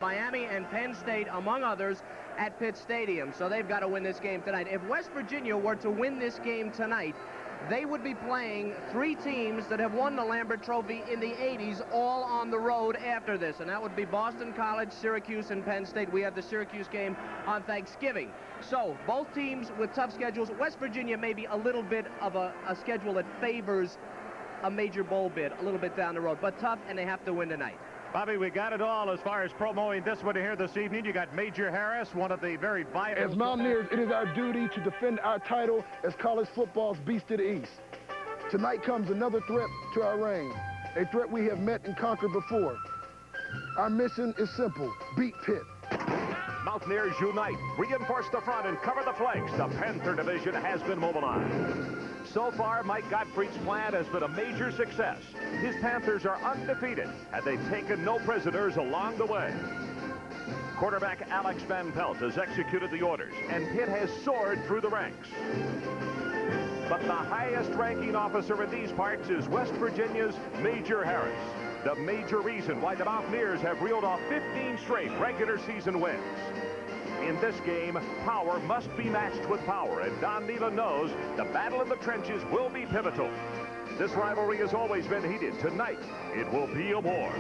Miami and Penn State, among others, at Pitt Stadium. So they've got to win this game tonight. If West Virginia were to win this game tonight, they would be playing three teams that have won the Lambert Trophy in the 80s, all on the road after this. And that would be Boston College, Syracuse, and Penn State. We have the Syracuse game on Thanksgiving. So both teams with tough schedules. West Virginia may be a little bit of a schedule that favors a major bowl bid a little bit down the road. But tough, and they have to win tonight. Bobby, we got it all as far as promoting this one here this evening. You got Major Harris, one of the very vital... As Mountaineers, it is our duty to defend our title as college football's beast of the East. Tonight comes another threat to our reign, a threat we have met and conquered before. Our mission is simple: beat Pitt. Mountaineers unite, reinforce the front, and cover the flanks. The Panther Division has been mobilized. So far, Mike Gottfried's plan has been a major success. His Panthers are undefeated, and they've taken no prisoners along the way. Quarterback Alex Van Pelt has executed the orders, and Pitt has soared through the ranks. But the highest-ranking officer in these parts is West Virginia's Major Harris, the major reason why the Mountaineers have reeled off 15 straight regular season wins. In this game, power must be matched with power, and Don Nehlen knows the battle in the trenches will be pivotal. This rivalry has always been heated. Tonight, it will be a war.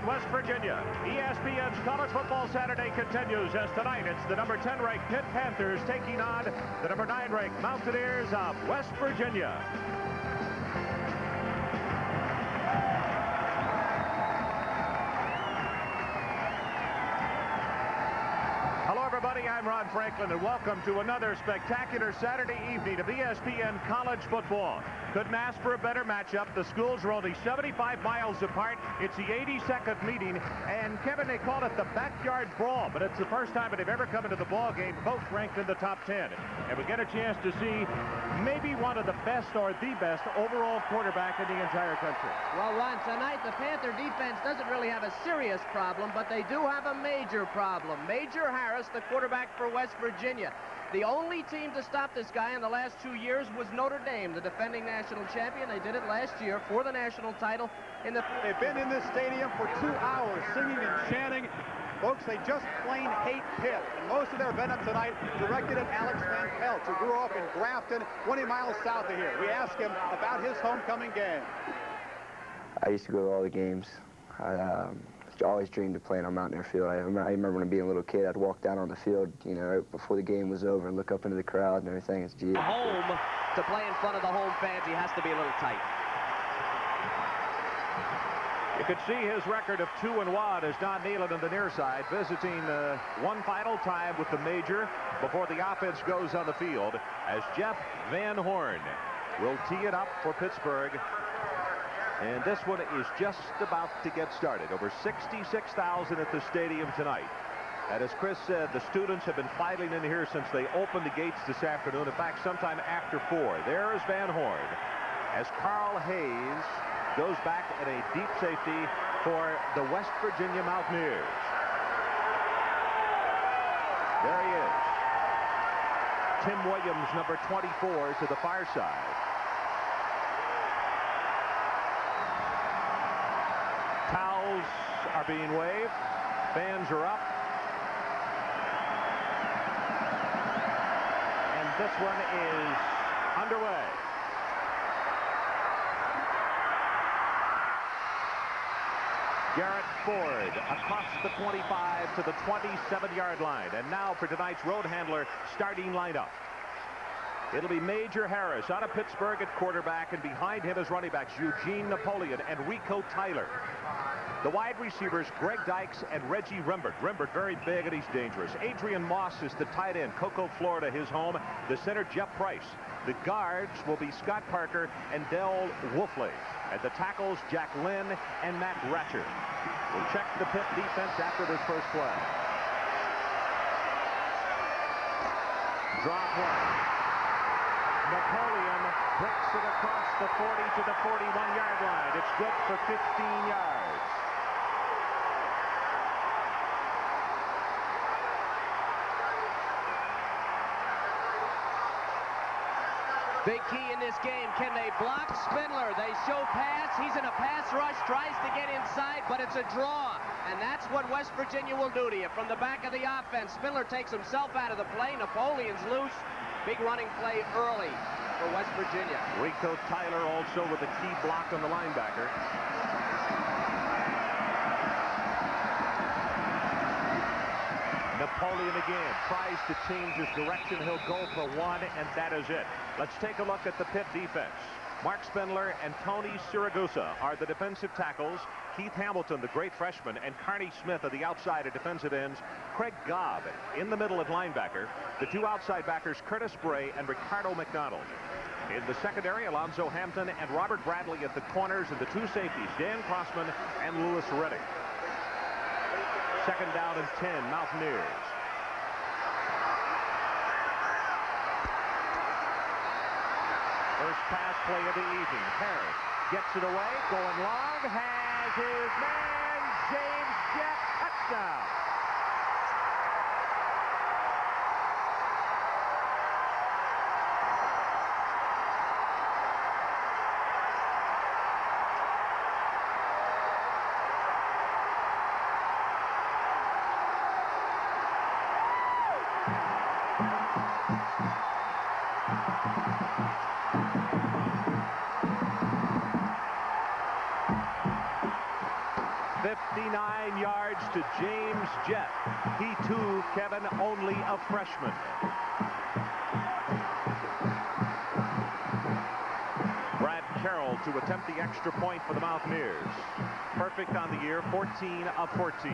West Virginia. ESPN's College Football Saturday continues as tonight it's the number 10 ranked Pitt Panthers taking on the number 9 ranked Mountaineers of West Virginia. Hello everybody, I'm Ron Franklin and welcome to another spectacular Saturday evening of ESPN College Football. Couldn't ask for a better matchup. The schools are only 75 miles apart. It's the 82nd meeting, and Kevin, they call it the backyard brawl, but it's the first time that they've ever come into the ball game, both ranked in the top 10. And we get a chance to see maybe one of the best or the best overall quarterback in the entire country. Well, Ron, tonight the Panther defense doesn't really have a serious problem, but they do have a major problem. Major Harris, the quarterback for West Virginia. The only team to stop this guy in the last 2 years was Notre Dame, the defending national champion. They did it last year for the national title. They've been in this stadium for 2 hours singing and chanting. Folks, they just plain hate Pitt. And most of their venom tonight directed at Alex Van Pelt, who grew up in Grafton, 20 miles south of here. We asked him about his homecoming game. I used to go to all the games. I always dreamed of playing on Mountaineer Field. I remember when being a little kid, I'd walk down on the field, you know, right before the game was over and look up into the crowd and everything. It's gee. Home to play in front of the home fans, he has to be a little tight. You could see his record of 2-1 as Don Nehlen on the near side, visiting one final time with the major before the offense goes on the field as Jeff Van Horn will tee it up for Pittsburgh. And this one is just about to get started. Over 66,000 at the stadium tonight. And as Chris said, the students have been filing in here since they opened the gates this afternoon. In fact, sometime after 4. There is Van Horn as Carl Hayes goes back in a deep safety for the West Virginia Mountaineers. There he is. Tim Williams, number 24, to the far side. Towels are being waved. Fans are up. And this one is underway. Garrett Ford across the 25 to the 27-yard line. And now for tonight's road handler starting lineup. It'll be Major Harris out of Pittsburgh at quarterback, and behind him is running backs Eugene Napoleon and Rico Tyler. The wide receivers, Greg Dykes and Reggie Rimbert. Rimbert very big and he's dangerous. Adrian Moss is the tight end. Cocoa, Florida, his home. The center, Jeff Price. The guards will be Scott Parker and Del Wolfley. At the tackles, Jack Lynn and Matt Ratcher. We'll check the Pitt defense after this first play. Draw play. Napoleon bricks it across the 40 to the 41-yard line. It's good for 15 yards. Big key in this game. Can they block Spindler? They show pass. He's in a pass rush, tries to get inside, but it's a draw. And that's what West Virginia will do to you. From the back of the offense, Spindler takes himself out of the play. Napoleon's loose. Big running play early for West Virginia. Rico Tyler also with a key block on the linebacker. Napoleon again tries to change his direction. He'll go for one, and that is it. Let's take a look at the Pitt defense. Mark Spindler and Tony Siragusa are the defensive tackles. Keith Hamilton, the great freshman, and Carney Smith are the outside at defensive ends. Craig Gobb in the middle at linebacker. The two outside backers, Curtis Bray and Ricardo McDonald. In the secondary, Alonzo Hampton and Robert Bradley at the corners, and the two safeties, Dan Crossman and Lewis Reddick. Second down and 10, Mountaineers. First pass play of the evening. Harris gets it away, going long, has his man, James Jett, touchdown. Yards to James Jett. He too, Kevin, only a freshman. Brad Carroll to attempt the extra point for the Mountaineers. Perfect on the year, 14 of 14.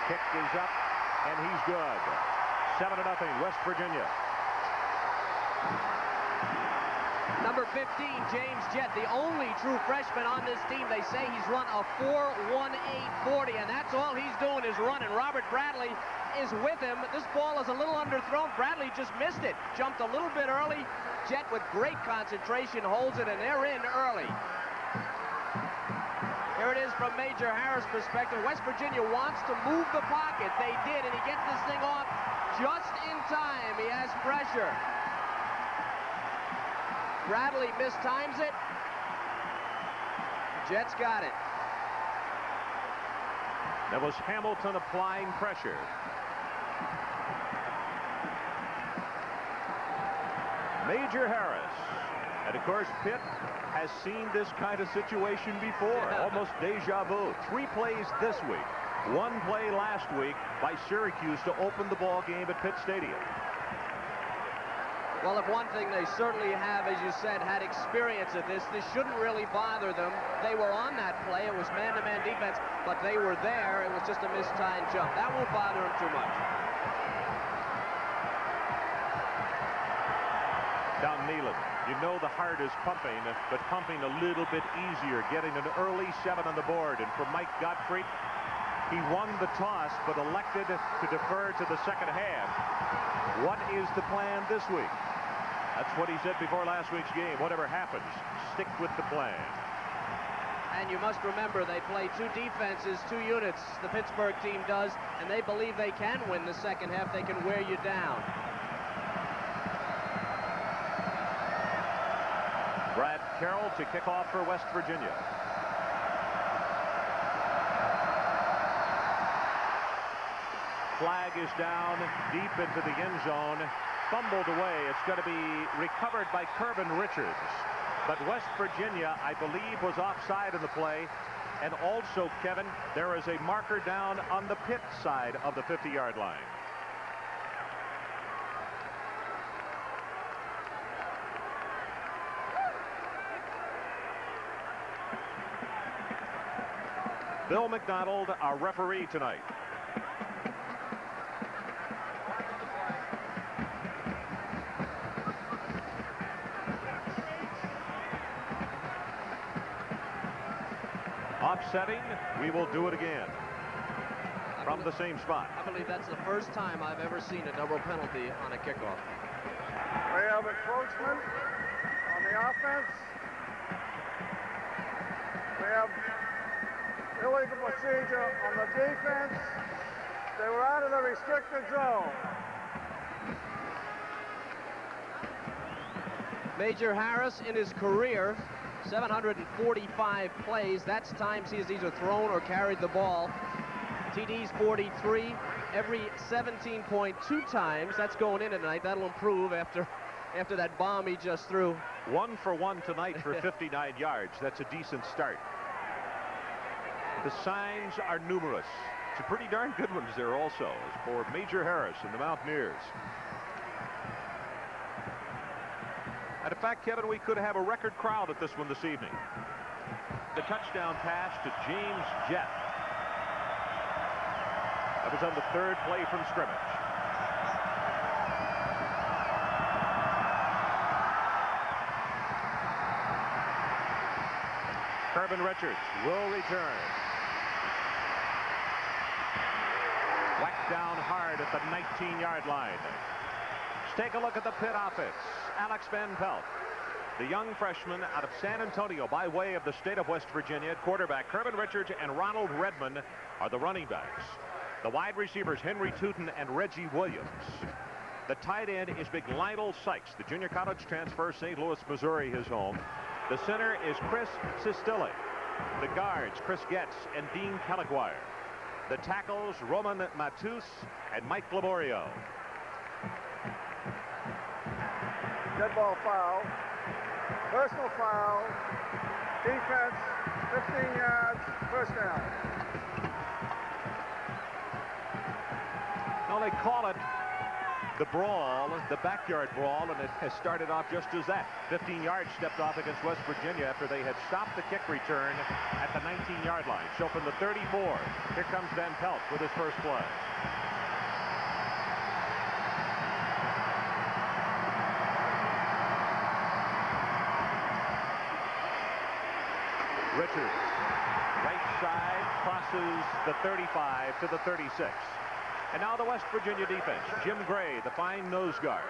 Kick is up, and he's good. 7-0, West Virginia. Number 15, James Jett, the only true freshman on this team. They say he's run a 4.1840, and that's all he's doing is running. Robert Bradley is with him. This ball is a little underthrown. Bradley just missed it. Jumped a little bit early. Jett with great concentration holds it, and they're in early. Here it is from Major Harris' perspective. West Virginia wants to move the pocket. They did, and he gets this thing off just in time. He has pressure. Bradley mistimes it. Jett's got it. That was Hamilton applying pressure. Major Harris. And of course, Pitt has seen this kind of situation before. Almost deja vu. 3 plays this week. 1 play last week by Syracuse to open the ball game at Pitt Stadium. Well, if one thing they certainly have, as you said, had experience at this shouldn't really bother them. They were on that play. It was man-to-man defense, but they were there. It was just a mistimed jump. That won't bother them too much. Down Nealon. You know the heart is pumping, but pumping a little bit easier, getting an early 7 on the board. And for Mike Gottfried, he won the toss, but elected to defer to the second half. What is the plan this week? That's what he said before last week's game. Whatever happens, stick with the plan. And you must remember, they play 2 defenses, 2 units, the Pittsburgh team does, and they believe they can win the second half. They can wear you down. Brad Carroll to kick off for West Virginia. Flag is down deep into the end zone. Fumbled away. It's going to be recovered by Kervin Richards. But West Virginia, I believe, was offside in the play. And also, Kevin, there is a marker down on the Pitt side of the 50-yard line. Bill McDonald, our referee tonight. Offsetting, we will do it again from the same spot. I believe that's the first time I've ever seen a double penalty on a kickoff. We have encroachment on the offense. We have illegal procedure on the defense. They were out of the restricted zone. Major Harris, in his career, 745 plays. That's times he has either thrown or carried the ball. TD's 43, every 17.2 times. That's going in tonight. That'll improve after that bomb he just threw. 1 for 1 tonight for 59 yards. That's a decent start. The signs are numerous. Some pretty darn good ones there also for Major Harris and the Mountaineers. And in fact, Kevin, we could have a record crowd at this one this evening. The touchdown pass to James Jett. That was on the 3rd play from scrimmage. Kirvin Richards will return. Whacked down hard at the 19-yard line. Let's take a look at the Pitt offense. Alex Van Pelt, the young freshman out of San Antonio by way of the state of West Virginia. Quarterback Kirvin Richards and Ronald Redmond are the running backs. The wide receivers Henry Tootin and Reggie Williams. The tight end is big Lionel Sykes, the junior college transfer, St. Louis, Missouri, his home. The center is Chris Sistille. The guards Chris Getz and Dean Calaguire. The tackles Roman Matus and Mike Laborio. Dead ball foul. Personal foul. Defense, 15 yards, first down. Now they call it the brawl, the backyard brawl, and it has started off just as that. 15 yards stepped off against West Virginia after they had stopped the kick return at the 19-yard line. So from the 34, here comes Van Pelt with his first play. Richards, right side, crosses the 35 to the 36. And now the West Virginia defense. Jim Gray, the fine nose guard.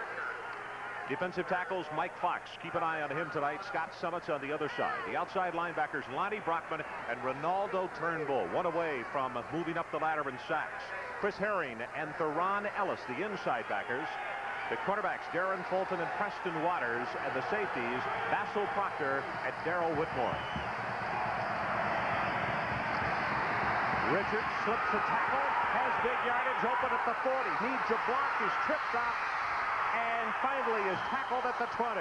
Defensive tackles Mike Fox. Keep an eye on him tonight. Scott Summits on the other side. The outside linebackers Lonnie Brockman and Ronaldo Turnbull. One away from moving up the ladder in sacks. Chris Herring and Theron Ellis, the inside backers. The quarterbacks Darren Fulton and Preston Waters, and the safeties Basil Proctor and Darrell Whitmore. Richards slips a tackle, has big yardage, open at the 40, needs a block, is tripped up, and finally is tackled at the 20.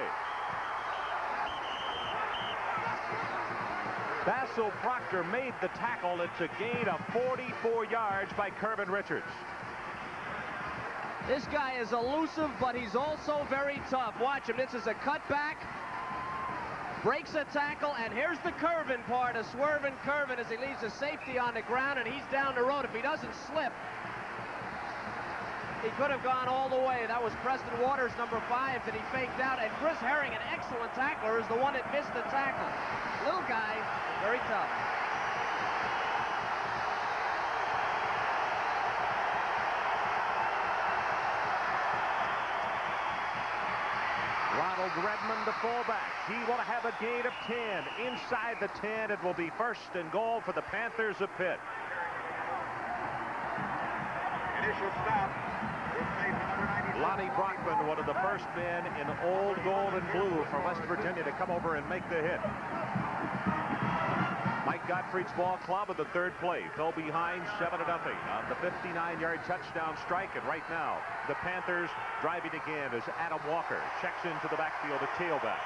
Basil Proctor made the tackle. It's a gain of 44 yards by Kirvin Richards. This guy is elusive, but he's also very tough. Watch him. This is a cutback. Breaks a tackle, and here's the Kirvin part, a swerving Kirvin as he leaves a safety on the ground, and he's down the road. If he doesn't slip, he could have gone all the way. That was Preston Waters, number 5, that he faked out, and Chris Herring, an excellent tackler, is the one that missed the tackle. Little guy, very tough. Ronald Redmond, the fullback. He will have a gain of 10. Inside the 10, it will be 1st and goal for the Panthers of Pitt. Initial stop. Lonnie Brockman, one of the first men in old gold and blue for West Virginia to come over and make the hit. Mike Gottfried's ball club of the 3rd play fell behind 7-0 on the 59-yard touchdown strike, and right now the Panthers driving again as Adam Walker checks into the backfield at tailback.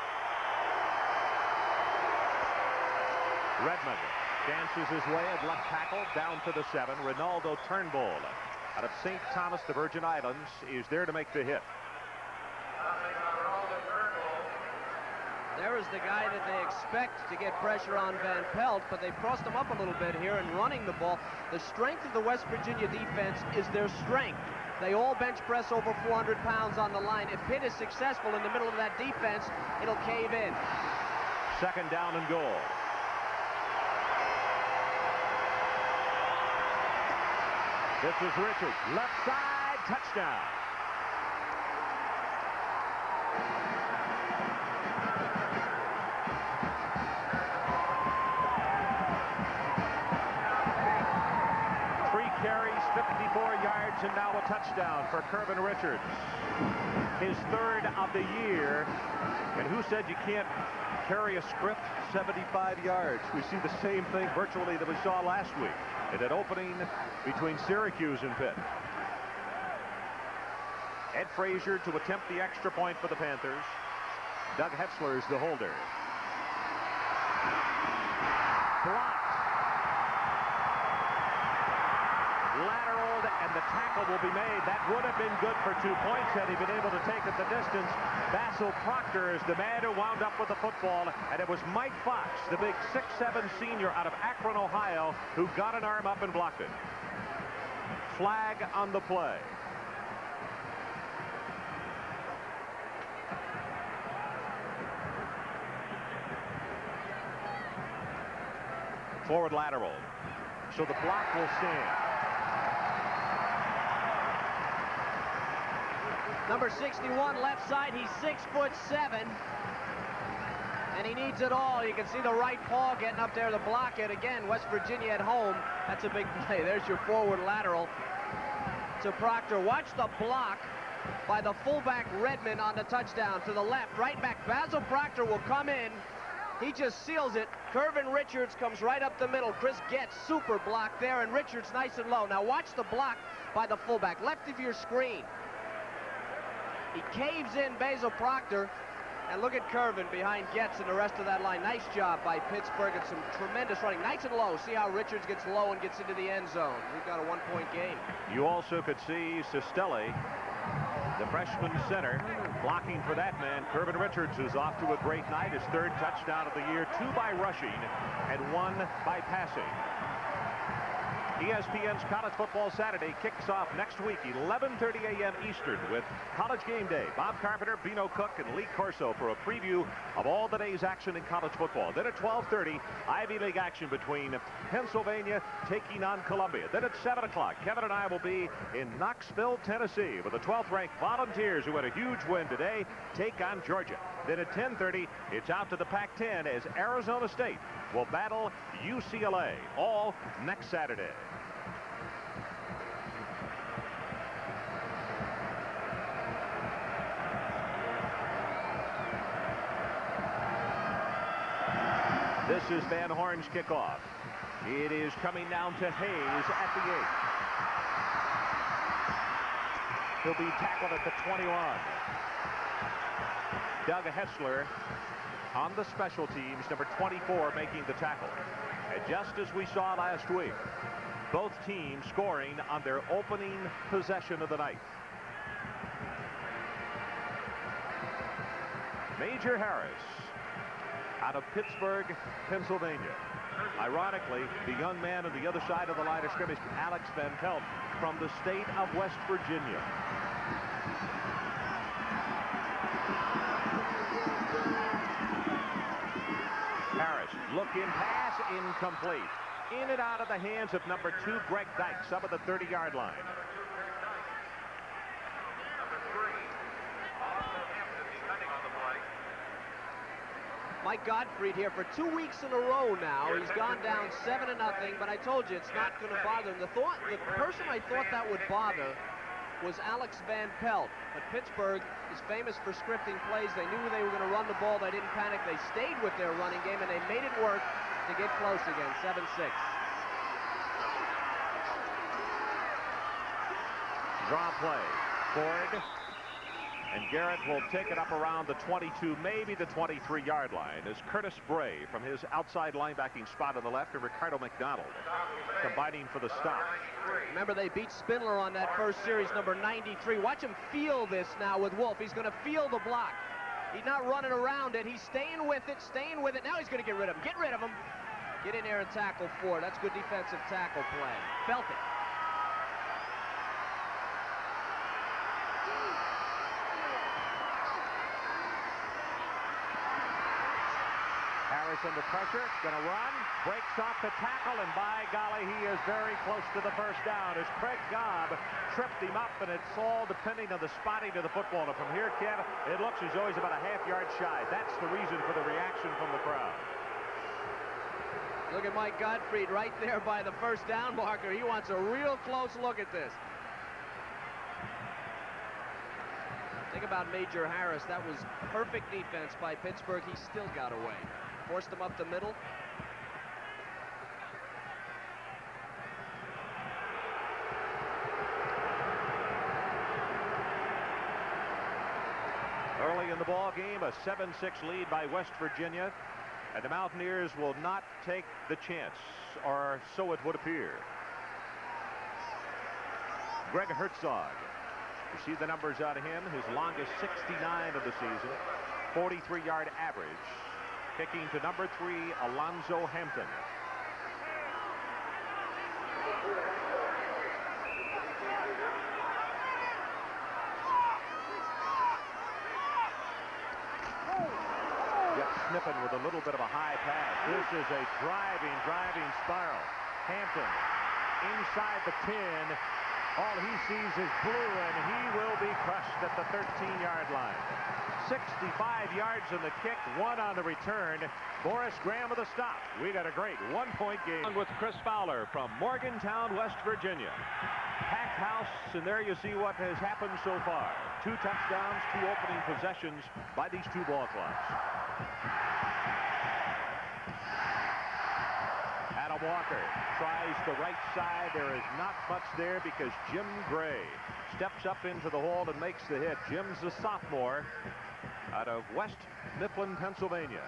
Redmond dances his way at left tackle down to the 7. Ronaldo Turnbull out of St. Thomas, the Virgin Islands, is there to make the hit. There is the guy that they expect to get pressure on Van Pelt, but they've crossed him up a little bit here and running the ball. The strength of the West Virginia defense is their strength. They all bench press over 400 pounds on the line. If Pitt is successful in the middle of that defense, it'll cave in. Second down and goal. This is Richards, left side, touchdown. Carries, 54 yards, and now a touchdown for Kervin Richards. His third of the year. And who said you can't carry a script 75 yards? We see the same thing virtually that we saw last week in that opening between Syracuse and Pitt. Ed Frazier to attempt the extra point for the Panthers. Doug Hetzler is the holder. Blocked. Lateraled, and the tackle will be made. That would have been good for 2 points had he been able to take it the distance. Basil Proctor is the man who wound up with the football, and it was Mike Fox, the big 6'7" senior out of Akron, Ohio, who got an arm up and blocked it. Flag on the play. Forward lateral. So the block will stand. Number 61 left side, he's 6'7", and he needs it all. You can see the right paw getting up there to block it. Again, West Virginia at home. That's a big play. There's your forward lateral to Proctor. Watch the block by the fullback Redmond on the touchdown to the left. Right back, Basil Proctor will come in. He just seals it. Kervin Richards comes right up the middle. Chris Getz, super block there, and Richards nice and low. Now watch the block by the fullback, left of your screen. He caves in Basil Proctor, and look at Kervin behind Getz and the rest of that line. Nice job by Pittsburgh and some tremendous running. Nice and low. See how Richards gets low and gets into the end zone. We've got a one-point game. You also could see Sistelli, the freshman center, blocking for that man. Kervin Richards, who's off to a great night. His third touchdown of the year, 2 by rushing and 1 by passing. ESPN's College Football Saturday kicks off next week, 11:30 a.m. Eastern, with College Game Day. Bob Carpenter, Bino Cook, and Lee Corso for a preview of all the day's action in college football. Then at 12:30, Ivy League action between Pennsylvania taking on Columbia. Then at 7 o'clock, Kevin and I will be in Knoxville, Tennessee, with the 12th-ranked Volunteers, who had a huge win today, take on Georgia. Then at 10:30, it's out to the Pac-10 as Arizona State will battle UCLA, all next Saturday. This is Van Horn's kickoff. It is coming down to Hayes at the 8. He'll be tackled at the 21. Doug Hetzler on the special teams, number 24, making the tackle. And just as we saw last week, both teams scoring on their opening possession of the night. Major Harris out of Pittsburgh, Pennsylvania. Ironically, the young man on the other side of the line of scrimmage, Alex Van Pelt, from the state of West Virginia. Harris, looking pass, incomplete. In and out of the hands of number 2, Greg Dykes, up at the 30-yard line. Mike Gottfried here for 2 weeks in a row now. He's gone down 7-0, but I told you it's not going to bother him. The person I thought that would bother was Alex Van Pelt. But Pittsburgh is famous for scripting plays. They knew they were going to run the ball. They didn't panic. They stayed with their running game, and they made it work to get close again, 7-6. Draw play. Ford. And Garrett will take it up around the 22, maybe the 23-yard line, as Curtis Bray from his outside linebacking spot on the left, and Ricardo McDonald combining for the stop. Remember, they beat Spindler on that first series, number 93. Watch him feel this now with Wolf. He's going to feel the block. He's not running around it. He's staying with it, staying with it. Now he's going to get rid of him. Get rid of him. Get in there and tackle Ford. That's good defensive tackle play. Felt it. Harris under pressure, going to run, breaks off the tackle, and by golly, he is very close to the first down as Craig Gobb tripped him up, and it's all depending on the spotting of the football. And from here, Kev, it looks as though he's about a half-yard shy. That's the reason for the reaction from the crowd. Look at Mike Gottfried right there by the first down marker. He wants a real close look at this. Think about Major Harris. That was perfect defense by Pittsburgh. He still got away. Forced him up the middle. Early in the ball game, a 7-6 lead by West Virginia, and the Mountaineers will not take the chance, or so it would appear. Greg Herzog, you see the numbers out of him, his longest 69 of the season, 43-yard average. Kicking to number 3, Alonzo Hampton. Gets snipping with a little bit of a high pass. This is a driving spiral. Hampton inside the 10. All he sees is blue, and he will be crushed at the 13-yard line. 65 yards in the kick, 1 on the return. Boris Graham with a stop. We got a great one-point game. With Chris Fowler from Morgantown, West Virginia. Packed house, and there you see what has happened so far. 2 touchdowns, 2 opening possessions by these 2 ball clubs. Adam Walker tries the right side. There is not much there because Jim Gray steps up into the hole and makes the hit. Jim's a sophomore out of West Mifflin, Pennsylvania.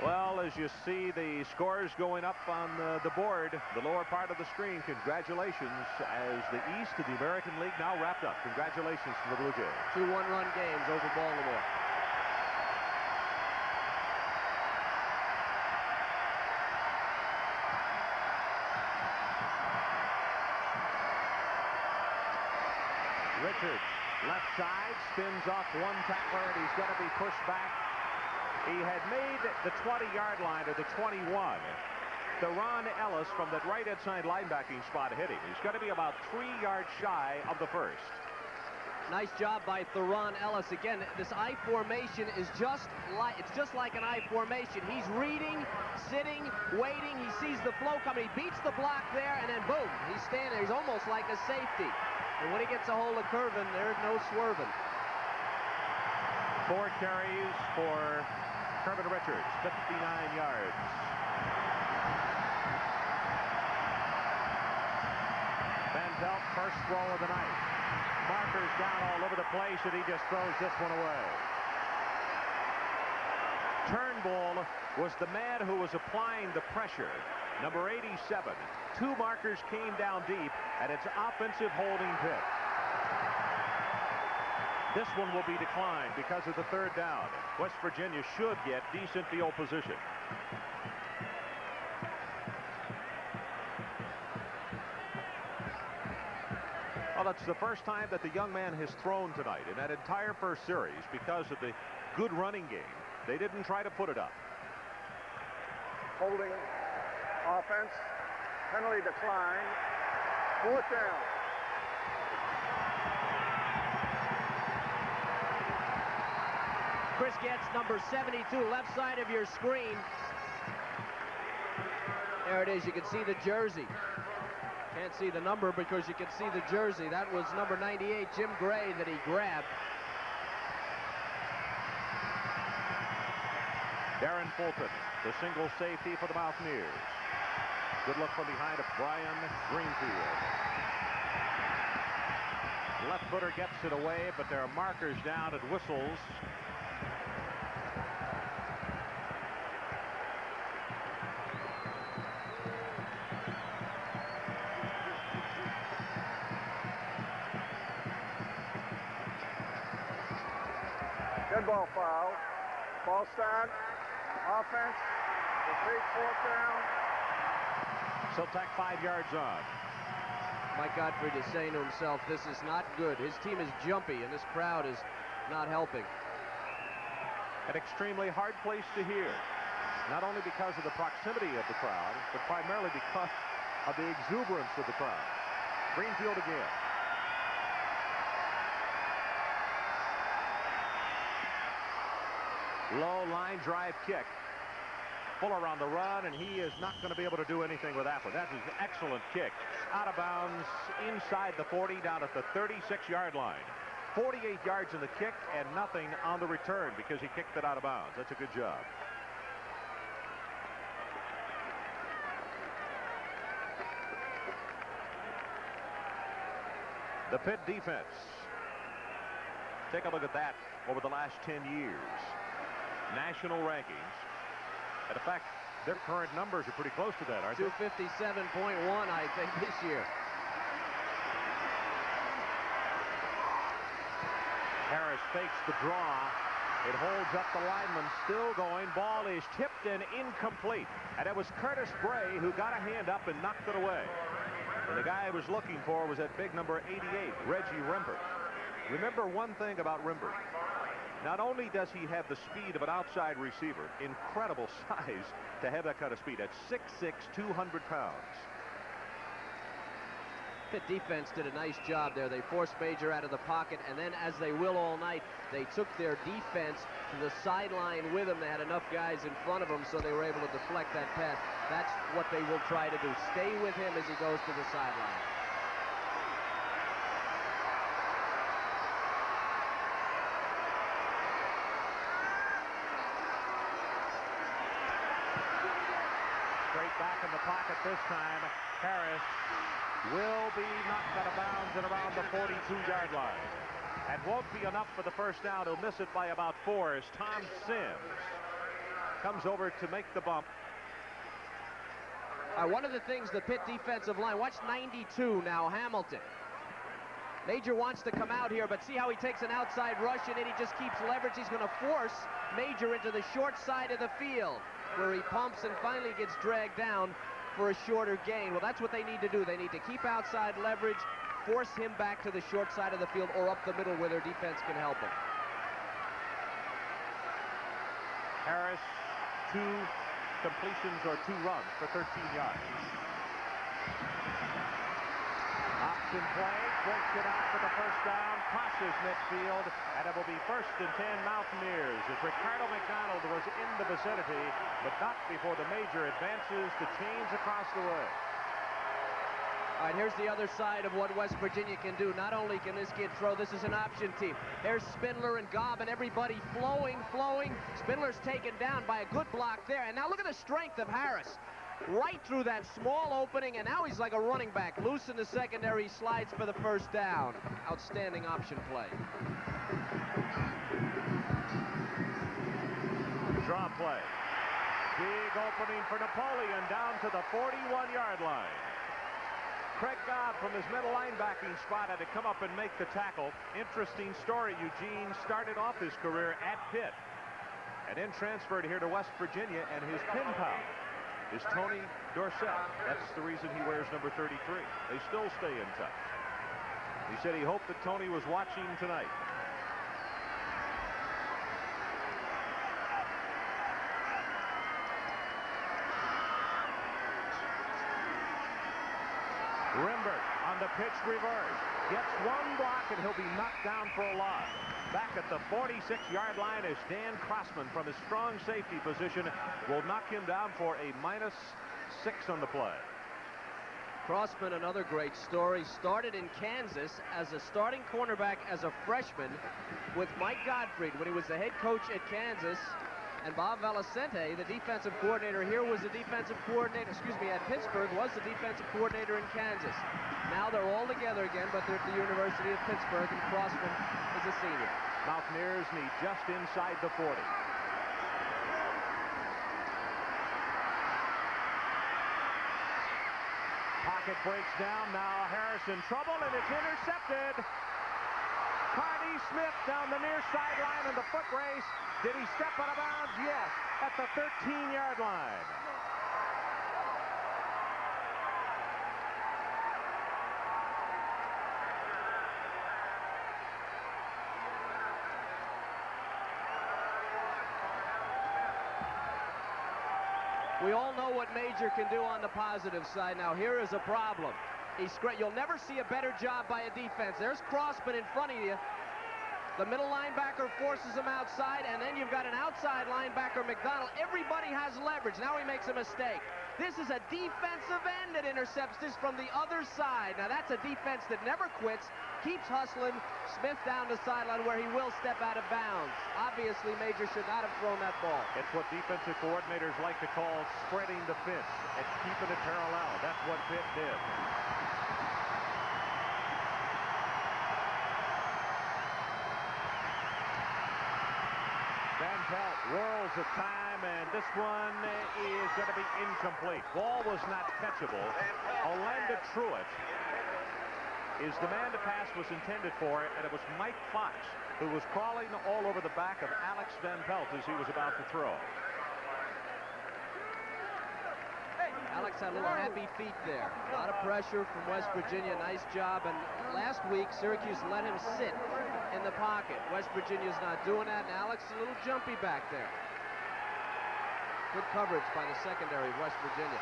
Well, as you see the scores going up on the board, the lower part of the screen, congratulations as the East of the American League now wrapped up. Congratulations to the Blue Jays. 2 one-run games over Baltimore. Richards, left side, spins off 1 tackler, and he's going to be pushed back. He had made the 20-yard line or the 21. Theron Ellis from that right inside linebacking spot hit him. He's going to be about 3 yards shy of the first. Nice job by Theron Ellis. Again, this I formation is just like an I formation. He's reading, sitting, waiting. He sees the flow coming. He beats the block there, and then boom, he's standing there. He's almost like a safety. And when he gets a hold of curving, there's no swerving. 4 carries for Kervin Richards, 59 yards. Van Pelt, first throw of the night. Markers down all over the place, and he just throws this one away. Turnbull was the man who was applying the pressure. Number 87. 2 markers came down deep, and it's offensive holding pick. This one will be declined because of the 3rd down. West Virginia should get decent field position. Well, that's the first time that the young man has thrown tonight in that entire first series because of the good running game. They didn't try to put it up. Holding offense, penalty decline, 4th down. Chris Getz, number 72, left side of your screen. There it is. You can see the jersey. Can't see the number because you can see the jersey. That was number 98, Jim Gray, that he grabbed. Darren Fulton, the single safety for the Mountaineers. Good look from behind of Brian Greenfield. Left footer gets it away, but there are markers down and whistles. Handball foul. Ball stand. Offense. Repeat, fourth down. So tack 5 yards on. Mike Gottfried is saying to himself, this is not good. His team is jumpy, and this crowd is not helping. An extremely hard place to hear. Not only because of the proximity of the crowd, but primarily because of the exuberance of the crowd. Greenfield again. Low line drive kick. Fuller on the run, and he is not going to be able to do anything with that one. That is an excellent kick. Out of bounds inside the 40, down at the 36-yard line. 48 yards in the kick and nothing on the return because he kicked it out of bounds. That's a good job. The Pitt defense. Take a look at that over the last 10 years. National rankings. And in fact, their current numbers are pretty close to that, aren't they? 257.1, I think, this year. Harris fakes the draw. It holds up the lineman, still going. Ball is tipped and incomplete. And it was Curtis Bray who got a hand up and knocked it away. And the guy I was looking for was that big number 88, Reggie Rimper. Remember one thing about Rimper. Not only does he have the speed of an outside receiver, incredible size to have that kind of speed. At 6'6", 200 pounds. Pitt defense did a nice job there. They forced Major out of the pocket, and then, as they will all night, they took their defense to the sideline with them. They had enough guys in front of them, so they were able to deflect that pass. That's what they will try to do. Stay with him as he goes to the sideline. Straight back in the pocket this time. Harris will be knocked out of bounds at around the 42-yard line. And won't be enough for the first down. He'll miss it by about 4 as Tom Sims comes over to make the bump. One of the things the Pitt defensive line, watch 92 now, Hamilton. Major wants to come out here, but see how he takes an outside rush and then he just keeps leverage. He's going to force Major into the short side of the field, where he pumps and finally gets dragged down for a shorter gain. Well, that's what they need to do. They need to keep outside leverage, force him back to the short side of the field or up the middle where their defense can help him. Harris, 2 completions or 2 runs for 13 yards. Option play, breaks it out for the first down, crosses midfield, and it will be 1st and 10 Mountaineers as Ricardo McDonald was in the vicinity, but not before the Major advances the chains across the way. All right, here's the other side of what West Virginia can do. Not only can this kid throw, this is an option team. There's Spindler and Gobb and everybody flowing. Spindler's taken down by a good block there. And now look at the strength of Harris. Right through that small opening, and now he's like a running back. Loose in the secondary, slides for the first down. Outstanding option play. Draw play. Big opening for Napoleon down to the 41-yard line. Craig Gobb from his middle linebacking spot had to come up and make the tackle. Interesting story. Eugene started off his career at Pitt and then transferred here to West Virginia, and his pen pal is Tony Dorsett. That's the reason he wears number 33. They still stay in touch. He said he hoped that Tony was watching tonight. Rimbert on the pitch reverse. Gets 1 block and he'll be knocked down for a loss. Back at the 46-yard line is Dan Crossman from his strong safety position. Will knock him down for a -6 on the play. Crossman, another great story. Started in Kansas as a starting cornerback as a freshman with Mike Gottfried when he was the head coach at Kansas. And Bob Valicente, the defensive coordinator here, was the defensive coordinator, at Pittsburgh, was the defensive coordinator in Kansas. Now they're all together again, but they're at the University of Pittsburgh, and Crossman is a senior. Mountaineers need just inside the 40. Pocket breaks down. Now Harris in trouble, and it's intercepted. Carney Smith down the near sideline in the foot race. Did he step out of bounds? Yes, at the 13-yard line. We all know what Major can do on the positive side. Now, here is a problem. You'll never see a better job by a defense. There's Crossman in front of you. The middle linebacker forces him outside, and then you've got an outside linebacker, McDonald. Everybody has leverage. Now he makes a mistake. This is a defensive end that intercepts this from the other side. Now, that's a defense that never quits, keeps hustling. Smith down the sideline where he will step out of bounds. Obviously, Major should not have thrown that ball. It's what defensive coordinators like to call spreading the fence and keeping it parallel. That's what Pitt did. Van Pelt whirls of time, and this one is going to be incomplete. Ball was not catchable. Orlando Truitt is the man the pass was intended for, and it was Mike Fox who was crawling all over the back of Alex Van Pelt as he was about to throw. Alex had a little happy feet there. A lot of pressure from West Virginia. Nice job. And last week, Syracuse let him sit in the pocket. West Virginia's not doing that, and Alex is a little jumpy back there. Good coverage by the secondary of West Virginia.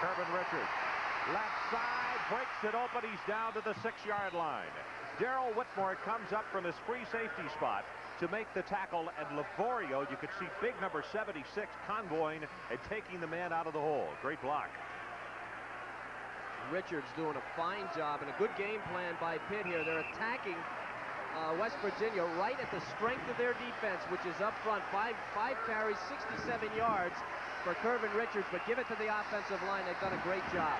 Kervin Richards, left side, breaks it open. He's down to the 6-yard line. Darrell Whitmore comes up from his free safety spot to make the tackle, and Livorio, you could see big number 76 convoying and taking the man out of the hole. Great block. Richards doing a fine job and a good game plan by Pitt here. They're attacking West Virginia right at the strength of their defense, which is up front. Five carries, 67 yards for Kervin Richards, but give it to the offensive line. They've done a great job.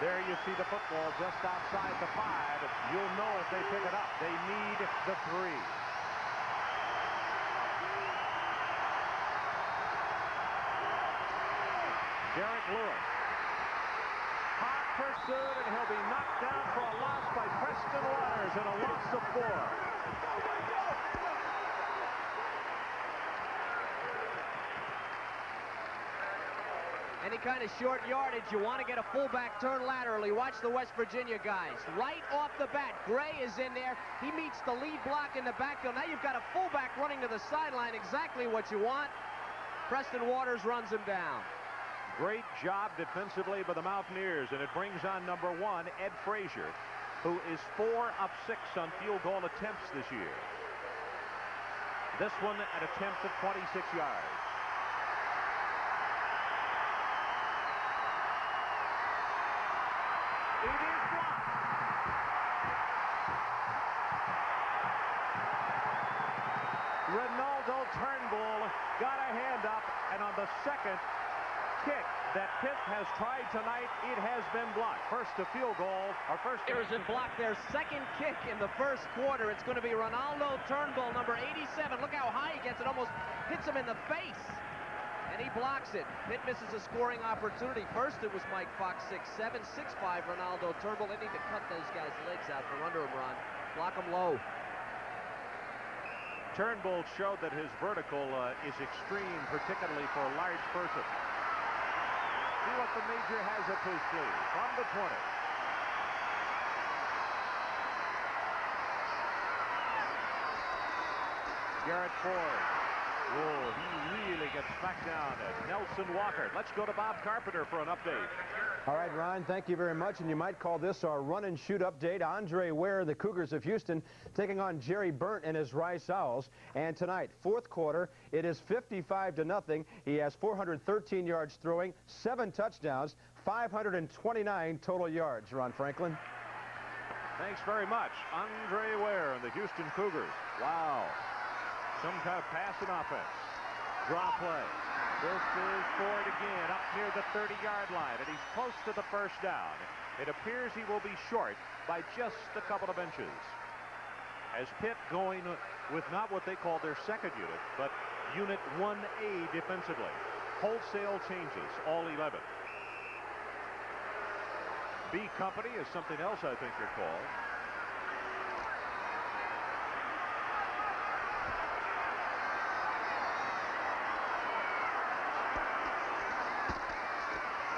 There you see the football just outside the 5. You'll know if they pick it up. They need the 3. Derek Lewis. Hot pursuit, and he'll be knocked down for a loss by Preston Waters, and a loss of 4. Any kind of short yardage, you want to get a fullback turn laterally. Watch the West Virginia guys. Right off the bat, Gray is in there. He meets the lead block in the backfield. Now you've got a fullback running to the sideline, exactly what you want. Preston Waters runs him down. Great job defensively by the Mountaineers, and it brings on number 1, Ed Frazier, who is 4 of 6 on field goal attempts this year. This one an attempt at 26 yards. It is blocked. Ronaldo Turnbull got a hand up, and on the second kick that Pitt has tried tonight, it has been blocked. First a field goal, or first... Here's it blocked. Their second kick in the first quarter. It's going to be Ronaldo Turnbull, number 87. Look how high he gets. It almost hits him in the face. And he blocks it. Pitt misses a scoring opportunity. First it was Mike Fox, 6'7", 6'5", Ronaldo Turnbull. They need to cut those guys' legs out from under him, Ron. Block them low. Turnbull showed that his vertical is extreme, particularly for a large person. See what the Major has up his sleeve. From the 20. Garrett Ford. Oh, he really gets smacked down at Nelson Walker. Let's go to Bob Carpenter for an update. All right, Ron, thank you very much. And you might call this our run and shoot update. Andre Ware, the Cougars of Houston, taking on Jerry Burnt and his Rice Owls. And tonight, fourth quarter, it is 55-0. He has 413 yards throwing, 7 touchdowns, 529 total yards. Ron Franklin. Thanks very much. Andre Ware and the Houston Cougars. Wow. Some kind of pass and offense. Draw play. This is Ford again up near the 30-yard line, and he's close to the first down. It appears he will be short by just a couple of inches. As Pitt going with not what they call their second unit, but Unit 1A defensively. Wholesale changes, all 11. B Company is something else I think they're called.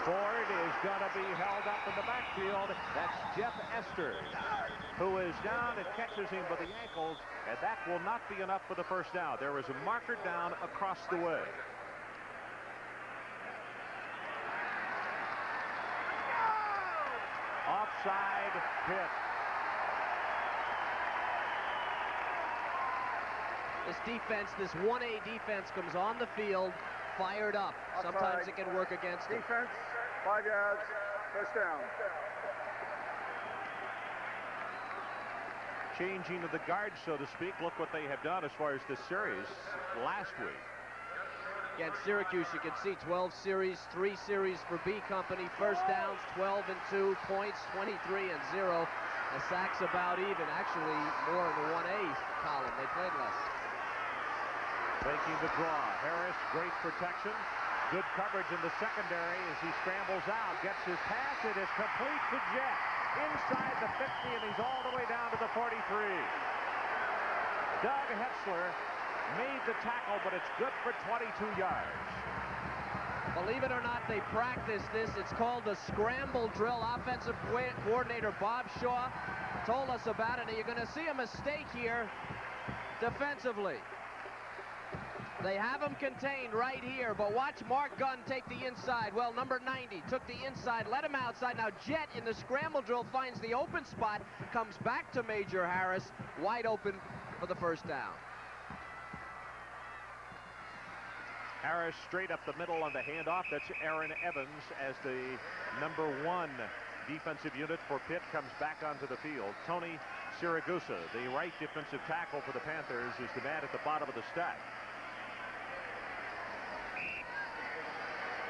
Ford is going to be held up in the backfield. That's Jeff Esther, who is down and catches him by the ankles, and that will not be enough for the first down. There is a marker down across the way. Offside Pitt. This defense, this 1A defense comes on the field fired up. Sometimes it can work against them. Defense, 5 yards, first down. Changing of the guards, so to speak. Look what they have done as far as this series last week. Against Syracuse, you can see 12 series, 3 series for B Company. First downs, 12 and 2. Points, 23 and 0. The sacks about even. Actually, more in the 1A column. They played less. Making the draw. Harris, great protection. Good coverage in the secondary as he scrambles out. Gets his pass. It is complete to Jet. Inside the 50, and he's all the way down to the 43. Doug Hetzler made the tackle, but it's good for 22 yards. Believe it or not, they practice this. It's called the scramble drill. Offensive coordinator Bob Shaw told us about it, and you're going to see a mistake here defensively. They have him contained right here, but watch Mark Gunn take the inside. Well, number 90 took the inside, let him outside. Now Jet in the scramble drill finds the open spot, comes back to Major Harris, wide open for the first down. Harris straight up the middle on the handoff. That's Aaron Evans as the number 1 defensive unit for Pitt comes back onto the field. Tony Siragusa, the right defensive tackle for the Panthers, is the man at the bottom of the stack.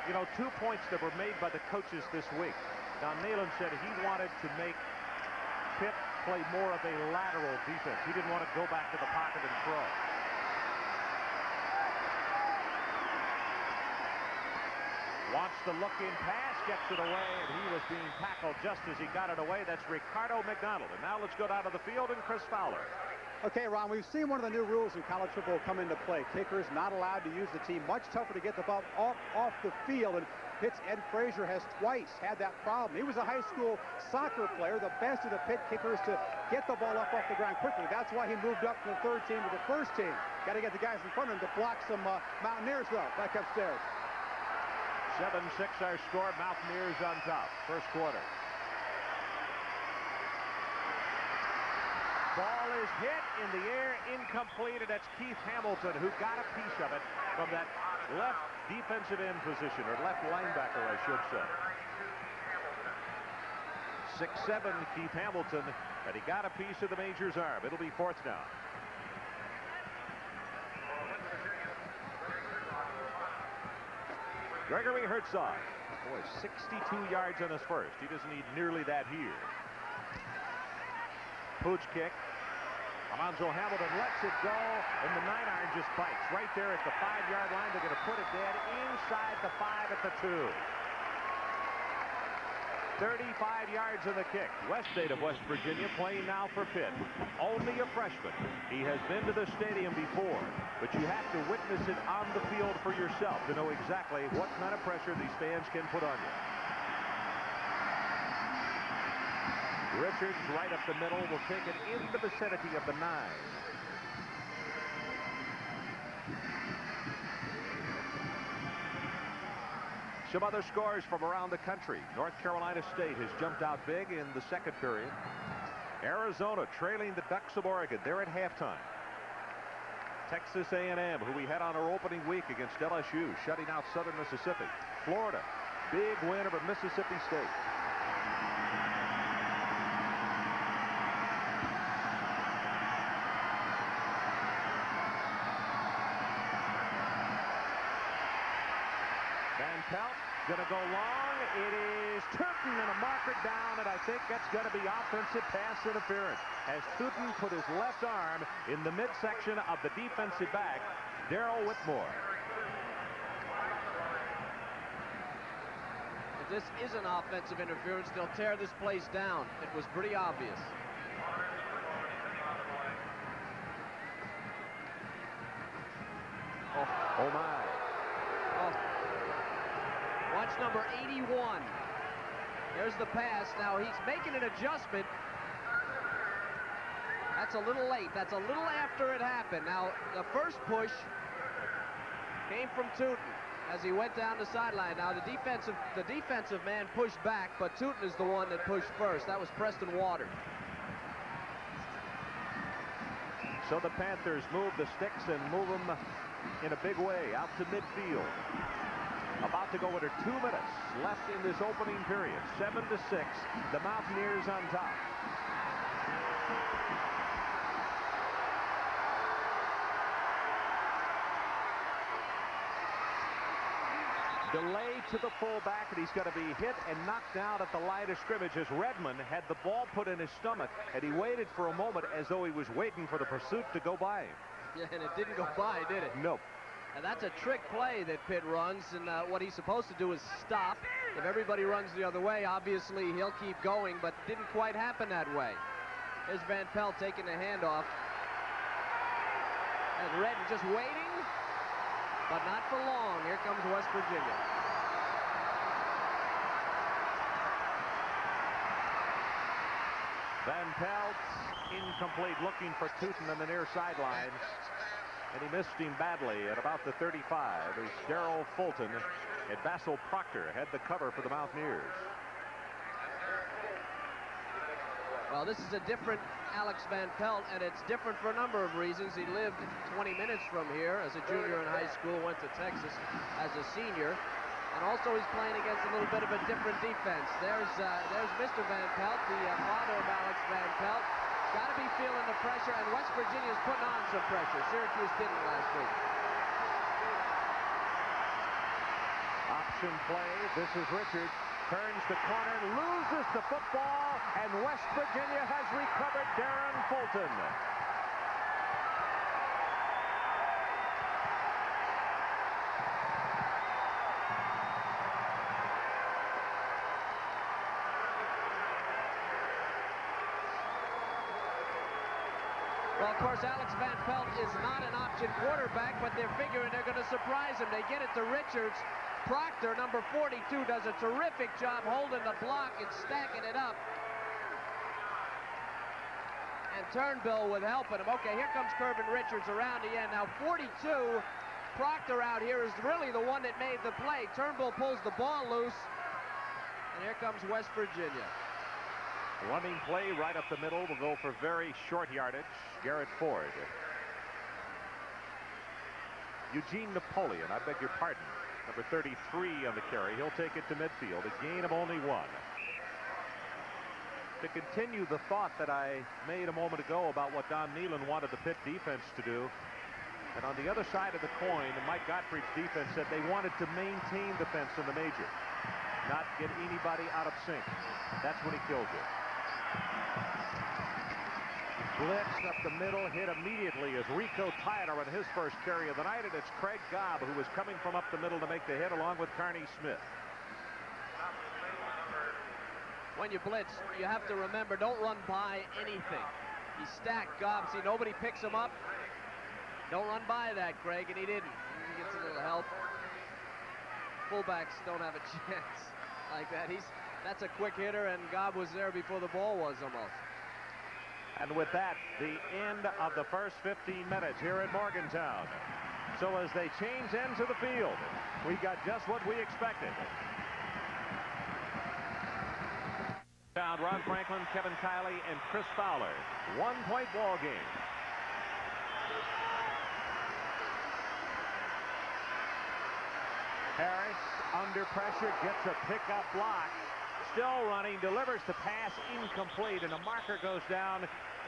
You know, 2 points that were made by the coaches this week. Don Nehlen said he wanted to make Pitt play more of a lateral defense. He didn't want to go back to the pocket and throw. Wants the look-in pass, gets it away, and he was being tackled just as he got it away. That's Ricardo McDonald. And now let's go down to the field and Chris Fowler. Okay, Ron, we've seen one of the new rules in college football come into play. Kickers not allowed to use the team. Much tougher to get the ball off the field. And Pitt's Ed Frazier has twice had that problem. He was a high school soccer player, the best of the Pitt kickers to get the ball up off the ground quickly. That's why he moved up from the third team to the first team. Got to get the guys in front of him to block some Mountaineers, though, back upstairs. 7-6 our score. Mountaineers on top. First quarter. Ball is hit in the air, incomplete, and that's Keith Hamilton who got a piece of it from that left defensive end position, or left linebacker, I should say. 6'7", Keith Hamilton, and he got a piece of the Major's arm. It'll be fourth down. Gregory Herzog. Boy, 62 yards on his first. He doesn't need nearly that here. Pooch kick. Alonzo Hamilton lets it go, and the 9-iron just bites right there at the 5-yard line. They're going to put it dead inside the 5 at the 2. 35 yards in the kick. West State of West Virginia playing now for Pitt. Only a freshman. He has been to the stadium before, but you have to witness it on the field for yourself to know exactly what kind of pressure these fans can put on you. Richards right up the middle will take it in the vicinity of the 9. Some other scores from around the country. North Carolina State has jumped out big in the second period. Arizona trailing the Ducks of Oregon. They're at halftime. Texas A&M, who we had on our opening week against LSU, shutting out Southern Mississippi. Florida, big win over Mississippi State. Going to go long. It is Tootin, and a marker down, and I think that's going to be offensive pass interference as Tootin put his left arm in the midsection of the defensive back. Darrell Whitmore. If this isn't offensive interference, they'll tear this place down. It was pretty obvious. Oh my. Oh. Watch number 81. There's the pass. Now he's making an adjustment. That's a little late. That's a little after it happened. Now, the first push came from Tootin as he went down the sideline. Now, the defensive man pushed back, but Tootin is the one that pushed first. That was Preston Waters. So the Panthers move the sticks and move them in a big way out to midfield. About to go under 2 minutes left in this opening period. 7-6. The Mountaineers on top. Delay to the fullback, and he's going to be hit and knocked down at the line of scrimmage as Redmond had the ball put in his stomach, and he waited for a moment as though he was waiting for the pursuit to go by him. Yeah, and it didn't go by, did it? Nope. And that's a trick play that Pitt runs, and what he's supposed to do is stop. If everybody runs the other way, obviously he'll keep going, but it didn't quite happen that way. There's Van Pelt taking the handoff. And Redmond just waiting, but not for long. Here comes West Virginia. Van Pelt incomplete, looking for Tootin on the near sideline. And he missed him badly at about the 35 as Darrell Fulton and Basil Proctor had the cover for the Mountaineers. Well, this is a different Alex Van Pelt, and it's different for a number of reasons. He lived 20 minutes from here as a junior in high school, went to Texas as a senior, and also he's playing against a little bit of a different defense. There's Mr. Van Pelt, the father of Alex Van Pelt. Got to be feeling the pressure, and West Virginia's putting on some pressure. Syracuse didn't last week. Option play. This is Richards. Turns the corner, loses the football, and West Virginia has recovered Darren Fulton. Well, of course, Alex Van Pelt is not an option quarterback, but they're figuring they're going to surprise him. They get it to Richards. Proctor, number 42, does a terrific job holding the block and stacking it up. And Turnbull with helping him. Okay, here comes Kirvin Richards around the end. Now 42, Proctor out here is really the one that made the play. Turnbull pulls the ball loose. And here comes West Virginia. Running play right up the middle will go for very short yardage. Garrett Ford. Eugene Napoleon, I beg your pardon. Number 33 on the carry. He'll take it to midfield. A gain of only 1. To continue the thought that I made a moment ago about what Don Nehlen wanted the Pitt defense to do. And on the other side of the coin, Mike Gottfried's defense said they wanted to maintain defense in the major. Not get anybody out of sync. That's when he kills you. Blitz up the middle, hit immediately as Rico Tyler on his first carry of the night, and it's Craig Gobb who was coming from up the middle to make the hit along with Carney Smith. When you blitz, you have to remember, don't run by anything. He stacked Gobb. See, nobody picks him up. Don't run by that, Craig, and he didn't. He gets a little help. Fullbacks don't have a chance like that. That's a quick hitter, and Gobb was there before the ball was almost. And with that, the end of the first 15 minutes here at Morgantown. So as they change ends of the field, we got just what we expected. Down Ron Franklin, Kevin Kiley, and Chris Fowler. 1-point ball game. Harris under pressure gets a pickup block. Still running, delivers the pass incomplete, and a marker goes down,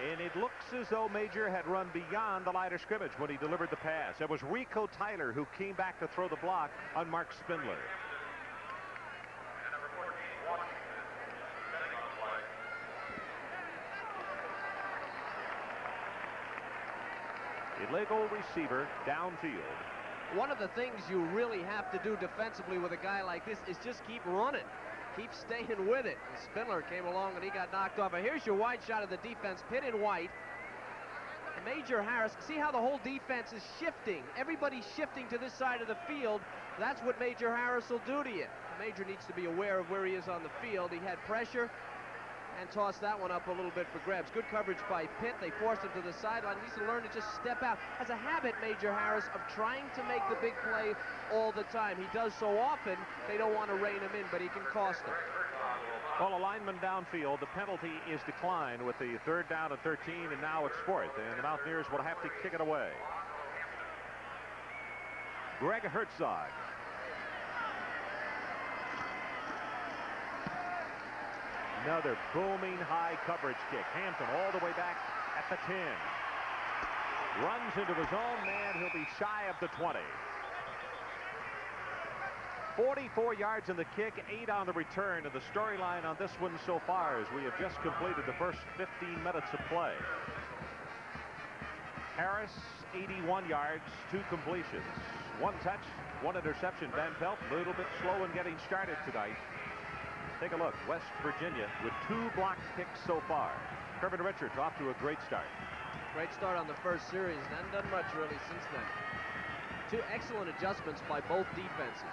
and it looks as though Major had run beyond the line of scrimmage when he delivered the pass. It was Rico Tyler who came back to throw the block on Mark Spindler. illegal receiver downfield. One of the things you really have to do defensively with a guy like this is just keep running. Keep staying with it. And Spindler came along and he got knocked off. And here's your wide shot of the defense. Pitt in white. And Major Harris, see how the whole defense is shifting. Everybody's shifting to this side of the field. That's what Major Harris will do to you. Major needs to be aware of where he is on the field. He had pressure and tossed that one up a little bit for grabs. Good coverage by Pitt. They forced him to the sideline. He needs to learn to just step out. Has a habit, Major Harris, of trying to make the big play all the time. He does so often, they don't want to rein him in, but he can cost them. Well, a lineman downfield. The penalty is declined with the 3rd down and 13, and now it's 4th, and the Mountaineers will have to kick it away. Greg Herzog. Another booming high coverage kick. Hampton all the way back at the 10. Runs into his own man. He'll be shy of the 20. 44 yards in the kick, 8 on the return. And the storyline on this one so far is we have just completed the first 15 minutes of play. Harris, 81 yards, 2 completions. 1 touch, 1 interception. Van Pelt a little bit slow in getting started tonight. Take a look. West Virginia with 2 blocked kicks so far. Kervin Richards off to a great start. Great start on the first series. Hasn't done much really since then. 2 excellent adjustments by both defenses.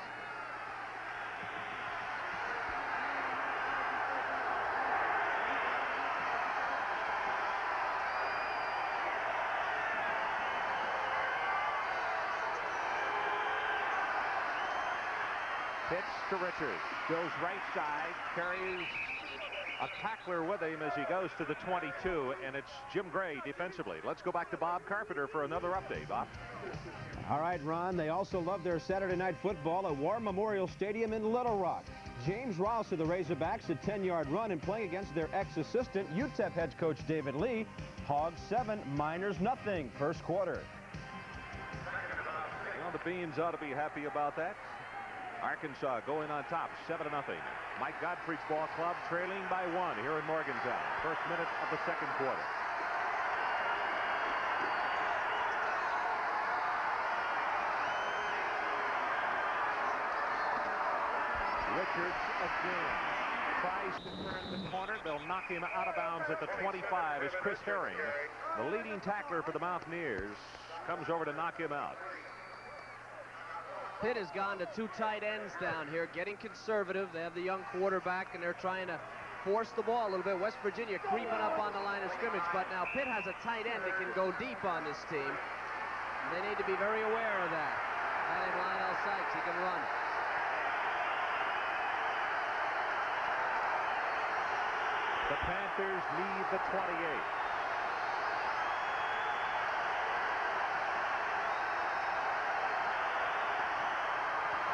Pitch to Richards. Goes right side. Carries a tackler with him as he goes to the 22, and it's Jim Gray defensively. Let's go back to Bob Carpenter for another update. Bob? All right, Ron, they also love their Saturday night football at War Memorial Stadium in Little Rock. James Rouse of the Razorbacks, a 10-yard run and playing against their ex-assistant, UTEP head coach David Lee. Hogs 7, Miners nothing. First quarter. Well, the Beans ought to be happy about that. Arkansas going on top, 7-0. Mike Godfrey's ball club trailing by 1 here in Morgantown. First minute of the second quarter. Richards again tries to turn the corner. They'll knock him out of bounds at the 25 as Chris Herring, the leading tackler for the Mountaineers, comes over to knock him out. Pitt has gone to 2 tight ends down here, getting conservative. They have the young quarterback, and they're trying to force the ball a little bit. West Virginia creeping up on the line of scrimmage, but now Pitt has a tight end that can go deep on this team. They need to be very aware of that. Tight end Lionel Sykes, he can run. The Panthers lead the 28.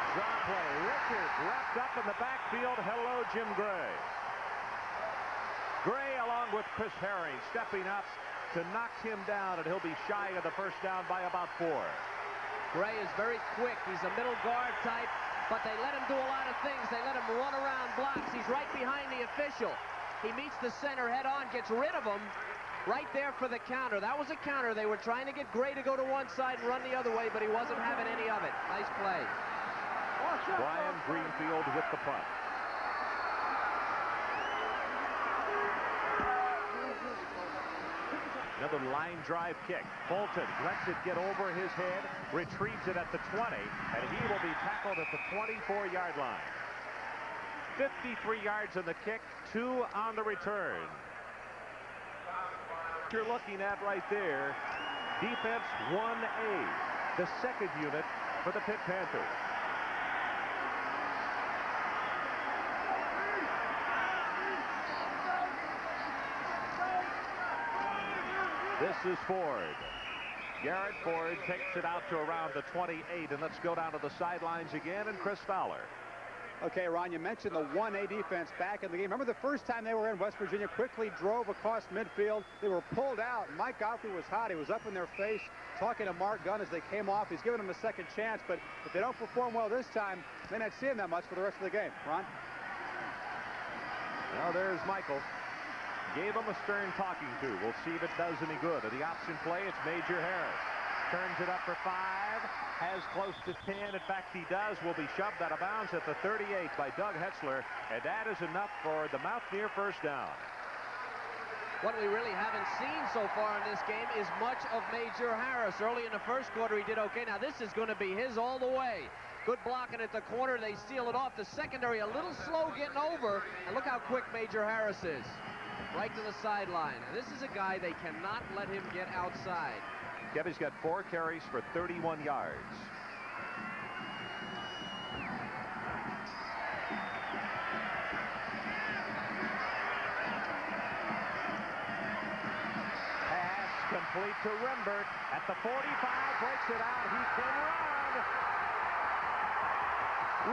Draw play. Richards wrapped up in the backfield. Hello, Jim Gray. Gray along with Chris Herring stepping up to knock him down, and he'll be shy of the first down by about 4. Gray is very quick. He's a middle guard type, but they let him do a lot of things. They let him run around blocks. He's right behind the official. He meets the center head on, gets rid of him right there for the counter. That was a counter. They were trying to get Gray to go to one side and run the other way, but he wasn't having any of it. Nice play. Brian Greenfield with the punt. Another line drive kick. Fulton lets it get over his head, retrieves it at the 20, and he will be tackled at the 24-yard line. 53 yards in the kick, 2 on the return. You're looking at right there, defense 1A, the second unit for the Pitt Panthers. This is Ford. Garrett Ford takes it out to around the 28, and let's go down to the sidelines again, and Chris Fowler. Okay, Ron, you mentioned the 1A defense back in the game. Remember the first time they were in, West Virginia quickly drove across midfield. They were pulled out. Mike Godfrey was hot. He was up in their face talking to Mark Gunn as they came off. He's giving them a second chance, but if they don't perform well this time, may not see him that much for the rest of the game. Ron? Now there's Michael. Gave him a stern talking to. We'll see if it does any good. At the option play, it's Major Harris. Turns it up for 5. Has close to 10. In fact, he does. Will be shoved out of bounds at the 38 by Doug Hetzler. And that is enough for the Mountaineer first down. What we really haven't seen so far in this game is much of Major Harris. Early in the first quarter, he did okay. Now, this is going to be his all the way. Good blocking at the corner. They seal it off. The secondary a little slow getting over. And look how quick Major Harris is. Right to the sideline. This is a guy they cannot let him get outside. Kevy's got 4 carries for 31 yards. Complete to Rembert at the 45, breaks it out. He can run.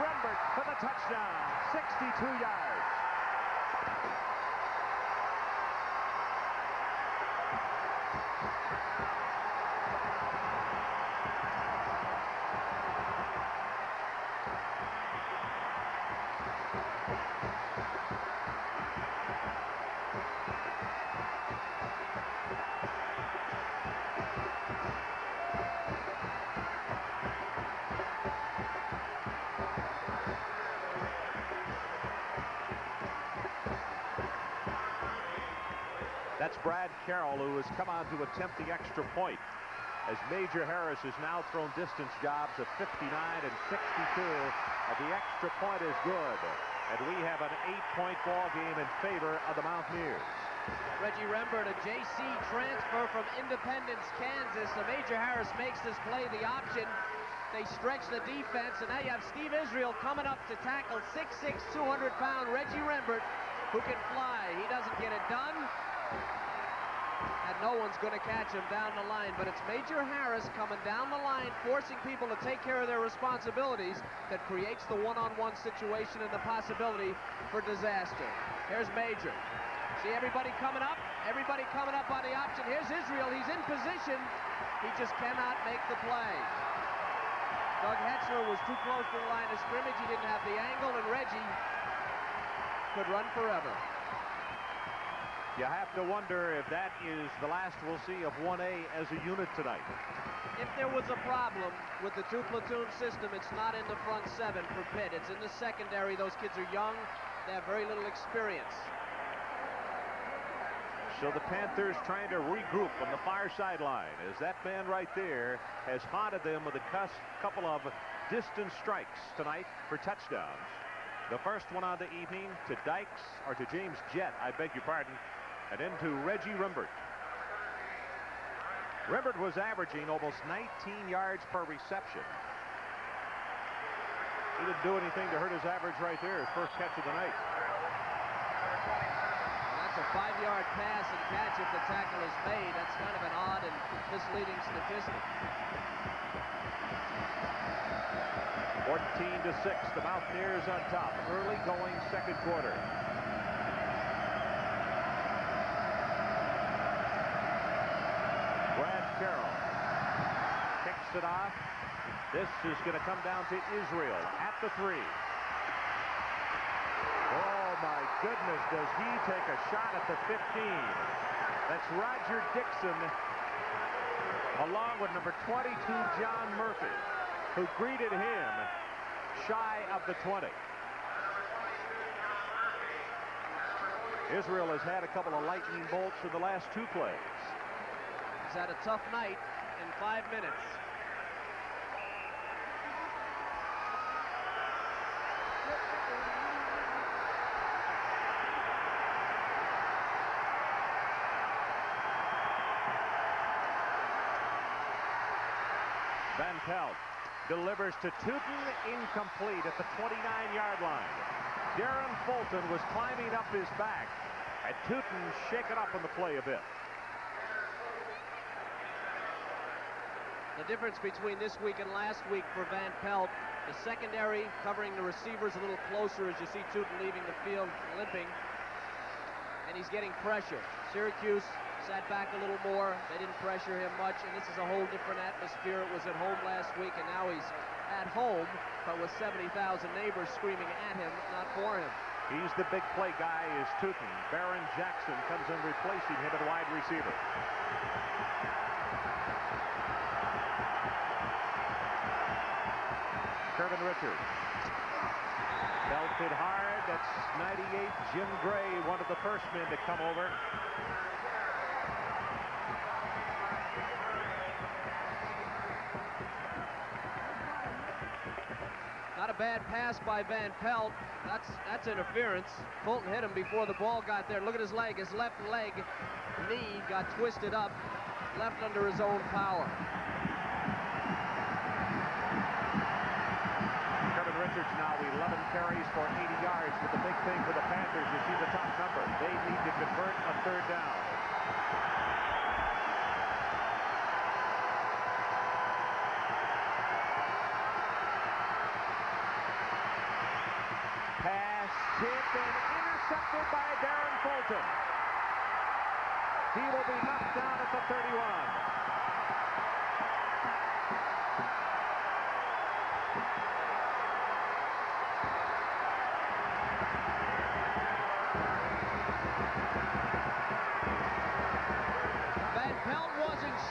Rembert for the touchdown, 62 yards. That's Brad Carroll, who has come on to attempt the extra point, as Major Harris has now thrown distance jobs of 59 and 62, and the extra point is good. And we have an 8-point ball game in favor of the Mountaineers. Reggie Rembert, a JC transfer from Independence, Kansas. So Major Harris makes this play the option. They stretch the defense, and now you have Steve Israel coming up to tackle 6'6", 200-pound Reggie Rembert, who can fly. He doesn't get it done. And no one's going to catch him down the line, but it's Major Harris coming down the line, forcing people to take care of their responsibilities, that creates the one-on-one situation and the possibility for disaster. Here's Major. See everybody coming up? Everybody coming up on the option. Here's Israel. He's in position. He just cannot make the play. Doug Hetzler was too close to the line of scrimmage. He didn't have the angle, and Reggie could run forever. You have to wonder if that is the last we'll see of 1A as a unit tonight. If there was a problem with the 2-platoon system, it's not in the front 7 for Pitt. It's in the secondary. Those kids are young. They have very little experience. So the Panthers trying to regroup on the far sideline, as that man right there has haunted them with a couple of distance strikes tonight for touchdowns. The first one on the evening to Dykes, or to James Jett, I beg your pardon, and into Reggie Rembert. Rembert was averaging almost 19 yards per reception. He didn't do anything to hurt his average right there, his first catch of the night. That's a 5-yard pass and catch if the tackle is made. That's kind of an odd and misleading statistic. 14-6, the Mountaineers on top. Early going second quarter. Brad Carroll kicks it off. This is going to come down to Israel at the 3. Oh my goodness, does he take a shot at the 15. That's Roger Dixon, along with number 22, John Murphy, who greeted him shy of the 20. Israel has had a couple of lightning bolts in the last 2 plays. He's had a tough night in 5 minutes. Van Pelt delivers to Tootin, incomplete at the 29-yard line. Darren Fulton was climbing up his back, and Tootin shaken up on the play a bit. The difference between this week and last week for Van Pelt, the secondary covering the receivers a little closer as you see Tootin leaving the field limping, and he's getting pressure. Syracuse sat back a little more. They didn't pressure him much, and this is a whole different atmosphere. It was at home last week, and now he's at home, but with 70,000 neighbors screaming at him, not for him. He's the big play guy, is Tootin. Baron Jackson comes in replacing him at wide receiver. Kevin Richards. Belted hard. That's 98 Jim Gray, one of the first men to come over. Not a bad pass by Van Pelt. That's interference. Fulton hit him before the ball got there. Look at his leg. His left leg, knee, got twisted up, left under his own power. Kevin Richards now 11 carries for 80 yards, but the big thing for the Panthers is he's the top number. They need to convert a third down. Pass tipped and intercepted by Darren Fulton. He will be knocked down at the 31.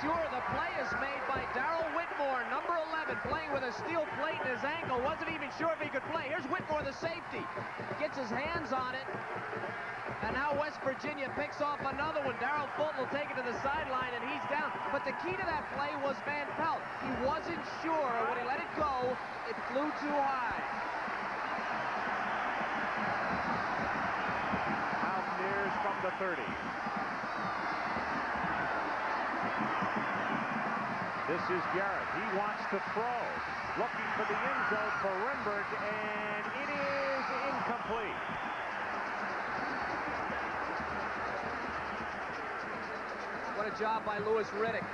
Sure, the play is made by Darrell Whitmore, number 11, playing with a steel plate in his ankle. Wasn't even sure if he could play. Here's Whitmore, the safety. Gets his hands on it. And now West Virginia picks off another one. Darrell Fulton will take it to the sideline, and he's down. But the key to that play was Van Pelt. He wasn't sure when he let it go. It flew too high. Mountaineers from the 30. This is Garrett. He wants to throw. Looking for the end zone for Renberg, and it is incomplete. What a job by Louis Riddick.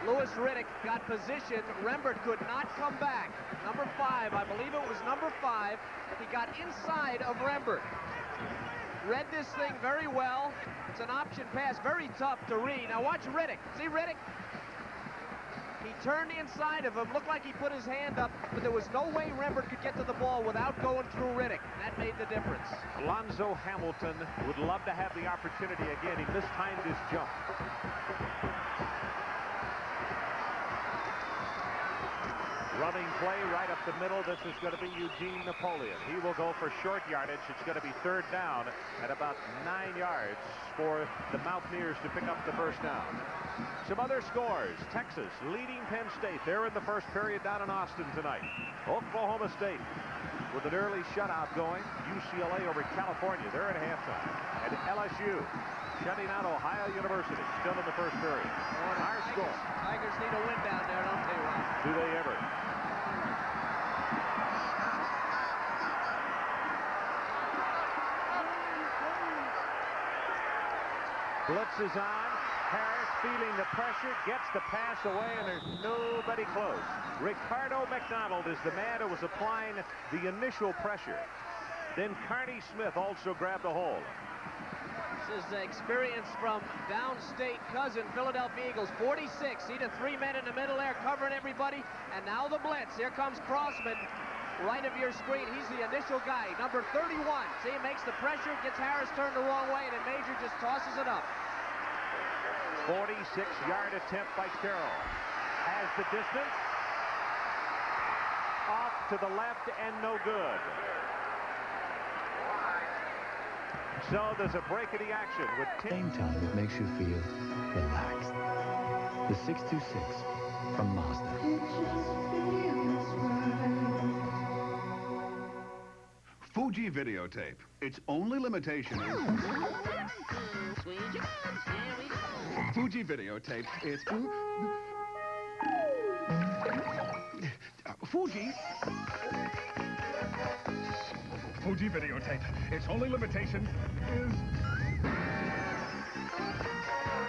Louis Riddick got position. Rembert could not come back. Number 5, I believe it was number 5. He got inside of Rembert. Read this thing very well. It's an option pass, very tough to read. Now watch Riddick. See Riddick? He turned inside of him, looked like he put his hand up, but there was no way Rembert could get to the ball without going through Riddick. That made the difference. Alonzo Hamilton would love to have the opportunity again. He mistimed his jump. Running play right up the middle. This is going to be Eugene Napoleon. He will go for short yardage. It's going to be third down at about 9 yards for the Mountaineers to pick up the first down. Some other scores. Texas leading Penn State. They're in the first period down in Austin tonight. Oklahoma State with an early shutout going. UCLA over California. They're at halftime. And LSU shutting out Ohio University. Still in the first period. Our score. Tigers need a win down there, don't they, Ron? Do they ever? Blitz is on. Harris feeling the pressure, gets the pass away, and there's nobody close. Ricardo McDonald is the man who was applying the initial pressure. Then Carney Smith also grabbed a hold. This is experience from downstate cousin Philadelphia Eagles. 46. See the 3 men in the middle there covering everybody. And now the blitz. Here comes Crossman. Right of your screen. He's the initial guy. Number 31. See, he makes the pressure, gets Harris turned the wrong way, and then Major just tosses it up. 46-yard attempt by Carroll. Has the distance. Off to the left and no good. So there's a break in the action with same time it makes you feel relaxed. The 626 from Mazda. Fuji videotape. Its only limitation is Fuji videotape is Fuji videotape. Its only limitation is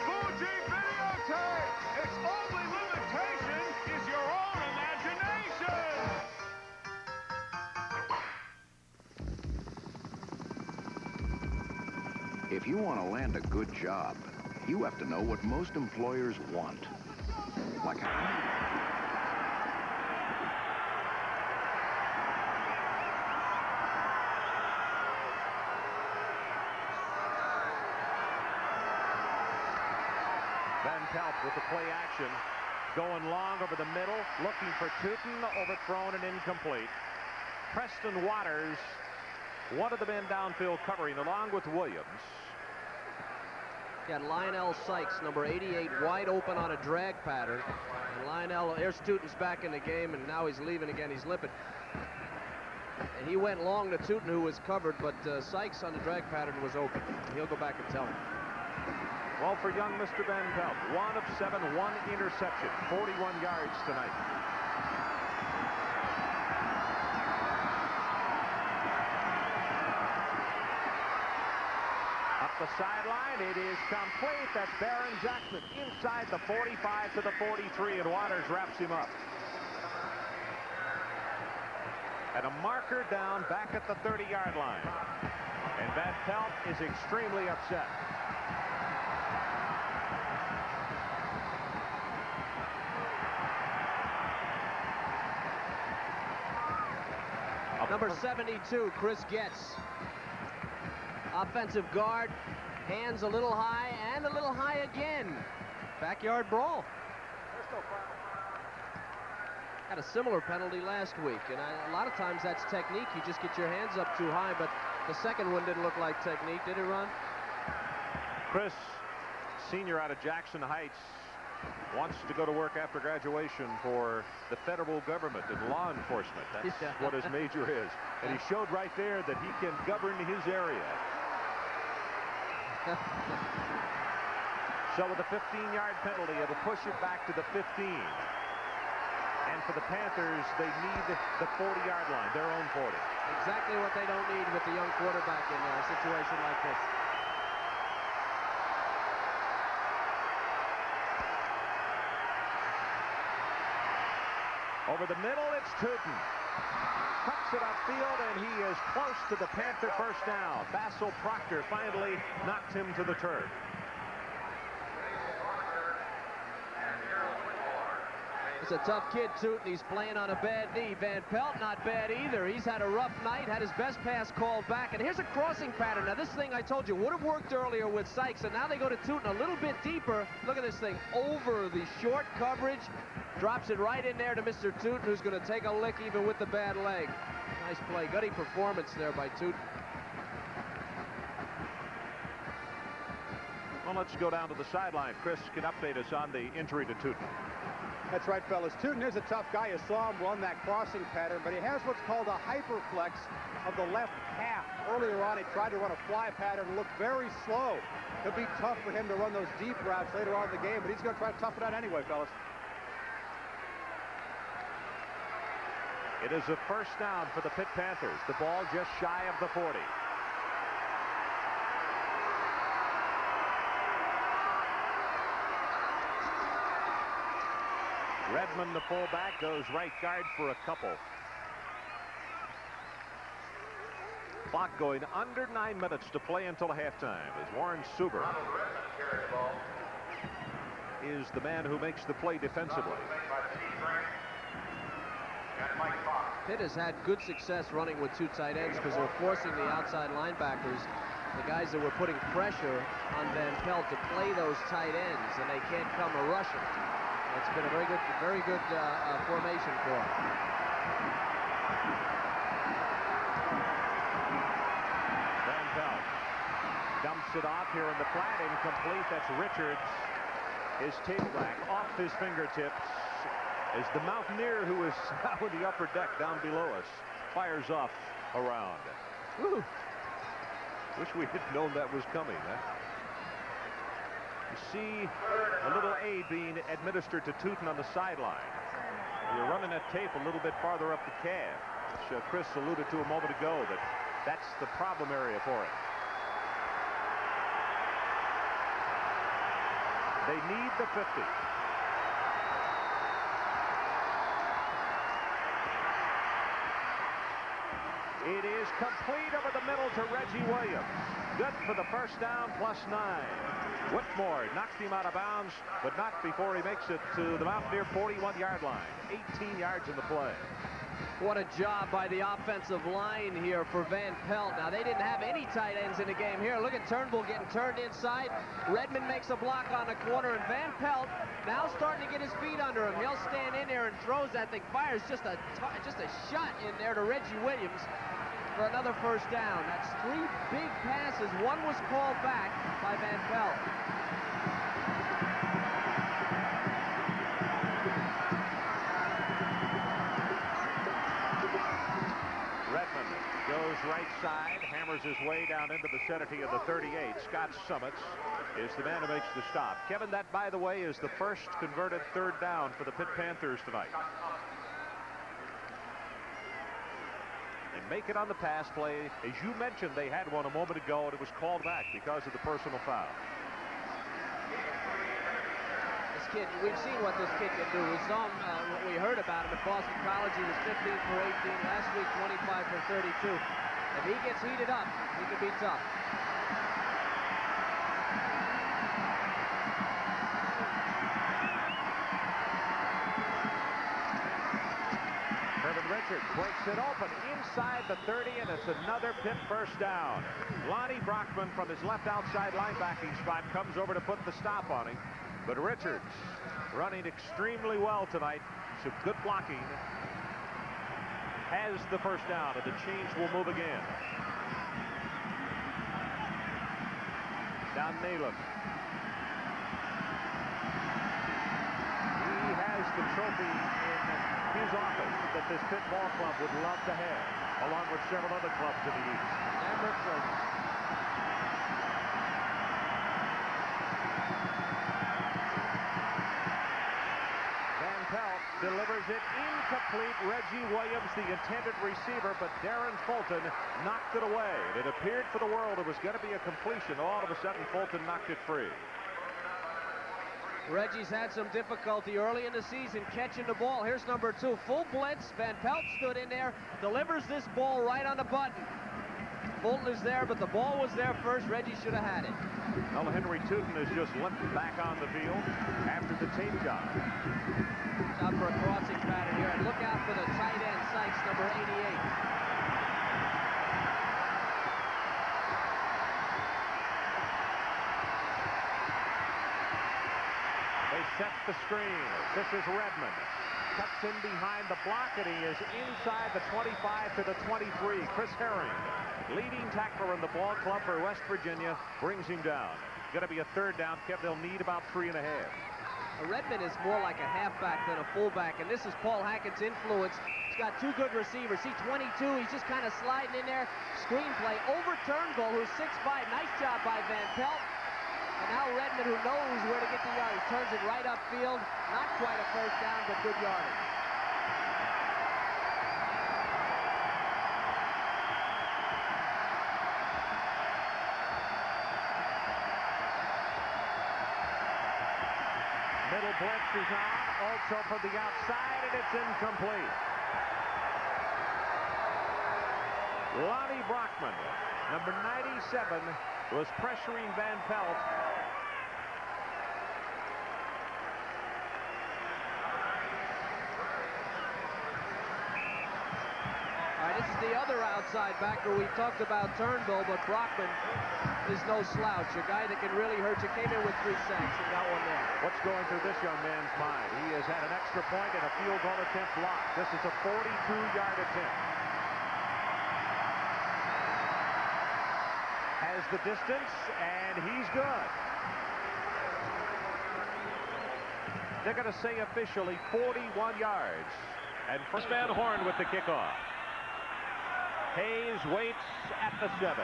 Fuji videotape. Its only limitation is your own imagination. If you want to land a good job, you have to know what most employers want. Like Van Pelt with the play action. going long over the middle, looking for Tootin, overthrown and incomplete. Preston Waters, one of the men downfield covering, along with Williams. Got Lionel Sykes, number 88, wide open on a drag pattern. And Lionel, there's Tootin's back in the game, and now he's leaving again. He's limping. And he went long to Tootin, who was covered, but Sykes on the drag pattern was open. He'll go back and tell him. Well, for young Mr. Van Pelt, 1 of 7, 1 interception, 41 yards tonight. Up the sideline, it is complete. That's Baron Jackson inside the 45 to the 43, and Waters wraps him up. And a marker down back at the 30-yard line. And Van Pelt is extremely upset. Number 72, Chris Getz. Offensive guard, hands a little high and a little high again. Backyard brawl. Had a similar penalty last week, and a lot of times that's technique. You just get your hands up too high, but the second one didn't look like technique, did it, Ron? Chris, senior out of Jackson Heights, wants to go to work after graduation for the federal government and law enforcement. That's what his major is. And he showed right there that he can govern his area. So with a 15-yard penalty, it'll push it back to the 15. And for the Panthers, they need the 40-yard line, their own 40. Exactly what they don't need with the young quarterback in a situation like this. Over the middle, it's Tootin. Cuts it upfield, and he is close to the Panther first down. Basil Proctor finally knocked him to the turf. It's a tough kid, Tootin. He's playing on a bad knee. Van Pelt, not bad either. He's had a rough night, had his best pass called back. And here's a crossing pattern. Now, this thing I told you would have worked earlier with Sykes, and now they go to Tootin a little bit deeper. Look at this thing. Over the short coverage. Drops it right in there to Mr. Tootin, who's going to take a lick even with the bad leg. Nice play. Gutty performance there by Tootin. Well, let's go down to the sideline. Chris can update us on the injury to Tootin. That's right, fellas. Tootin is a tough guy. You saw him run that crossing pattern, but he has what's called a hyperflex of the left calf. Earlier on, he tried to run a fly pattern and looked very slow. It'll be tough for him to run those deep routes later on in the game, but he's going to try to tough it out anyway, fellas. It is a first down for the Pitt Panthers. The ball just shy of the 40. Redmond, the fullback, goes right guard for a couple. Clock going under 9 minutes to play until halftime as Warren Suber is the man who makes the play defensively. Pitt has had good success running with 2 tight ends because they're forcing the outside linebackers, the guys that were putting pressure on Van Pelt, to play those tight ends, and they can't come a rushing. It's been a very good formation for him. Van Pelt dumps it off here in the flat, incomplete. That's Richards. His tailback off his fingertips as the Mountaineer, who is out in the upper deck down below us, fires off around. Woo. Wish we had known that was coming, huh? You see a little aid being administered to Tootin on the sideline. You're running that tape a little bit farther up the calf, which Chris alluded to a moment ago, that's the problem area for him. They need the 50. It is complete over the middle to Reggie Williams. Good for the first down, +9. Whitmore knocked him out of bounds, but not before he makes it to the Mountaineer 41-yard line. 18 yards in the play. What a job by the offensive line here for Van Pelt. Now, they didn't have any tight ends in the game here. Look at Turnbull getting turned inside. Redmond makes a block on the corner, and Van Pelt now starting to get his feet under him. He'll stand in there and throws that thing. Fires just a shot in there to Reggie Williams for another first down. That's 3 big passes. One was called back by Van Pelt. Goes right side, hammers his way down into the vicinity of the 38. Scott Summits is the man who makes the stop. Kevin, that, by the way, is the first converted third down for the Pitt Panthers tonight. They make it on the pass play. As you mentioned, they had one a moment ago, and it was called back because of the personal foul. Kid, we've seen what this kid can do. We saw him, what we heard about him at Boston College. He was 15 for 18 last week, 25 for 32. If he gets heated up, he can be tough. Herman Richards breaks it open inside the 30, and it's another Pitt first down. Lonnie Brockman from his left outside linebacking spot comes over to put the stop on him. But Richards running extremely well tonight. Some good blocking. Has the first down, and the chains will move again. Down Neyland. He has the trophy in his office that this Pitt ball club would love to have, along with several other clubs in the East. Lambert trophy. Delivers it incomplete. Reggie Williams, the intended receiver, but Darren Fulton knocked it away. It appeared for the world it was going to be a completion. All of a sudden, Fulton knocked it free. Reggie's had some difficulty early in the season catching the ball. Here's number 2, full blitz. Van Pelt stood in there, delivers this ball right on the button. Fulton is there, but the ball was there first. Reggie should have had it. Well, Henry Tootin is just limped back on the field after the tape job. Out for a crossing pattern here, and look out for the tight end, Sykes, number 88. They set the screen. This is Redmond. Cuts in behind the block, and he is inside the 25 to the 23. Chris Herring, leading tackler in the ball club for West Virginia, brings him down. Going to be a third down. Kev, they'll need about 3.5. Redmond is more like a halfback than a fullback, and this is Paul Hackett's influence. He's got 2 good receivers. See, 22, he's just kind of sliding in there. Screenplay over Turnbull, who's 6'5". Nice job by Van Pelt. And now Redmond, who knows where to get the yard. He turns it right upfield. Not quite a first down, but good yardage. Middle blitz is on, also from the outside, and it's incomplete. Lonnie Brockman, number 97, was pressuring Van Pelt. All right, this is the other outside backer. We talked about Turnbull, but Brockman is no slouch. A guy that can really hurt you. Came in with 3 sacks and got one there. What's going through this young man's mind? He has had an extra point and a field goal attempt blocked. This is a 42-yard attempt. Has the distance, and he's good. They're going to say officially 41 yards. And first Van Horn with the kickoff. Hayes waits at the 7.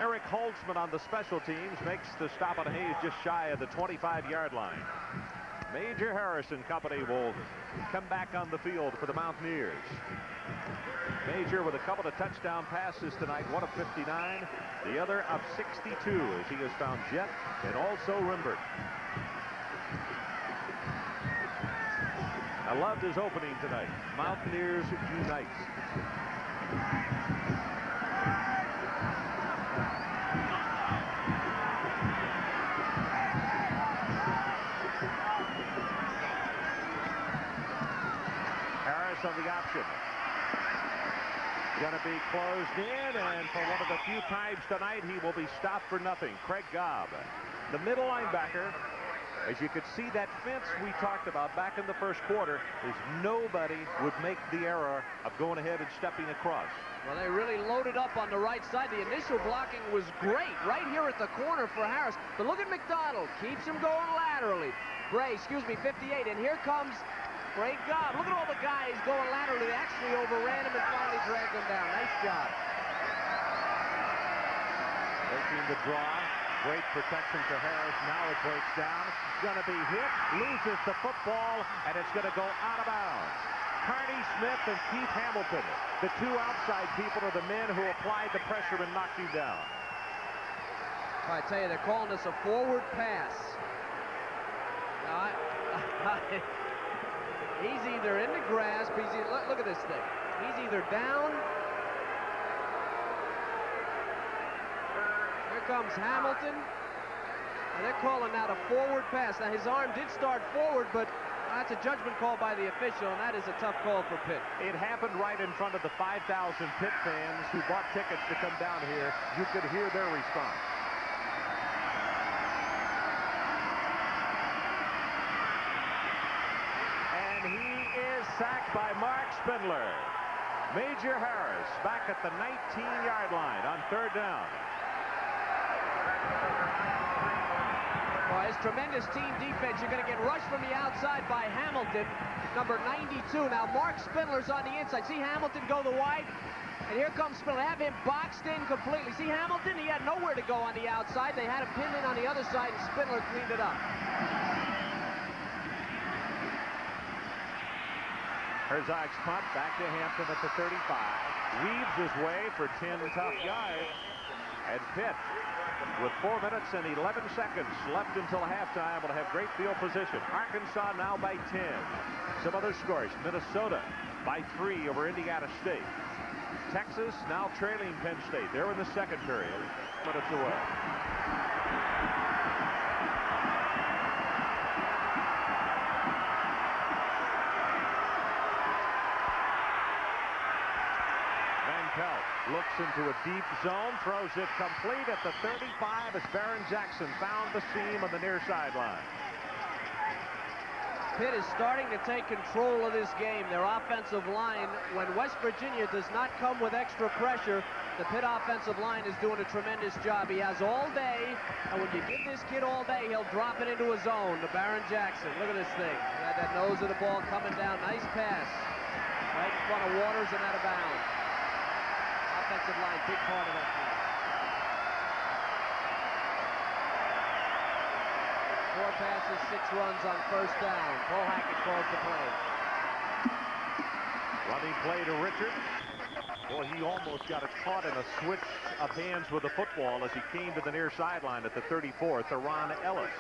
Eric Holtzman on the special teams makes the stop on Hayes just shy of the 25-yard line. Major Harris and company will come back on the field for the Mountaineers. Major with a couple of touchdown passes tonight, one of 59, the other of 62, as he has found Jet and also Rimbert. I loved his opening tonight. Mountaineers unite. Harris on the option. Going to be closed in, and for one of the few times tonight, he will be stopped for nothing. Craig Gobb, the middle linebacker. As you could see, that fence we talked about back in the first quarter is nobody would make the error of going ahead and stepping across. Well, they really loaded up on the right side. The initial blocking was great right here at the corner for Harris. But look at McDonald. Keeps him going laterally. 58. And here comes Craig Gobb. Look at all the guys going laterally. They actually overran him and finally dragged him down. Nice job. Taking the draw. Great protection for Harris. Now it breaks down. Going to be hit. Loses the football, and it's going to go out of bounds. Carney Smith and Keith Hamilton, the two outside people, are the men who applied the pressure and knocked him down. I tell you, they're calling this a forward pass. Now, he's either in the grasp. Look at this thing. He's either down. Here comes Hamilton. And they're calling that a forward pass. Now, his arm did start forward, but that's a judgment call by the official, and that is a tough call for Pitt. It happened right in front of the 5,000 Pitt fans who bought tickets to come down here. You could hear their response. And he is sacked by Mark Spindler. Major Harris back at the 19-yard line on 3rd down. Well, his tremendous team defense. You're going to get rushed from the outside by Hamilton, number 92. Now, Mark Spindler's on the inside. See Hamilton go the wide? And here comes Spindler. Have him boxed in completely. See Hamilton? He had nowhere to go on the outside. They had him pinned in on the other side, and Spindler cleaned it up. Herzog's punt back to Hampton at the 35. Weaves his way for 10 tough yards. And Pitt, with 4 minutes and 11 seconds left until halftime, will have great field position. Arkansas now by 10. Some other scores. Minnesota by 3 over Indiana State. Texas now trailing Penn State. They're in the second period. Minutes away. Looks into a deep zone, throws it complete at the 35 as Baron Jackson found the seam on the near sideline. Pitt is starting to take control of this game. Their offensive line, when West Virginia does not come with extra pressure, the Pitt offensive line is doing a tremendous job. He has all day, and when you give this kid all day, he'll drop it into a zone to Baron Jackson. Look at this thing. He had that nose of the ball coming down. Nice pass. Right in front of Waters and out of bounds. Offensive line, big part of that team. 4 passes, 6 runs on 1st down. Paul Hackett calls the play. Running play to Richard. Boy, he almost got it caught in a switch of hands with the football as he came to the near sideline at the 34. Theron Ellis.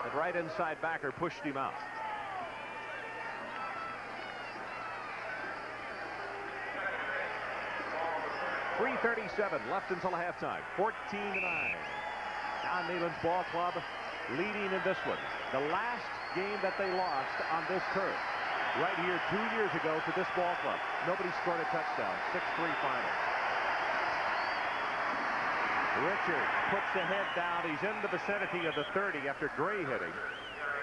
The right inside backer pushed him out. 3:37 left until halftime. 14-9. Don Neyland's ball club leading in this one. The last game that they lost on this turf, right here 2 years ago to this ball club. Nobody scored a touchdown. 6-3 final. Richard puts the head down. He's in the vicinity of the 30 after Gray hitting.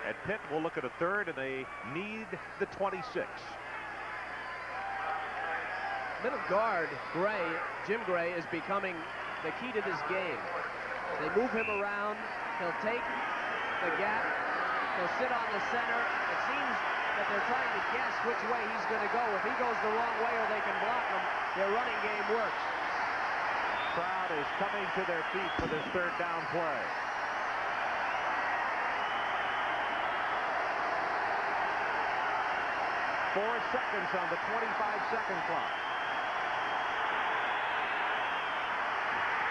And Pitt will look at a third, and they need the 26. Middle guard, Jim Gray, is becoming the key to this game. They move him around. He'll take the gap. He'll sit on the center. It seems that they're trying to guess which way he's going to go. If he goes the wrong way or they can block him, their running game works. Crowd is coming to their feet for this 3rd down play. Four seconds on the 25-second clock.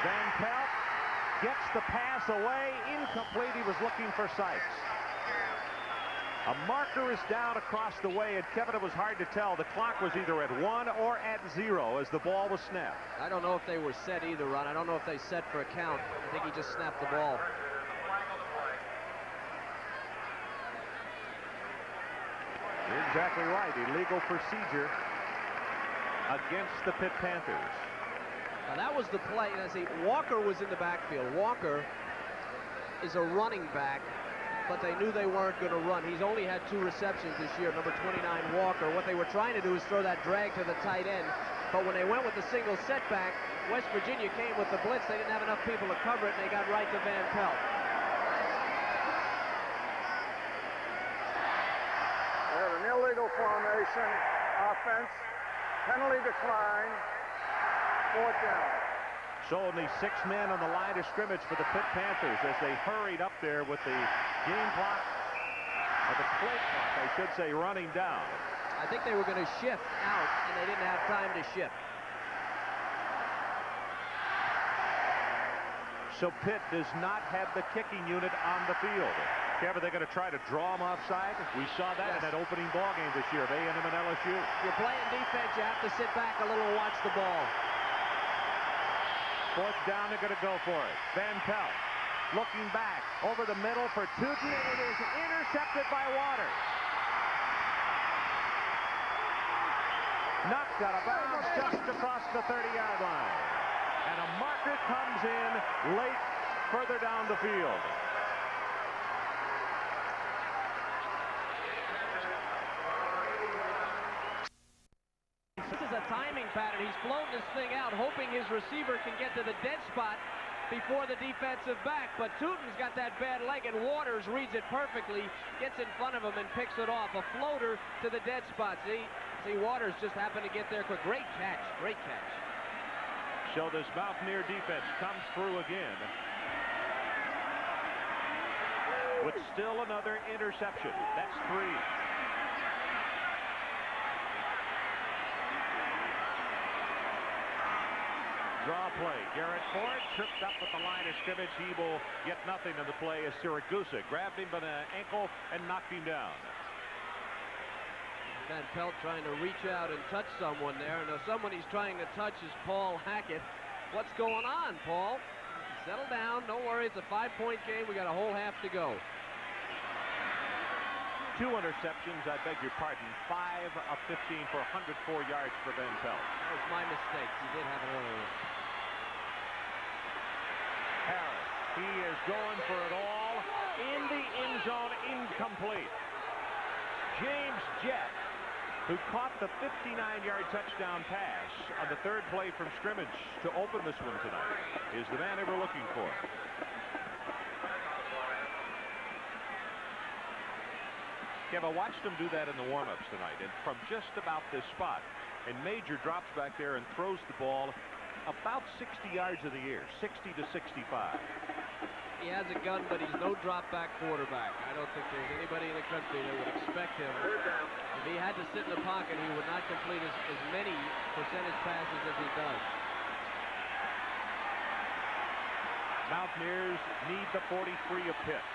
Van Pelt gets the pass away. Incomplete. He was looking for Sykes. A marker is down across the way, and Kevin, it was hard to tell. The clock was either at 1 or at 0 as the ball was snapped. I don't know if they were set either, Ron. I don't know if they set for a count. I think he just snapped the ball. In exactly right. Illegal procedure against the Pitt Panthers. Now that was the play. Now see, Walker was in the backfield. Walker is a running back, but they knew they weren't going to run. He's only had 2 receptions this year, number 29 Walker. What they were trying to do is throw that drag to the tight end, but when they went with the single setback, West Virginia came with the blitz. They didn't have enough people to cover it, and they got right to Van Pelt. They have an illegal formation, offense, penalty decline, 4th down. So only 6 men on the line of scrimmage for the Pitt Panthers as they hurried up there with the game clock, or the play clock, I should say, running down. I think they were going to shift out, and they didn't have time to shift. So Pitt does not have the kicking unit on the field. Kevin, they're going to try to draw them offside. We saw that in that opening ball game this year of A&M and LSU. You're playing defense, you have to sit back a little and watch the ball. 4th down, they're going to go for it. Van Pelt looking back over the middle for Tootin, and it is intercepted by Waters. Knocked out of bounds just across the 30-yard line. And a marker comes in late further down the field. This is a timing pattern. He's floating this thing out, hoping his receiver can get to the dead spot before the defensive back. But Tootin's got that bad leg, and Waters reads it perfectly, gets in front of him and picks it off. A floater to the dead spot. See, Waters just happened to get there quick. Great catch, great catch. So this Mountaineer defense comes through again with still another interception. That's 3. Draw play. Garrett Ford tripped up at the line of scrimmage. He will get nothing in the play as Siragusa grabbed him by the ankle and knocked him down. Van Pelt trying to reach out and touch someone there. Now someone he's trying to touch is Paul Hackett. What's going on, Paul? Settle down. Don't worry. It's a 5-point game. We got a whole half to go. 2 interceptions. I beg your pardon. 5 of 15 for 104 yards for Van Pelt. That was my mistake. He did have an earlier. Harris. He is going for it all. In the end zone. Incomplete. James Jett, who caught the 59-yard touchdown pass on the 3rd play from scrimmage to open this one tonight, is the man they were looking for. Kev, I watched him do that in the warm-ups tonight, and from just about this spot, and Major drops back there and throws the ball about 60 yards in the air, 60 to 65. He has a gun, but he's no drop-back quarterback. I don't think there's anybody in the country that would expect him. If he had to sit in the pocket, he would not complete as many percentage passes as he does. Mountaineers need the 43 of Pitt.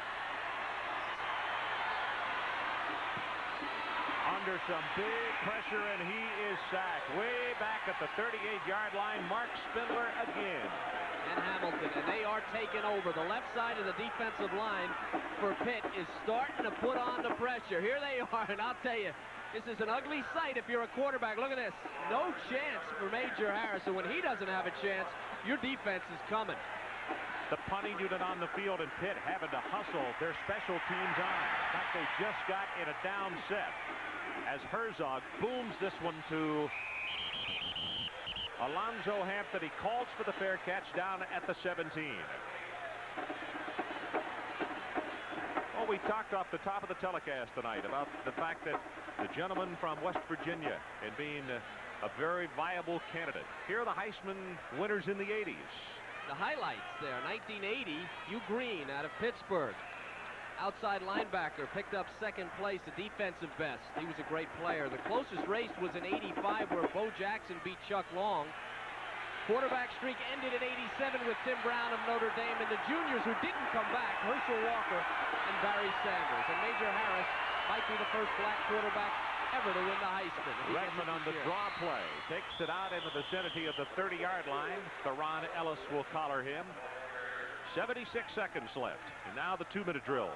Under some big pressure, and he is sacked way back at the 38-yard line. Mark Spindler again. And Hamilton, and they are taking over. The left side of the defensive line for Pitt is starting to put on the pressure. Here they are, and I'll tell you, this is an ugly sight if you're a quarterback. Look at this. No chance for Major Harris, and when he doesn't have a chance, your defense is coming. The punting unit on the field, and Pitt having to hustle their special teams on. In fact, they just got in a down set as Herzog booms this one to Alonzo Hampton. He calls for the fair catch down at the 17. Well, we talked off the top of the telecast tonight about the fact that the gentleman from West Virginia and being a very viable candidate. Here are the Heisman winners in the 80s. The highlights there. 1980, Hugh Green out of Pittsburgh. Outside linebacker, picked up 2nd place, the defensive best. He was a great player. The closest race was in 85 where Bo Jackson beat Chuck Long. Quarterback streak ended at 87 with Tim Brown of Notre Dame, and the juniors who didn't come back, Herschel Walker and Barry Sanders. And Major Harris might be the first black quarterback ever to win the Heisman. Redmond on the draw play, takes it out in the vicinity of the 30-yard line. Theron Ellis will collar him. 76 seconds left, and now the 2-minute drill.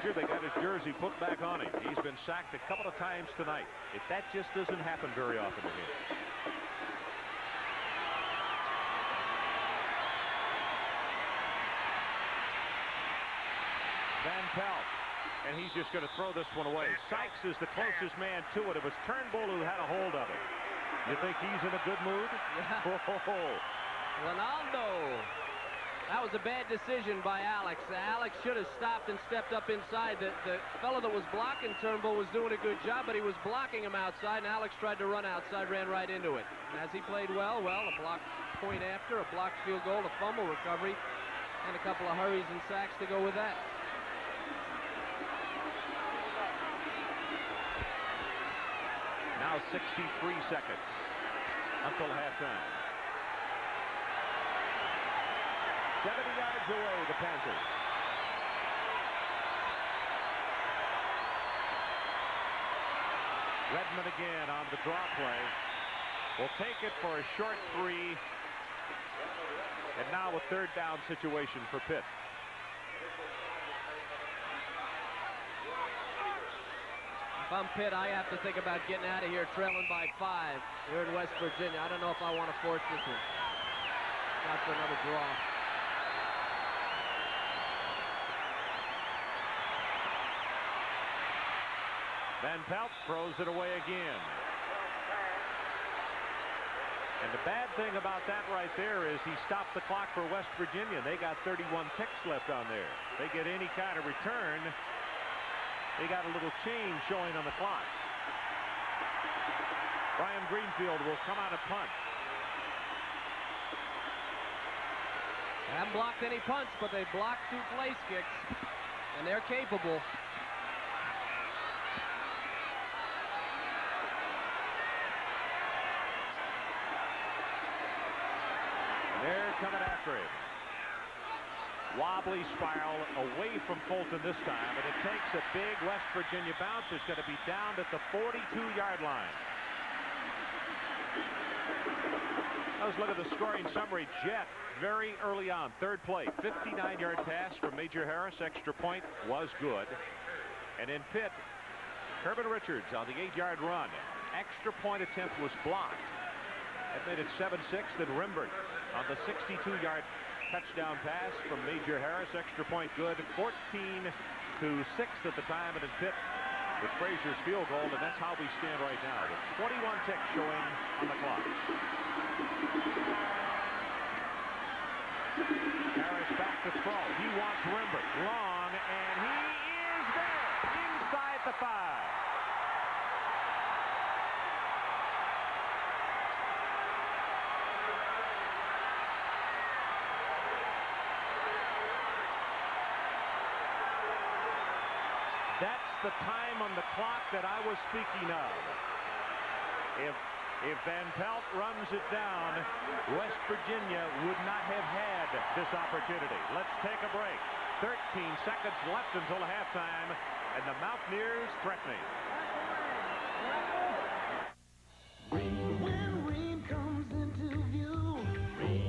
injured. They got his jersey put back on him. He's been sacked a couple of times tonight. That just doesn't happen very often to him. Van Pelt. And he's just going to throw this one away. Sykes is the closest man to it. It was Turnbull who had a hold of it. You think he's in a good mood? Yeah. Ronaldo. That was a bad decision by Alex. Alex should have stopped and stepped up inside. The fellow that was blocking Turnbull was doing a good job, but he was blocking him outside, and Alex tried to run outside, ran right into it. And as he played well, a blocked point after, a blocked field goal, a fumble recovery, and a couple of hurries and sacks to go with that. Now 63 seconds until halftime. 70 yards away, the Panthers. Redmond again on the draw play. Will take it for a short 3. And now a third down situation for Pitt. If I'm Pitt, I have to think about getting out of here trailing by 5 here in West Virginia. I don't know if I want to force this one. Not for another draw. Van Pelt throws it away again. And the bad thing about that right there is he stopped the clock for West Virginia. They got 31 ticks left on there. They get any kind of return. They got a little change showing on the clock. Brian Greenfield will come out and punt. They haven't blocked any punts, but they blocked 2 place kicks, and they're capable. They're coming after it. Wobbly spiral away from Colton this time, and it takes a big West Virginia bounce. It's going to be down at the 42-yard line. Let's look at the scoring summary. Jet very early on, third play, 59-yard pass from Major Harris. Extra point was good. And in Pitt, Herman Richards on the 8-yard run. Extra point attempt was blocked. That made it 7-6. Then Rimbert on the 62-yard touchdown pass from Major Harris. Extra point good. 14-6 at the time, and in Pitt with Frazier's field goal, and that's how we stand right now with 21 ticks showing on the clock. Harris back to throw. He wants Rimbert long, and he is there inside the 5. That's the time on the clock that I was speaking of. If Van Pelt runs it down, West Virginia would not have had this opportunity. Let's take a break. 13 seconds left until halftime, and the Mountaineers threatening. When rain comes into view,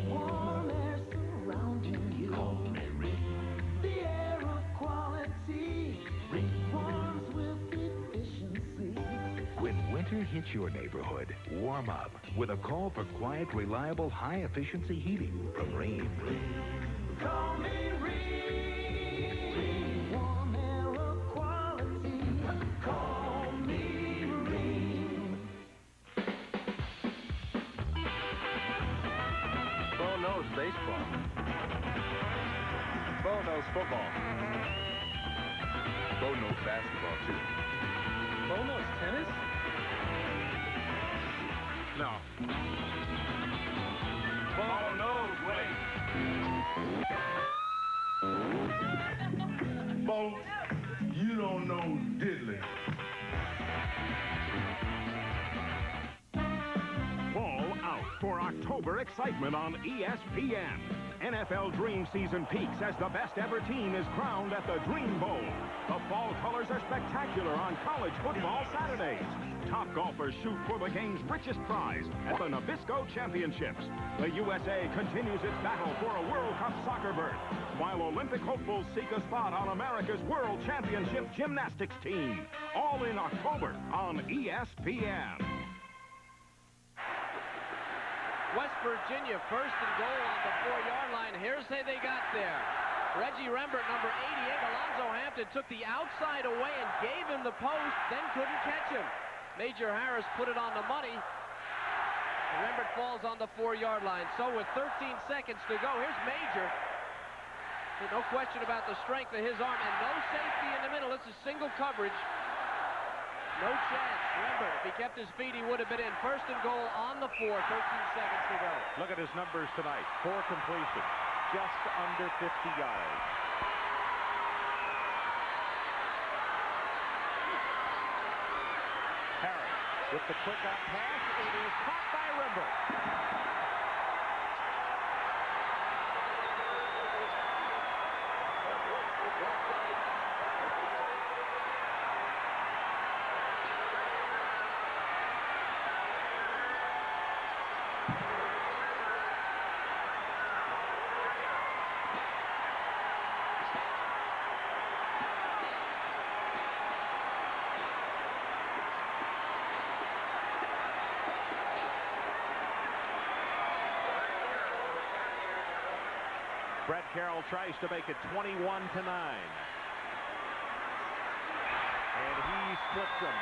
warm air surrounding you. Call me rain. The air of quality. Warms with efficiency. When winter hits your neighborhood, warm up with a call for quiet, reliable, high-efficiency heating from Rheem. Call me Rheem. Warm air of quality. Call me Rheem. Bo knows baseball. Bo knows football. Bo knows basketball, too. Bo knows tennis? No. Bo knows weight. Bo, you don't know diddly. Fall out for October excitement on ESPN. NFL Dream Season peaks as the best ever team is crowned at the Dream Bowl. The fall colors are spectacular on college football Saturdays. Top golfers shoot for the game's richest prize at the Nabisco Championships. The USA continues its battle for a World Cup soccer berth, while Olympic hopefuls seek a spot on America's World Championship gymnastics team. All in October on ESPN. West Virginia first and goal on the 4-yard line. Here's how they got there. Reggie Rembert, number 88. Alonzo Hampton took the outside away and gave him the post, then couldn't catch him. Major Harris put it on the money. Rembert falls on the 4-yard line. So with 13 seconds to go, here's Major. No question about the strength of his arm, and no safety in the middle. This is single coverage. No chance. Rembert, if he kept his feet, he would have been in. First and goal on the 4, 13 seconds to go. Look at his numbers tonight. 4 completions, just under 50 yards. Harris with the quick out pass. It is caught by Rembert. Brett Carroll tries to make it 21-9. And he splits them.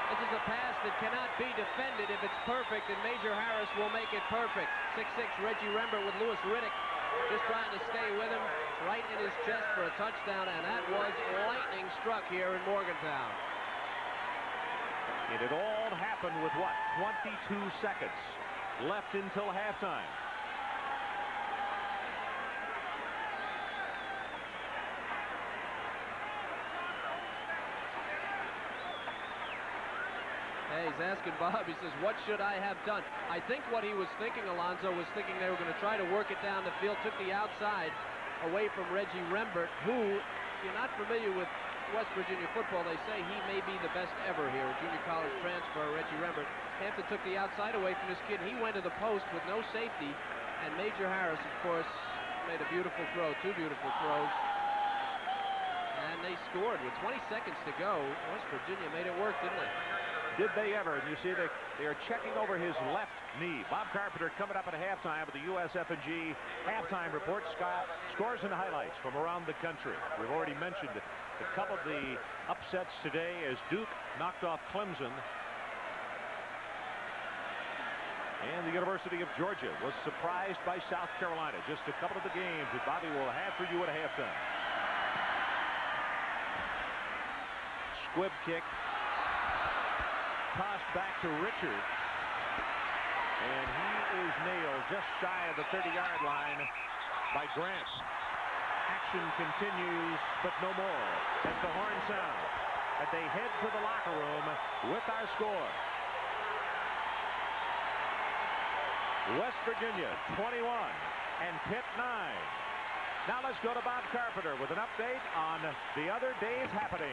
This is a pass that cannot be defended if it's perfect, and Major Harris will make it perfect. 6'6" Reggie Rembert with Louis Riddick just trying to stay with him, right in his chest for a touchdown, and that was lightning struck here in Morgantown. And it all happened with what? 22 seconds left until halftime. Hey, he's asking Bob, he says, what should I have done? I think what he was thinking, Alonzo, was thinking they were going to try to work it down the field, took the outside away from Reggie Rembert, who, if you're not familiar with West Virginia football, they say he may be the best ever here. A junior college transfer, Reggie Rembert. Hampton took the outside away from this kid. He went to the post with no safety, and Major Harris, of course, made a beautiful throw, 2 beautiful throws. And they scored with 20 seconds to go. West Virginia made it work, didn't they? Did they ever? And you see they are checking over his left knee. Bob Carpenter coming up at halftime with the USF&G halftime report. Scores and highlights from around the country. We've already mentioned a couple of the upsets today as Duke knocked off Clemson. And the University of Georgia was surprised by South Carolina. Just a couple of the games that Bobby will have for you at halftime. Squib kick. Tossed back to Richards. And he is nailed just shy of the 30-yard line by Grant. Action continues, but no more. As the horn sounds, and they head to the locker room with our score. West Virginia 21 and Pitt 9. Now let's go to Bob Carpenter with an update on the other day's happenings.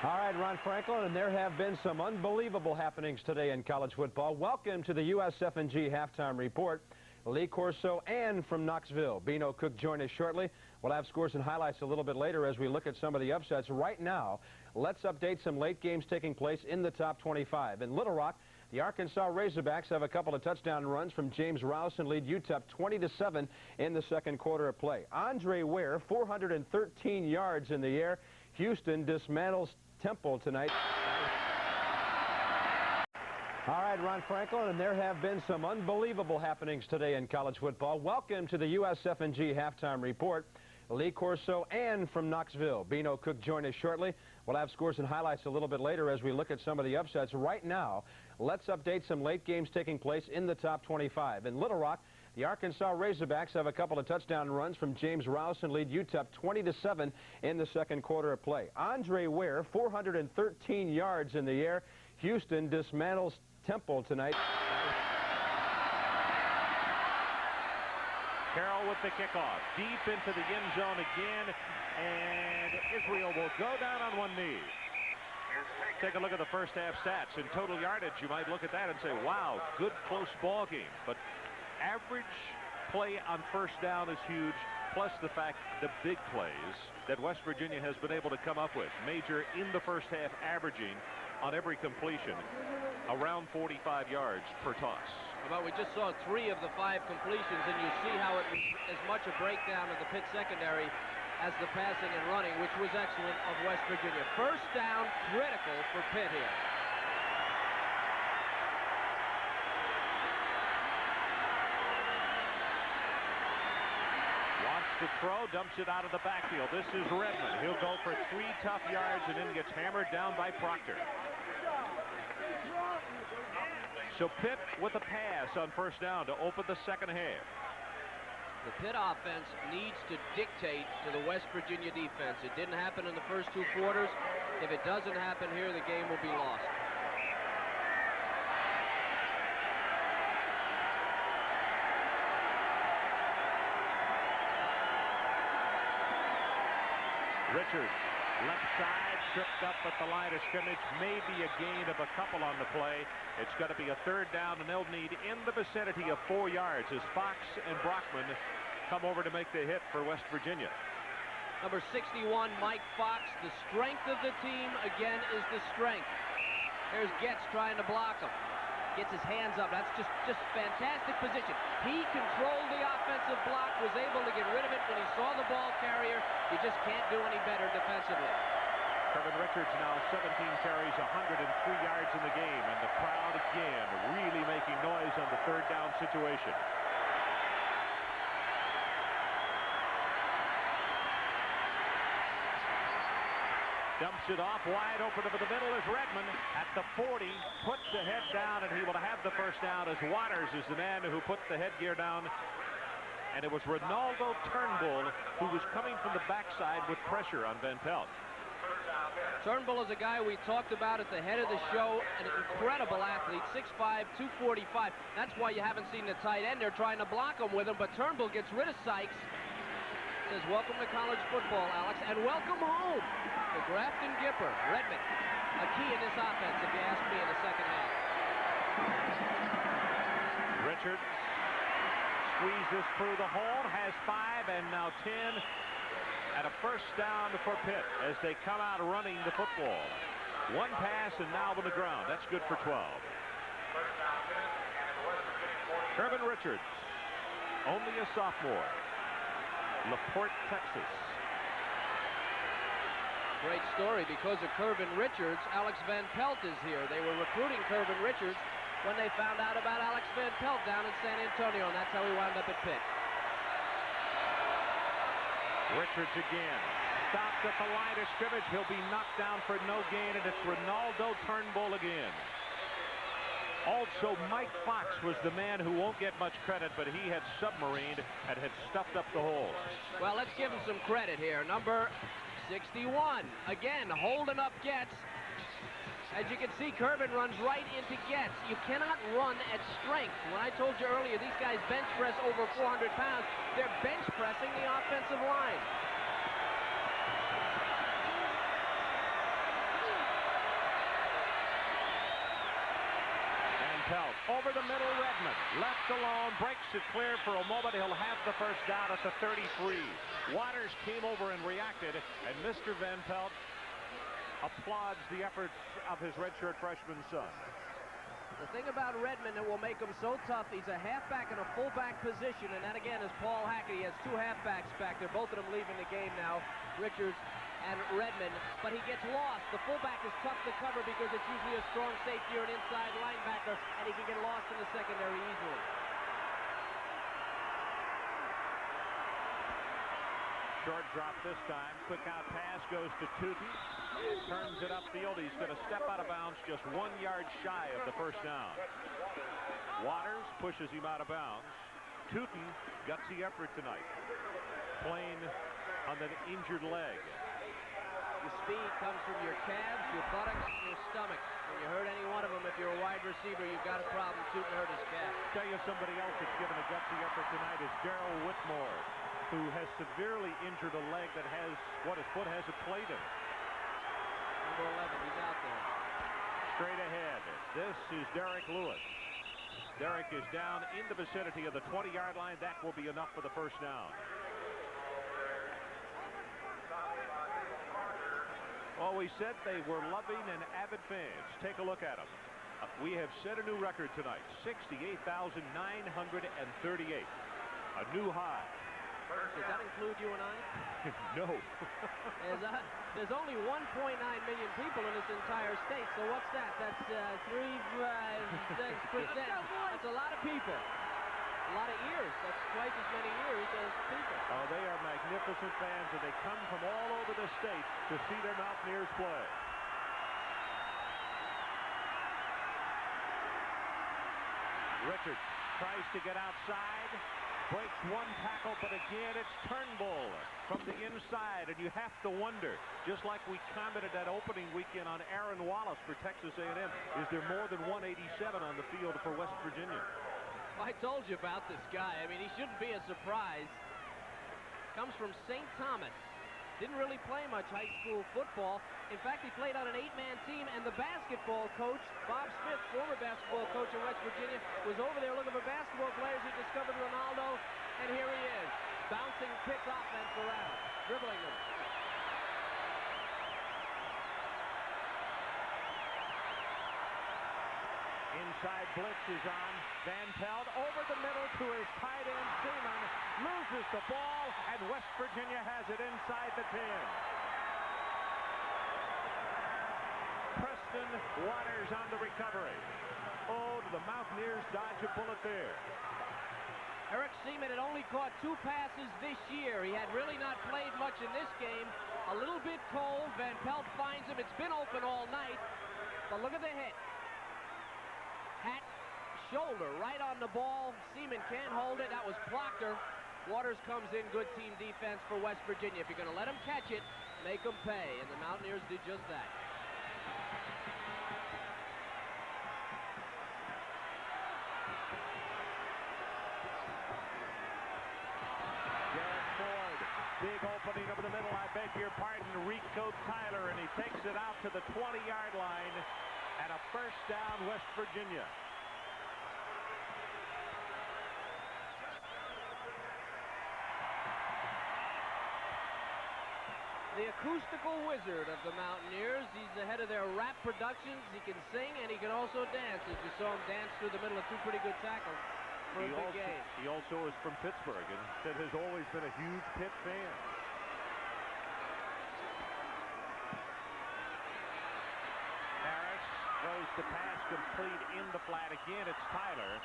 All right, Ron Franklin, and there have been some unbelievable happenings today in college football. Welcome to the USF&G halftime report. Lee Corso and from Knoxville. Bino Cook join us shortly. We'll have scores and highlights a little bit later as we look at some of the upsets. Right now, let's update some late games taking place in the top 25. In Little Rock, the Arkansas Razorbacks have a couple of touchdown runs from James Rouse and lead UTEP 20-7 in the second quarter of play. Andre Ware, 413 yards in the air. Houston dismantles Temple tonight. All right, Ron Franklin, and there have been some unbelievable happenings today in college football. Welcome to the USF&G halftime report. Lee Corso and from Knoxville. Bino Cook join us shortly. We'll have scores and highlights a little bit later as we look at some of the upsets. Right now, let's update some late games taking place in the top 25. In Little Rock, the Arkansas Razorbacks have a couple of touchdown runs from James Rouse and lead UTEP 20-7 in the second quarter of play. Andre Ware, 413 yards in the air. Houston dismantles Temple tonight. Carroll with the kickoff. Deep into the end zone again. And Israel will go down on one knee. Take a look at the first half stats. In total yardage, you might look at that and say, wow, good close ball game. But average play on first down is huge, plus the fact the big plays that West Virginia has been able to come up with. Major in the first half averaging on every completion around 45 yards per toss. Well, we just saw 3 of the 5 completions, and you see how it was as much a breakdown of the Pitt secondary as the passing and running, which was excellent of West Virginia. First down, critical for Pitt here. Wants to throw, dumps it out of the backfield. This is Redmond. He'll go for 3 tough yards and then gets hammered down by Proctor. So Pitt with a pass on first down to open the second half. The Pitt offense needs to dictate to the West Virginia defense. It didn't happen in the first 2 quarters. If it doesn't happen here, the game will be lost. Richards, left side, tripped up at the line of scrimmage. Maybe a gain of a couple on the play. It's going to be a third down, and they'll need in the vicinity of 4 yards as Fox and Brockman come over to make the hit for West Virginia. Number 61, Mike Fox. The strength of the team, again, is the strength. There's Getz trying to block him. Gets his hands up. That's just fantastic position. He controlled the offensive block, was able to get rid of it when he saw the ball carrier. You just can't do any better defensively. Kevin Richards now 17 carries, 103 yards in the game, and the crowd again really making noise on the third down situation. Dumps it off, wide open over the middle is Redmond at the 40, puts the head down, and he will have the first down as Waters is the man who put the headgear down. And it was Ronaldo Turnbull who was coming from the backside with pressure on Van Pelt. Turnbull is a guy we talked about at the head of the show, an incredible athlete, 6'5", 245. That's why you haven't seen the tight end. They're trying to block him with him, but Turnbull gets rid of Sykes. Says, welcome to college football, Alex, and welcome home to Grafton Gipper. Redmond, a key in this offense, if you ask me, in the second half. Richards squeezes through the hole, has 5 and now 10. And a first down for Pitt as they come out running the football. 1 pass and now on the ground. That's good for 12. Kevin Richards, only a sophomore. LaPorte, Texas. Great story. Because of Kervin Richards, Alex Van Pelt is here. They were recruiting Kervin Richards when they found out about Alex Van Pelt down in San Antonio, and that's how he wound up at Pitt. Richards again. Stopped at the line of scrimmage. He'll be knocked down for no gain, and it's Ronaldo Turnbull again. Also, Mike Fox was the man who won't get much credit, but he had submarined and had stuffed up the holes. Well, let's give him some credit here. Number 61, again, holding up Getz. As you can see, Kervin runs right into Getz. You cannot run at strength. When I told you earlier, these guys bench press over 400 pounds. They're bench pressing the offensive line. Over the middle, Redmond left alone, breaks it clear for a moment. He'll have the first down at the 33. Waters came over and reacted, and Mr. Van Pelt applauds the efforts of his redshirt freshman son. The thing about Redmond that will make him so tough, he's a halfback in a fullback position, and that again is Paul Hackett. He has 2 halfbacks back there, both of them leaving the game now, Richards and Redmond, but he gets lost. The fullback is tough to cover because it's usually a strong safety or an inside linebacker, and he can get lost in the secondary easily. Short drop this time. Quick out pass goes to Tutin. Turns it upfield. He's going to step out of bounds just 1 yard shy of the first down. Waters pushes him out of bounds. Tootin, gutsy effort tonight. Playing on an injured leg. Your speed comes from your calves, your buttocks, and your stomach. When you hurt any one of them, if you're a wide receiver, you've got a problem. Tootin hurt his calf. Tell you somebody else that's given a gutsy effort tonight is Darrell Whitmore, who has severely injured a leg that has, his foot hasn't played in. Number 11, he's out there. Straight ahead, this is Derek Lewis. Derek is down in the vicinity of the 20-yard line. That will be enough for the first down. Well, we said they were loving and avid fans. Take a look at them. We have set a new record tonight, 68,938. A new high. Does that include you and I? No. There's only 1.9 million people in this entire state, so what's that? That's 3, 5, 6%. That's a lot of people. A lot of ears. That's twice as many ears as people. Oh, they are magnificent fans, and they come from all over the state to see their Mountaineers play. Richards tries to get outside. Breaks one tackle, but again, it's Turnbull from the inside, and you have to wonder, just like we commented that opening weekend on Aaron Wallace for Texas A&M, is there more than 187 on the field for West Virginia? I told you about this guy. I mean, he shouldn't be a surprise. Comes from St. Thomas. Didn't really play much high school football. In fact, he played on an 8-man team, and the basketball coach, Bob Smith, former basketball coach in West Virginia, was over there looking for basketball players. He discovered Ronaldo, and here he is. Bouncing pick offense around, dribbling them. Inside blitz is on. Van Pelt over the middle to his tight end, Seaman. Loses the ball, and West Virginia has it inside the 10. Preston Waters on the recovery. Oh, the Mountaineers dodge a bullet there. Eric Seaman had only caught 2 passes this year. He had really not played much in this game. A little bit cold. Van Pelt finds him. It's been open all night. But look at the hit. Hat, shoulder, right on the ball. Seaman can't hold it. That was Proctor. Waters comes in. Good team defense for West Virginia. If you're going to let them catch it, make them pay. And the Mountaineers did just that. Big opening over the middle, I beg your pardon, Rico Tyler, and he takes it out to the 20-yard line, and a first down, West Virginia. The acoustical wizard of the Mountaineers. He's the head of their rap productions. He can sing, and he can also dance, as you saw him dance through the middle of 2 pretty good tackles. He also is from Pittsburgh and said has always been a huge Pitt fan. Harris throws the pass complete in the flat. Again, it's Tyler.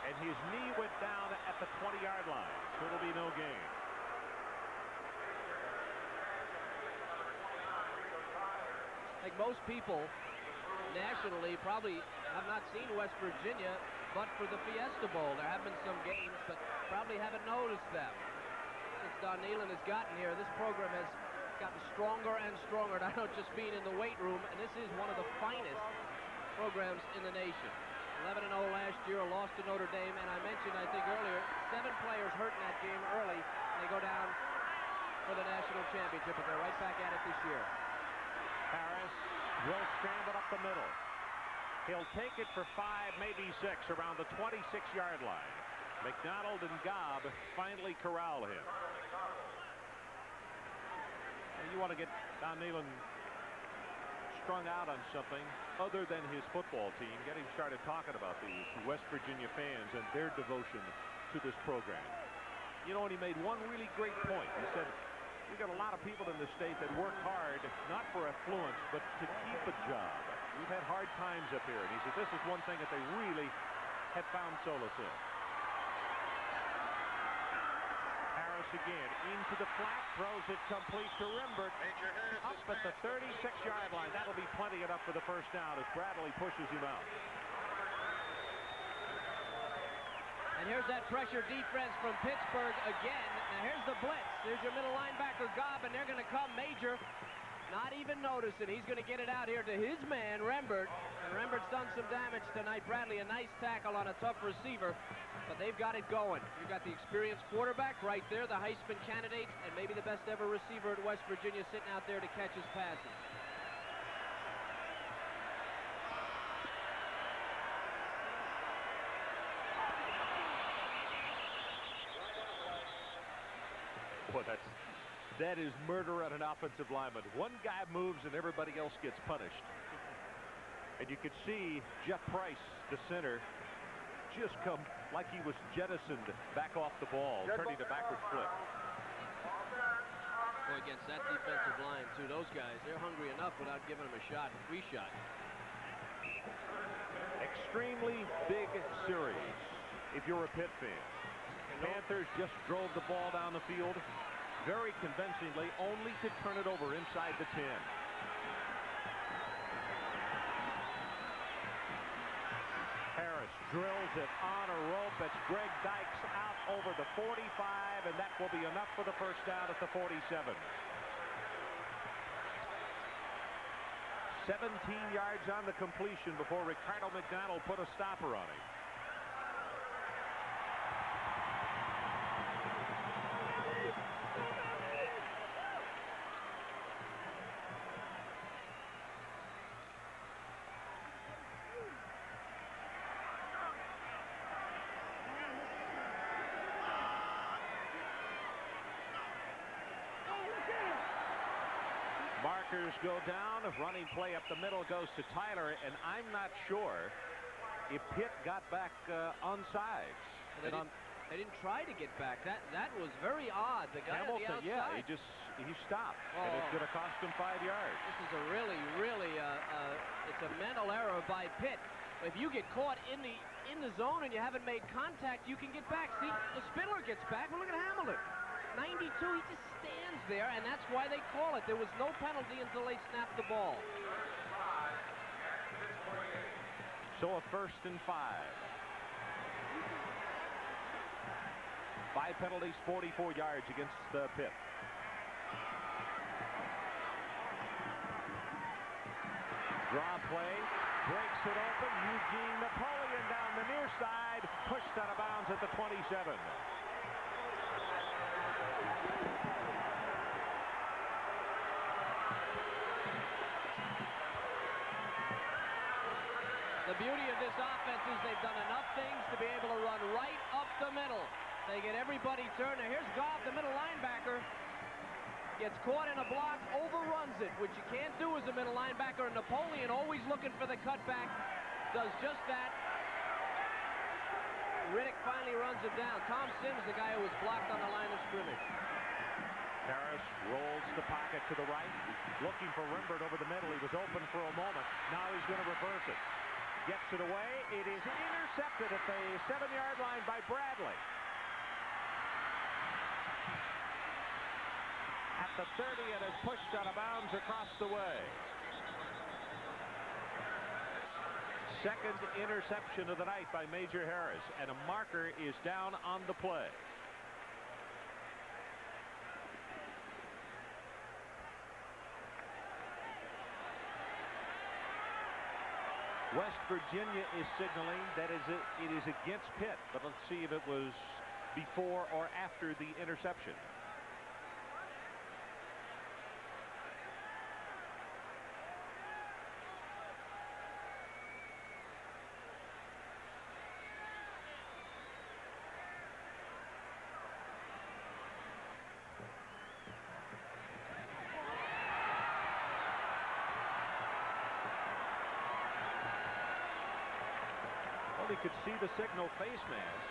And his knee went down at the 20-yard line. So it'll be no gain. Like most people nationally probably have not seen West Virginia but for the Fiesta Bowl. There have been some games, but probably haven't noticed them. Since Don Nehlen has gotten here, this program has gotten stronger and stronger. And I don't just mean in the weight room, and this is one of the finest programs in the nation. 11-0 last year, lost to Notre Dame, and I mentioned, I think earlier, 7 players hurt in that game early, and they go down for the national championship, but they're right back at it this year. Harris will scramble up the middle. He'll take it for 5, maybe 6, around the 26-yard line. McDonald and Gobb finally corral him. You want to get Don Nehlen strung out on something other than his football team. Get him started talking about these West Virginia fans and their devotion to this program. You know, and he made one really great point. He said, we got a lot of people in the state that work hard, not for affluence, but to keep a job. We've had hard times up here, and he said this is one thing that they really have found solace in. Harris again into the flat, throws it complete to Rimbert up at the 36-yard line. That'll be plenty enough for the first down as Bradley pushes him out. And here's that pressure defense from Pittsburgh again. Now here's the blitz. There's your middle linebacker, Gobb, and they're going to come Major. Not even noticing. He's going to get it out here to his man, Rembert. And Rembert's done some damage tonight. Bradley, a nice tackle on a tough receiver. But they've got it going. You've got the experienced quarterback right there, the Heisman candidate, and maybe the best ever receiver at West Virginia sitting out there to catch his passes. Boy, that is murder on an offensive lineman. One guy moves and everybody else gets punished. And you could see Jeff Price, the center, just come like he was jettisoned back off the ball, turning to backward flip. Boy, against that defensive line, too, those guys, they're hungry enough without giving them a shot, a free shot. Extremely big series if you're a Pitt fan. Panthers just drove the ball down the field very convincingly, only to turn it over inside the 10. Harris drills it on a rope. It's Greg Dykes out over the 45, and that will be enough for the first down at the 47. 17 yards on the completion before Ricardo McDonald put a stopper on him. Markers go down. A running play up the middle goes to Tyler, and I'm not sure if Pitt got back onside. Well, they didn't try to get back. That was very odd. The guy Hamilton, on the outside. yeah, he stopped, and it's going to cost him 5 yards. This is a really, it's a mental error by Pitt. If you get caught in the zone and you haven't made contact, you can get back. See, the Spindler gets back. Well, look at Hamilton. 92, he just stands there, and that's why they call it. There was no penalty until they snapped the ball. So a 1st and 5. 5 penalties, 44 yards against Pitt. Draw play, breaks it open. Eugene Napoleon down the near side, pushed out of bounds at the 27. The beauty of this offense is they've done enough things to be able to run right up the middle. They get everybody turned. Now here's Gobb, the middle linebacker. Gets caught in a block, overruns it, which you can't do as a middle linebacker. And Napoleon, always looking for the cutback, does just that. Riddick finally runs him down. Tom Sims, the guy who was blocked on the line of scrimmage. Harris rolls the pocket to the right, looking for Rembert over the middle. He was open for a moment. Now he's going to reverse it. Gets it away. It is intercepted at the 7-yard line by Bradley. At the 30, it is pushed out of bounds across the way. Second interception of the night by Major Harris, and a marker is down on the play. West Virginia is signaling that it is against Pitt, but let's see if it was before or after the interception. He could see the signal face mask.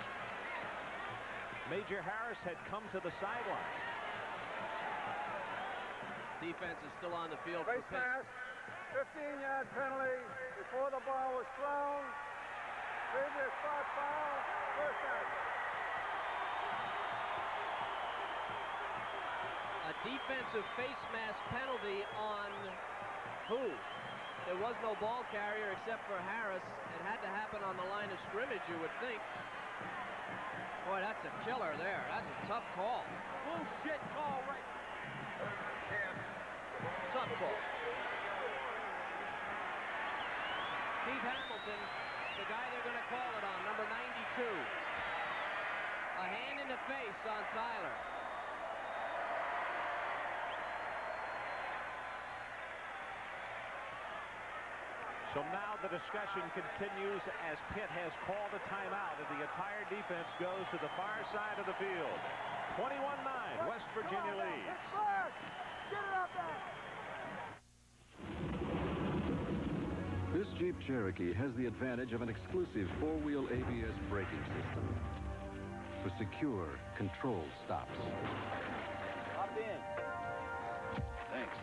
Major Harris had come to the sideline. Defense is still on the field. Face mask, 15-yard penalty before the ball was thrown. Previous spot foul, first down. A defensive face mask penalty on who? There was no ball carrier except for Harris. It had to happen on the line of scrimmage, you would think. Boy, that's a killer there. That's a tough call. Bullshit call right. Tough call. Steve Hamilton, the guy they're going to call it on, number 92. A hand in the face on Tyler. So now the discussion continues as Pitt has called a timeout, and the entire defense goes to the far side of the field. 21-9, West Virginia leads. Get it up there! This Jeep Cherokee has the advantage of an exclusive four-wheel ABS braking system for secure, controlled stops. Hop in. Thanks.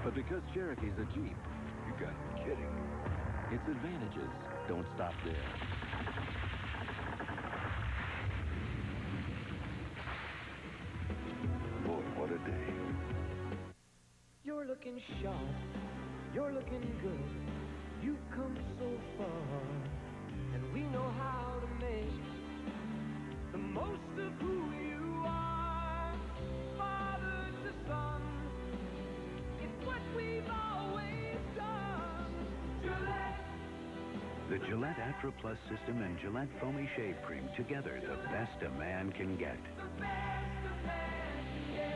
But because Cherokee's a Jeep, you gotta be kidding. Its advantages don't stop there. Boy, what a day. You're looking sharp. You're looking good. You've come so far. And we know how to make the most of who you are. Father to son. It's what we've always done. Gillette. The Gillette Atra Plus system and Gillette Foamy Shave Cream, together the best a man can get. The best a man can get.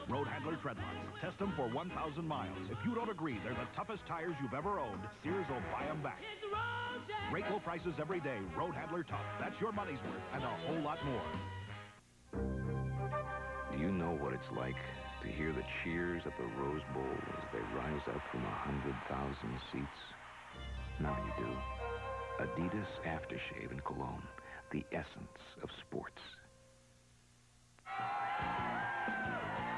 Road Handler Treadlocks. Test them for 1,000 miles. If you don't agree they're the toughest tires you've ever owned, Sears will buy them back. Great low prices every day. Road Handler Tough. That's your money's worth and a whole lot more. Do you know what it's like to hear the cheers at the Rose Bowl as they rise up from 100,000 seats? Now you do. Adidas Aftershave and Cologne. The essence of sports.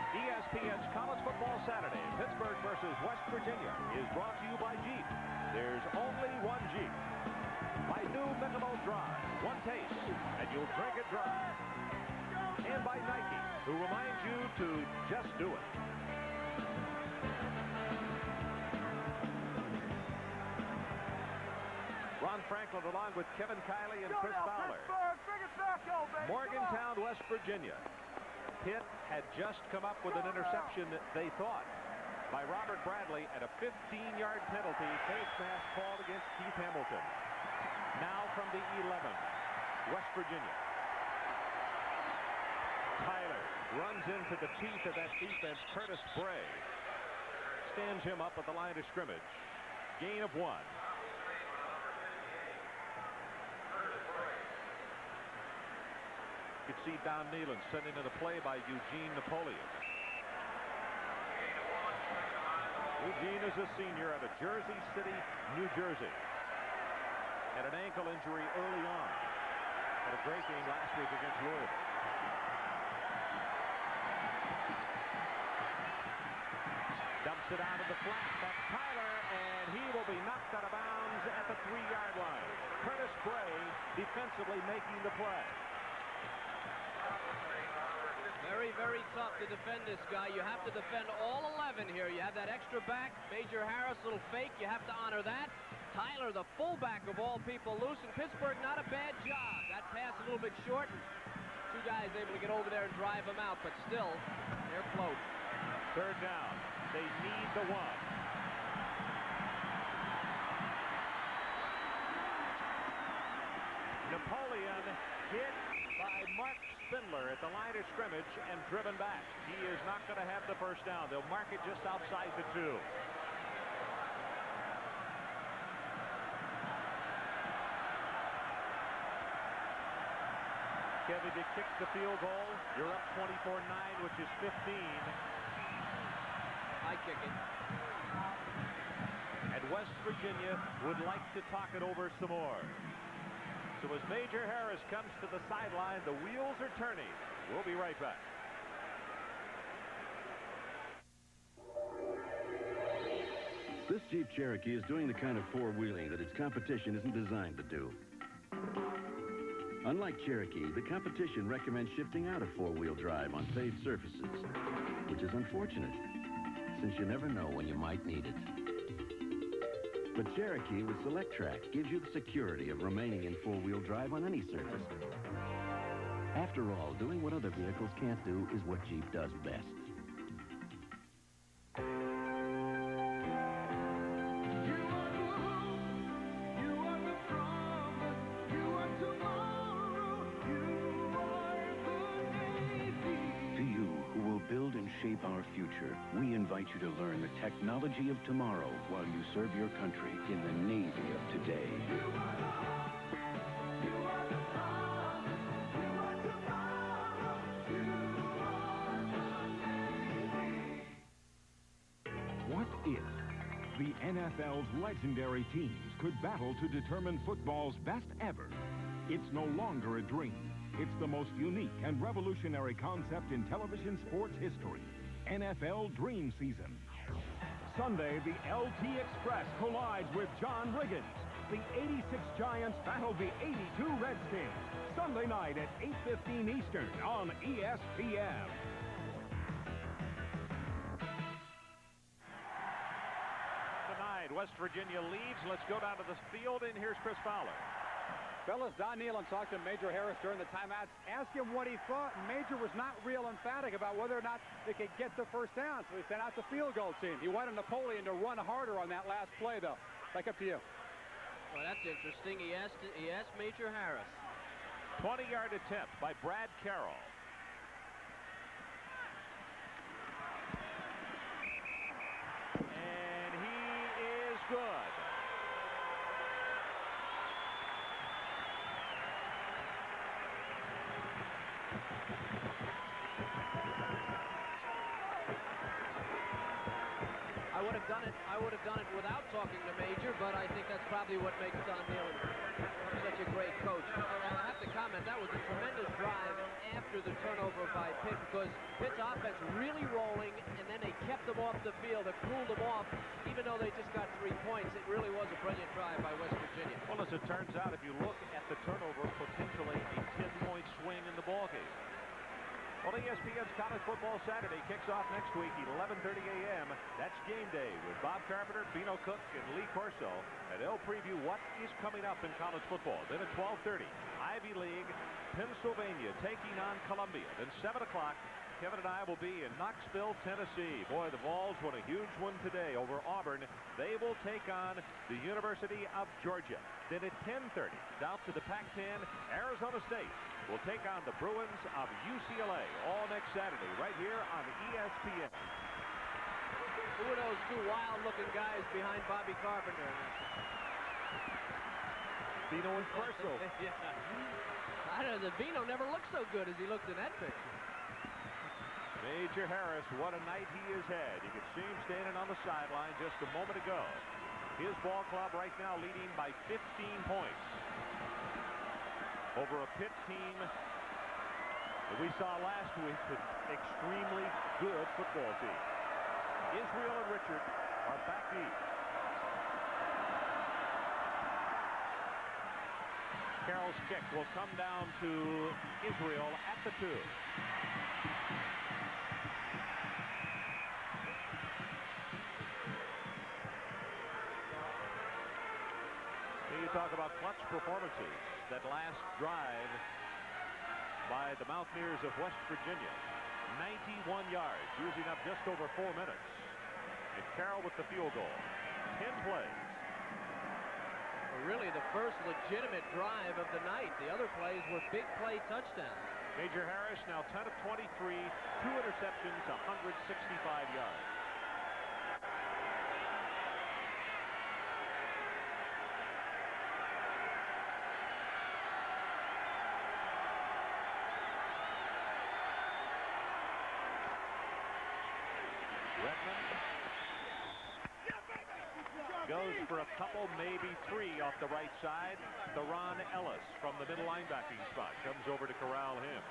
ESPN's College Football Saturday, Pittsburgh versus West Virginia, is brought to you by Jeep. There's only one Jeep. By new Michelob Dry, one taste, and you'll drink it dry. And by Nike, who reminds you to just do it. Ron Franklin along with Kevin Kiley and Chris Fowler. Morgantown, West Virginia. Pitt had just come up with an interception, they thought, by Robert Bradley at a 15-yard penalty. Face mask called against Keith Hamilton. Now from the 11, West Virginia. Tyler runs into the teeth of that defense. Curtis Bray stands him up at the line of scrimmage. Gain of 1. You could see Don Nealon sending in a play by Eugene Napoleon. Eugene is a senior out of Jersey City, New Jersey. Had an ankle injury early on. Had a great game last week against Louisville. Dumps it out of the flat. That's Tyler, and he will be knocked out of bounds at the 3-yard line. Curtis Bray defensively making the play. Very, very tough to defend this guy. You have to defend all 11 here. You have that extra back. Major Harris, little fake. You have to honor that. Tyler, the fullback of all people, loose. And Pittsburgh, not a bad job. That pass a little bit short. Two guys able to get over there and drive him out, but still, they're floating. Third down. They need the 1. Napoleon hit by Mark Spindler at the line of scrimmage and driven back. He is not going to have the first down. They'll mark it just outside the 2. Kevin, you kick the field goal. You're up 24-9, which is 15. I kick it. And West Virginia would like to talk it over some more. So as Major Harris comes to the sideline, the wheels are turning. We'll be right back. This Jeep Cherokee is doing the kind of four-wheeling that its competition isn't designed to do. Unlike Cherokee, the competition recommends shifting out of four-wheel drive on paved surfaces, which is unfortunate, since you never know when you might need it. But Cherokee with Select Track gives you the security of remaining in four-wheel drive on any surface. After all, doing what other vehicles can't do is what Jeep does best. Build and shape our future, we invite you to learn the technology of tomorrow while you serve your country in the Navy of today. What if the NFL's legendary teams could battle to determine football's best ever? It's no longer a dream. It's the most unique and revolutionary concept in television sports history. NFL Dream Season. Sunday, the LT Express collides with John Riggins. The 86 Giants battle the 82 Redskins. Sunday night at 8:15 Eastern on ESPN. Tonight, West Virginia leads. Let's go down to the field, and here's Chris Fowler. Fellas, Don Nealon talked to Major Harris during the timeouts, asked him what he thought, and Major was not real emphatic about whether or not they could get the first down, so he sent out the field goal team. He wanted Napoleon to run harder on that last play, though. Back up to you. Well, that's interesting. He asked Major Harris. 20-yard attempt by Brad Carroll. And he is good. I would have done it without talking to Major, but I think that's probably what makes Don Nealon such a great coach. I have to comment, that was a tremendous drive after the turnover by Pitt, because Pitt's offense really rolling, and then they kept them off the field. They cooled them off, even though they just got 3 points. It really was a brilliant drive by West Virginia. Well, as it turns out, if you look at the turnover, potentially a 10-point swing in the ballgame. Well, ESPN's College Football Saturday kicks off next week at 11:30 a.m. That's game day with Bob Carpenter, Bino Cook, and Lee Corso. And they'll preview what is coming up in college football. Then at 12:30, Ivy League, Pennsylvania taking on Columbia. Then 7 o'clock, Kevin and I will be in Knoxville, Tennessee. Boy, the Vols won a huge one today over Auburn. They will take on the University of Georgia. Then at 10:30, down to the Pac-10, Arizona State will take on the Bruins of UCLA all next Saturday right here on ESPN. Who are those two wild-looking guys behind Bobby Carpenter? Bino and Corso. Yeah. I don't know, the Bino never looked so good as he looked in that picture. Major Harris, what a night he has had. You can see him standing on the sideline just a moment ago. His ball club right now leading by 15 points over a Pitt team that we saw last week, an extremely good football team. Israel and Richard are back deep. Carroll's kick will come down to Israel at the 2. You talk about clutch performances. That last drive by the Mountaineers of West Virginia. 91 yards, using up just over 4 minutes. And Carroll with the field goal. 10 plays. Well, really the first legitimate drive of the night. The other plays were big play touchdowns. Major Harris now 10 of 23, 2 interceptions, 165 yards. Goes for a couple, maybe 3 off the right side. Theron Ellis from the middle linebacking spot comes over to corral him.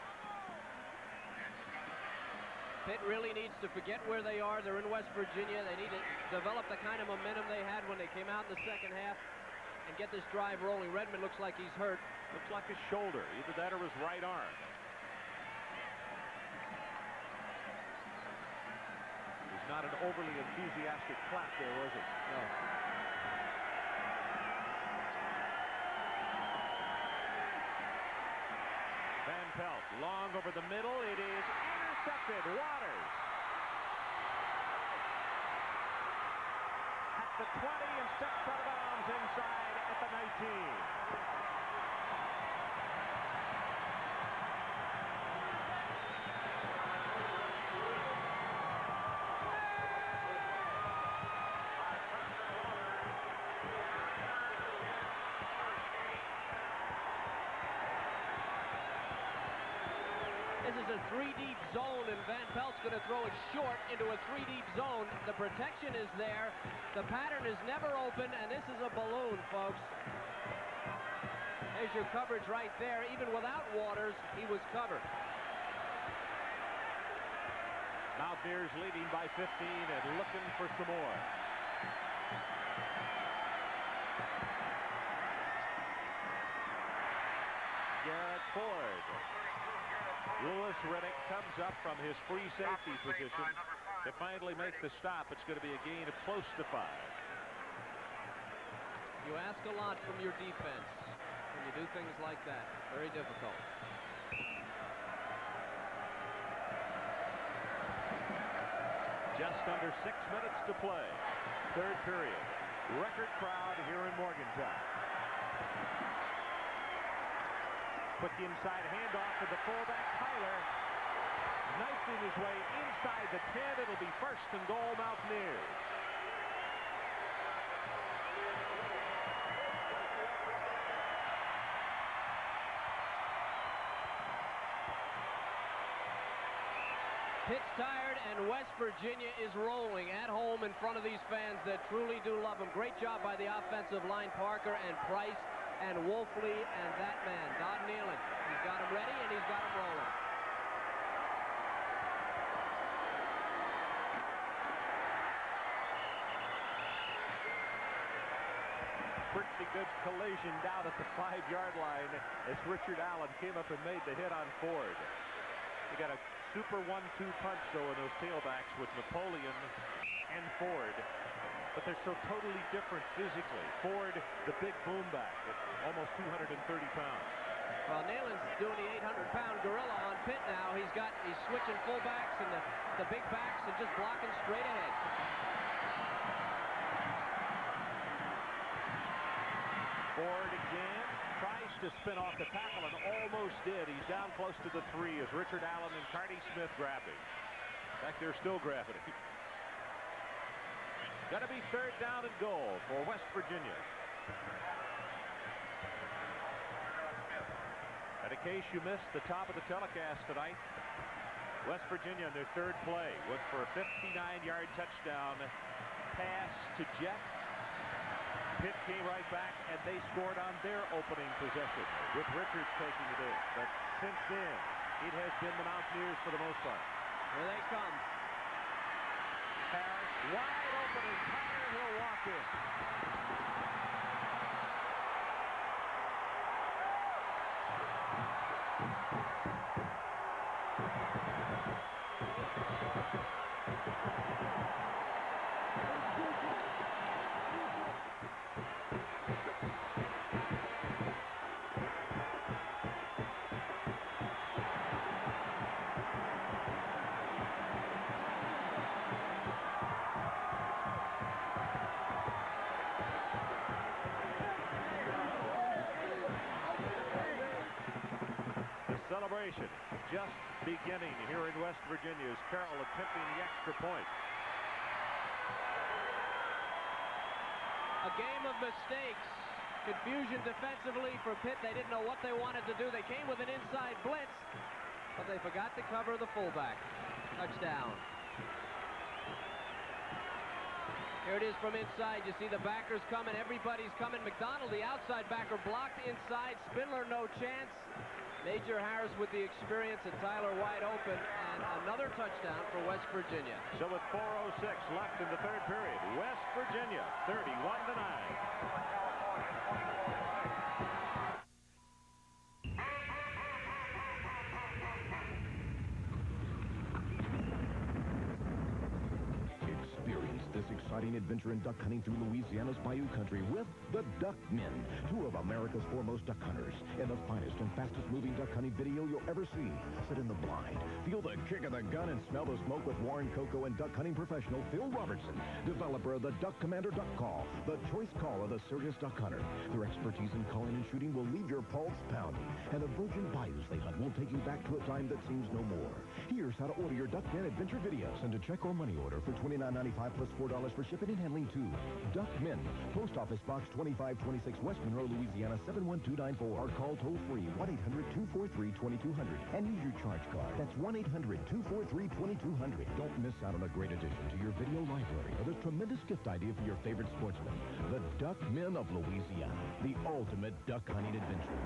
Pitt really needs to forget where they are. They're in West Virginia. They need to develop the kind of momentum they had when they came out in the second half and get this drive rolling. Redmond looks like he's hurt. Looks like his shoulder, either that or his right arm. Not an overly enthusiastic clap there, was it? No. Pelt. Long over the middle. It is intercepted. Waters. At the 20 and steps out of bounds inside at the 19. This is a 3-deep zone, and Van Pelt's going to throw it short into a 3-deep zone. The protection is there. The pattern is never open, and this is a balloon, folks. There's your coverage right there. Even without Waters, he was covered. Mountaineers leading by 15 and looking for some more. Garrett Ford. Lewis Riddick comes up from his free safety position to finally make the stop. It's going to be a gain of close to 5. You ask a lot from your defense when you do things like that. Very difficult. Just under 6 minutes to play. Third period. Record crowd here in Morgantown. Quick inside handoff to the fullback, Tyler. Knifing his way inside the 10. It'll be first and goal, Mountaineers. Pitt's tired, and West Virginia is rolling at home in front of these fans that truly do love them. Great job by the offensive line, Parker and Price and Wolfley and that man, Don Nealon. He's got him ready, and he's got him rolling. Pretty good collision down at the 5-yard line as Richard Allen came up and made the hit on Ford. You got a super 1-2 punch, though, in those tailbacks with Napoleon and Ford. But they're so totally different physically. Ford, the big boom back, at almost 230 pounds. Well, Nealon's doing the 800-pound gorilla on Pitt now. He's switching fullbacks and the big backs and just blocking straight ahead. Ford again tries to spin off the tackle and almost did. He's down close to the 3 as Richard Allen and Carty Smith grab him. In fact, they're still grabbing him. Going to be third down and goal for West Virginia. And in case you missed the top of the telecast tonight, West Virginia in their third play went for a 59-yard touchdown pass to Jet. Pitt came right back, and they scored on their opening possession with Richards taking it in. But since then, it has been the Mountaineers for the most part. Here they come. Harris wide open, and Tyler will walk in. Celebration just beginning here in West Virginia as Carroll attempting the extra point. A game of mistakes. Confusion defensively for Pitt. They didn't know what they wanted to do. They came with an inside blitz, but they forgot to cover the fullback. Touchdown. Here it is from inside. You see the backers coming. Everybody's coming. McDonald, the outside backer, blocked inside. Spindler, no chance. Major Harris with the experience, and Tyler wide open, and another touchdown for West Virginia. So with 4:06 left in the third period, West Virginia 31-9. Experience this exciting hunting adventure in duck hunting through Louisiana's Bayou country with the Duck Men, two of America's foremost duck hunters. In the finest and fastest moving duck hunting video you'll ever see. Sit in the blind, feel the kick of the gun, and smell the smoke with Warren Coco and duck hunting professional Phil Robertson, developer of the Duck Commander Duck Call, the choice call of the serious duck hunter. Their expertise in calling and shooting will leave your pulse pounding, and the virgin bayous they hunt will take you back to a time that seems no more. Here's how to order your Duck Men adventure video. Send a check or money order for $29.95 plus $4 for shipping and handling too. Duck Men, Post Office Box 2526, West Monroe, Louisiana 71294, or call toll-free 1-800-243-2200 and use your charge card. That's 1-800-243-2200. Don't miss out on a great addition to your video library or this tremendous gift idea for your favorite sportsman. The Duck Men of Louisiana, the ultimate duck hunting adventure.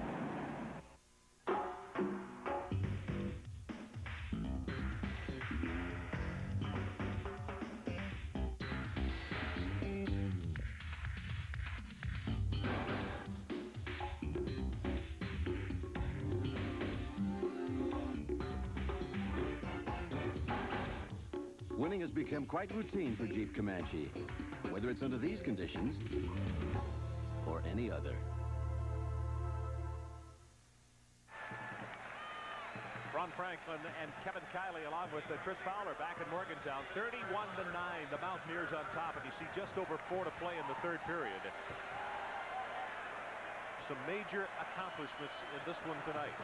Winning has become quite routine for Jeep Comanche, whether it's under these conditions or any other. Ron Franklin and Kevin Kiley along with Chris Fowler back in Morgantown. 31-9, the Mountaineers on top, and you see just over 4 to play in the third period. Some major accomplishments in this one tonight.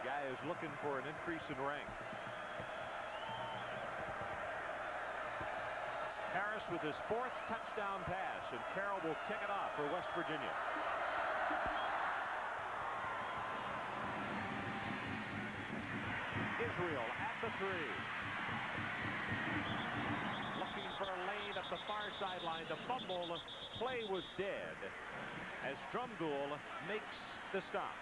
Guy is looking for an increase in rank. Harris with his 4th touchdown pass, and Carroll will kick it off for West Virginia. Israel at the 3. Looking for a lane up the far sideline. The fumble play was dead as Drumgoole makes the stop.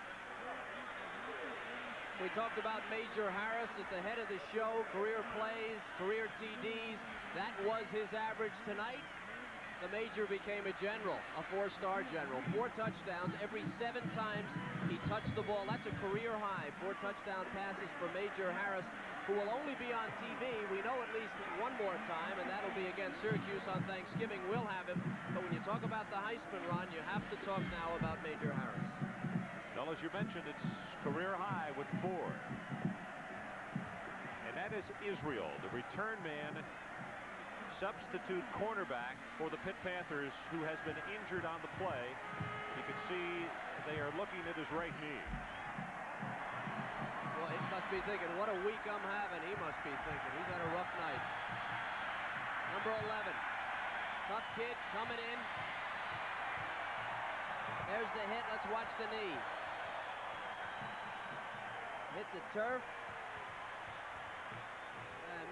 We talked about Major Harris at the head of the show. Career plays, career TDs. That was his average tonight. The Major became a general, a 4-star general. 4 touchdowns every 7 times he touched the ball. That's a career high. 4 touchdown passes for Major Harris, who will only be on TV. We know at least one more time, and that'll be against Syracuse on Thanksgiving. We'll have him. But when you talk about the Heisman run, you have to talk now about Major Harris. Well, as you mentioned, it's career high with 4. And that is Israel, the return man, substitute cornerback for the Pitt Panthers, who has been injured on the play. You can see they are looking at his right knee. Well, he must be thinking, what a week I'm having. He must be thinking. He's had a rough night. Number 11. Tough kid coming in. There's the hit. Let's watch the knee. Hit the turf.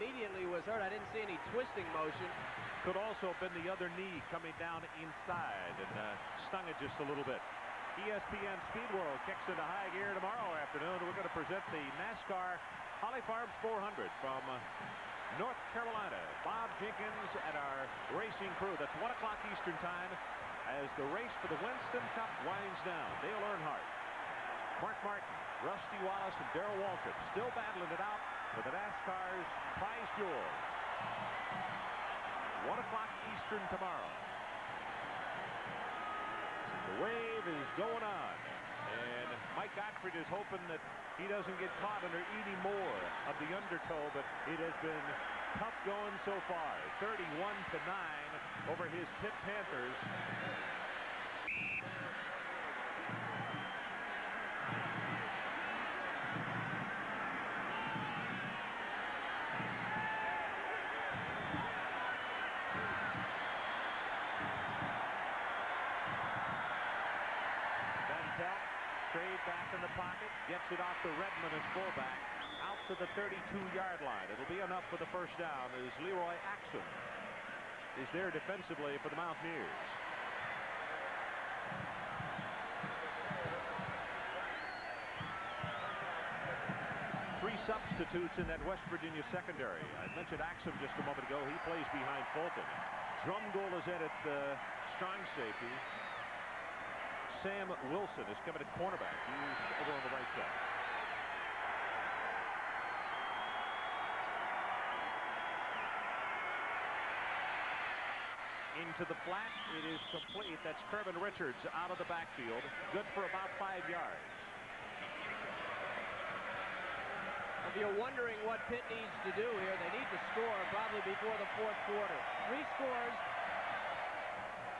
Immediately was hurt. I didn't see any twisting motion. Could also have been the other knee coming down inside and stung it just a little bit. ESPN Speed World kicks into high gear tomorrow afternoon. We're going to present the NASCAR Holly Farms 400 from North Carolina. Bob Jenkins and our racing crew. That's 1 o'clock Eastern time as the race for the Winston Cup winds down. Dale Earnhardt, Mark Martin, Rusty Wallace, and Darrell Waltrip still battling it out for the NASCAR's prize jewels. 1 o'clock Eastern tomorrow. The wave is going on, and Mike Gottfried is hoping that he doesn't get caught under any more of the undertow, but it has been tough going so far. 31-9 over his Pitt Panthers. Trade back in the pocket, gets it off to Redmond as fullback, out to the 32-yard line. It'll be enough for the first down as Leroy Axum is there defensively for the Mountaineers. Three substitutes in that West Virginia secondary. I mentioned Axum just a moment ago. He plays behind Fulton. Drumgoole is in at strong safety. Sam Wilson is coming at cornerback. He's over on the right side. Into the flat. It is complete. That's Kervin Richards out of the backfield. Good for about 5 yards. If you're wondering what Pitt needs to do here, they need to score probably before the fourth quarter. 3 scores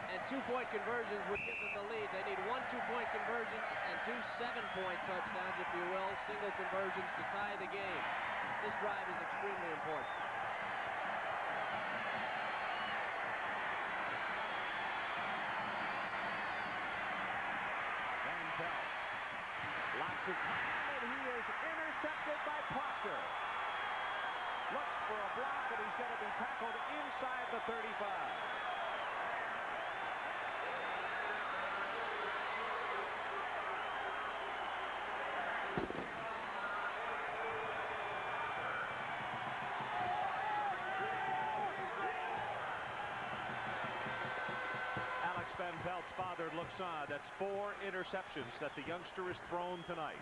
and 2-point conversions would give them the lead. They need 1 2-point conversion and 2 7-point touchdowns, if you will, single conversions to tie the game. This drive is extremely important. Van Pelt. Lots of time, and he is intercepted by Proctor. Looks for a block, and he's going to be tackled inside the 35. Van Pelt's father looks on. That's 4 interceptions that the youngster has thrown tonight.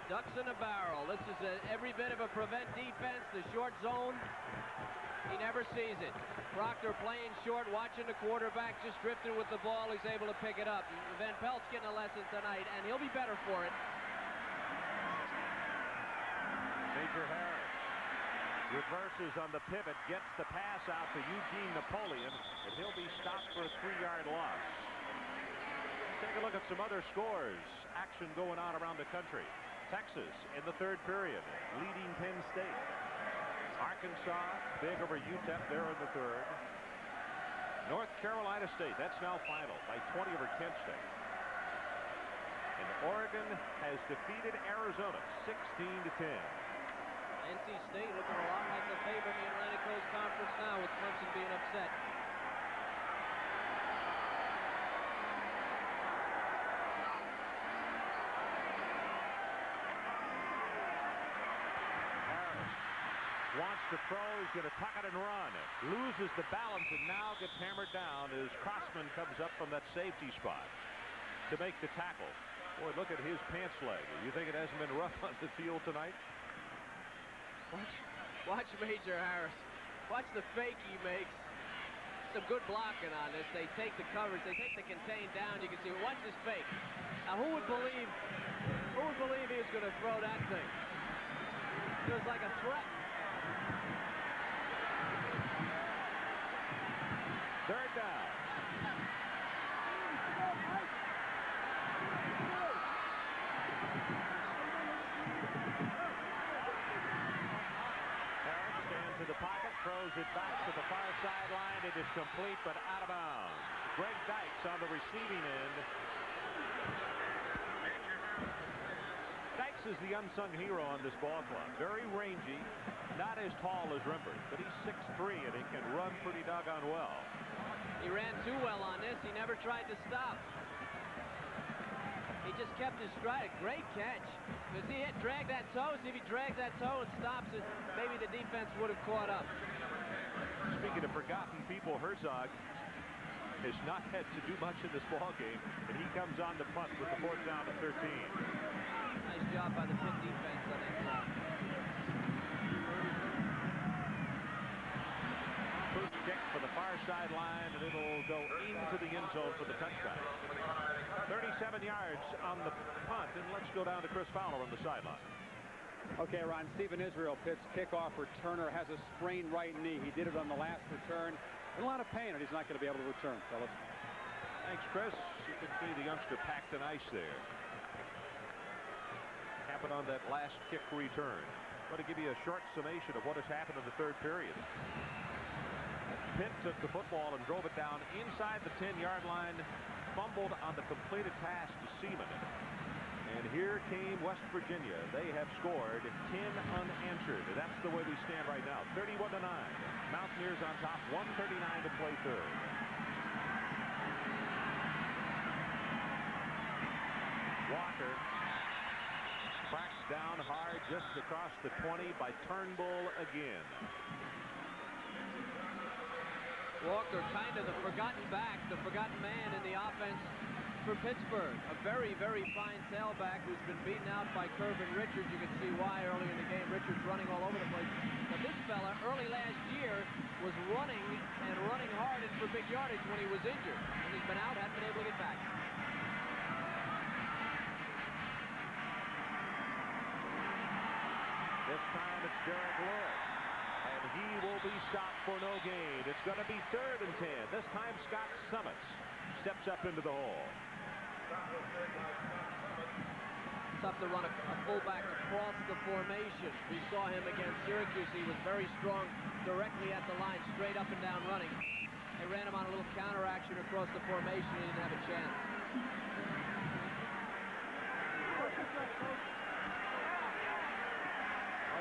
Ducks in a barrel. This is every bit of a prevent defense. The short zone, he never sees it. Proctor playing short, watching the quarterback, just drifting with the ball. He's able to pick it up. Van Pelt's getting a lesson tonight, and he'll be better for it. Major Harris reverses on the pivot, gets the pass out to Eugene Napoleon, and he'll be stopped for a 3-yard loss. Take a look at some other scores. Action going on around the country. Texas in the 3rd period, leading Penn State. Arkansas, big over UTEP there in the 3rd. North Carolina State, that's now final, by 20 over Kent State. And Oregon has defeated Arizona 16-10. NC State looking a lot like the favorite in the Atlantic Coast Conference now, with Clemson being upset. Harris wants to throw. He's going to tuck it and run. Loses the balance and now gets hammered down as Crossman comes up from that safety spot to make the tackle. Boy, look at his pants leg. You think it hasn't been rough on the field tonight? Watch Major Harris. Watch the fake he makes. Some good blocking on this. They take the coverage. They take the contain down. You can see. Watch this fake. Now, who would believe he was going to throw that thing? It was like a threat. 3rd down. To the pocket, throws it back to the far sideline. It is complete, but out of bounds. Greg Dykes on the receiving end. Dykes is the unsung hero on this ball club. Very rangy, not as tall as Rembert, but he's 6'3", and he can run pretty doggone well. He ran too well on this. He never tried to stop. He just kept his stride. Great catch. Because he had dragged that toe. See if he drags that toe and stops it, maybe the defense would have caught up. Speaking of forgotten people, Herzog has not had to do much in this ball game, and he comes on the punt with the 4th down at 13. Nice job by the Pitt defense on that play. First kick for the far sideline, and it'll go into the end zone for the touchdown. 37 yards on the punt, and let's go down to Chris Fowler on the sideline. Okay, Ron, Stephen Israel, Pitt's kickoff returner, has a sprained right knee. He did it on the last return. In a lot of pain, and he's not going to be able to return, fellas. Thanks, Chris. You can see the youngster packed in ice there. Happened on that last kick return. I'm going to give you a short summation of what has happened in the 3rd period. Pitt took the football and drove it down inside the 10-yard line, fumbled on the completed pass to Seaman. And here came West Virginia. They have scored 10 unanswered. That's the way we stand right now. 31-9. Mountaineers on top. 1:39 to play 3rd. Walker cracks down hard just across the 20 by Turnbull again. Walker, kind of the forgotten back, the forgotten man in the offense for Pittsburgh. A very, very fine tailback who's been beaten out by Kirvin Richards. You can see why earlier in the game. Richards running all over the place. But this fella, early last year, was running and running hard and for big yardage when he was injured. And he's been out, hasn't been able to get back. This time it's Derek Lewis. And he will be stopped for no gain. It's going to be 3rd and 10. This time Scott Summits steps up into the hole. Tough to run a fullback across the formation. We saw him against Syracuse. He was very strong directly at the line, straight up and down running. They ran him on a little counter action across the formation. He didn't have a chance.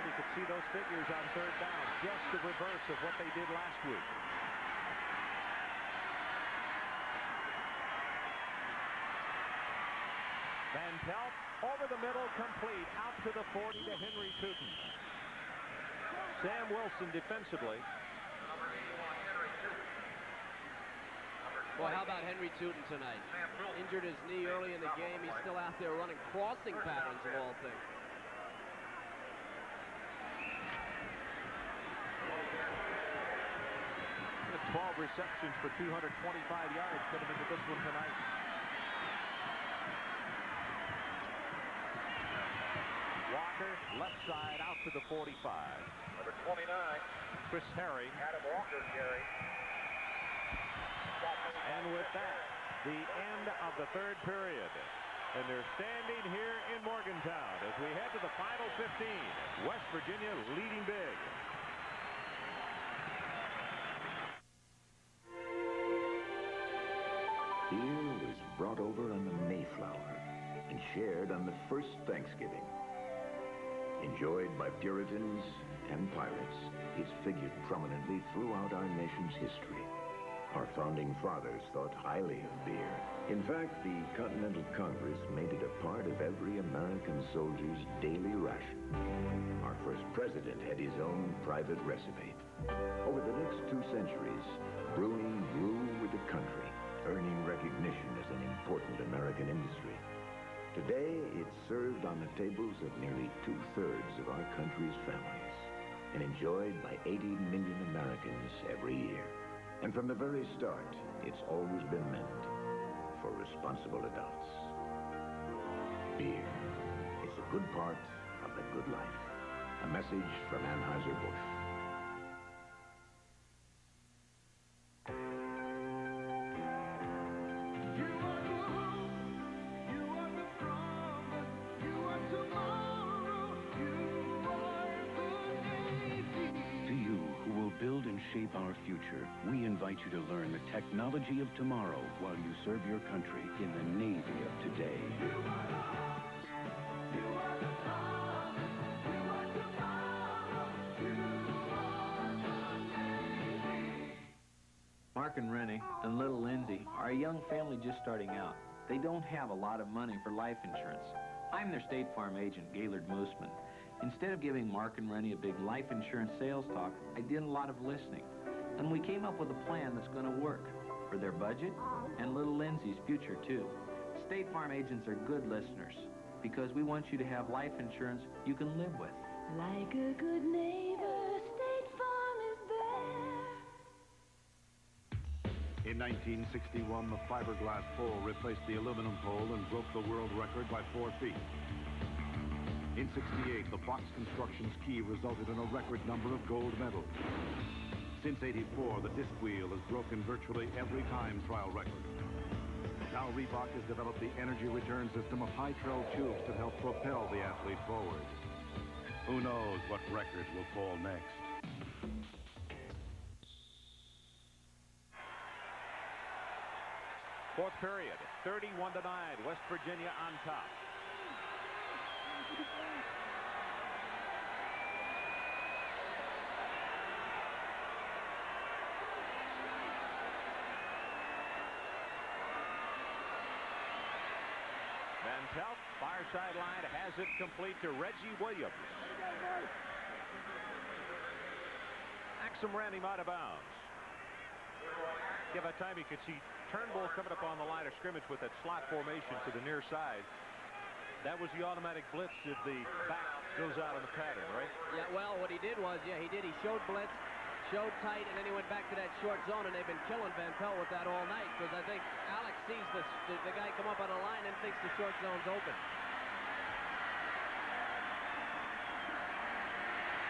You could see those figures on 3rd down, just the reverse of what they did last week. Van Pelt over the middle, complete, out to the 40 to Henry Tootin. Sam Wilson defensively. Boy, how about Henry Tootin tonight? Injured his knee early in the game. He's still out there running crossing patterns of all things. 12 receptions for 225 yards coming into this one tonight. Walker, left side, out to the 45. Number 29. Chris Harry. Adam Walker, Gary. And with that, the end of the 3rd period. And they're standing here in Morgantown as we head to the final 15. West Virginia leading big. Beer was brought over on the Mayflower and shared on the first Thanksgiving. Enjoyed by Puritans and pirates, it's figured prominently throughout our nation's history. Our founding fathers thought highly of beer. In fact, the Continental Congress made it a part of every American soldier's daily ration. Our first president had his own private recipe. Over the next 2 centuries, brewing grew with the country, earning recognition as an important American industry. Today, it's served on the tables of nearly 2/3 of our country's families and enjoyed by 80 million Americans every year. And from the very start, it's always been meant for responsible adults. Beer. It's a good part of the good life. A message from Anheuser-Busch. Build and shape our future, we invite you to learn the technology of tomorrow while you serve your country in the Navy of today. Mark and Rennie and little Lindsay are a young family just starting out. They don't have a lot of money for life insurance. I'm their State Farm agent, Gaylord Moosman. Instead of giving Mark and Rennie a big life insurance sales talk, I did a lot of listening. And we came up with a plan that's going to work for their budget and little Lindsay's future, too. State Farm agents are good listeners because we want you to have life insurance you can live with. Like a good neighbor, State Farm is there. In 1961, the fiberglass pole replaced the aluminum pole and broke the world record by 4 feet. In '68, the box construction's key resulted in a record number of gold medals. Since '84, the disc wheel has broken virtually every time trial record. Now Reebok has developed the energy return system of high-trell tubes that help propel the athlete forward. Who knows what records will fall next? Fourth period, 31-9, West Virginia on top. Van Pelt, far sideline, has it complete to Reggie Williams. Axum ran him out of bounds. Give a time, you could see Turnbull coming up on the line of scrimmage with that slot formation to the near side. That was the automatic blitz if the back goes out of the pattern, right? Yeah, well, what he did was, he showed blitz, showed tight, and then he went back to that short zone, and they've been killing Van Pelt with that all night, because I think Alex sees the guy come up on the line and thinks the short zone's open.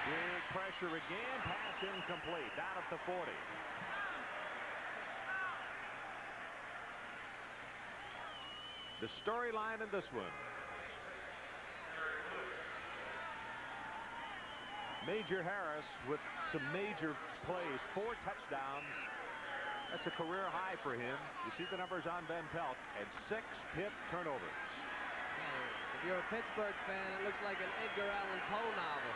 Big pressure again, pass incomplete, down at the 40. The storyline in this one. Major Harris with some major plays, 4 touchdowns. That's a career high for him. You see the numbers on Van Pelt, and 6 Pitt turnovers. If you're a Pittsburgh fan, it looks like an Edgar Allan Poe novel.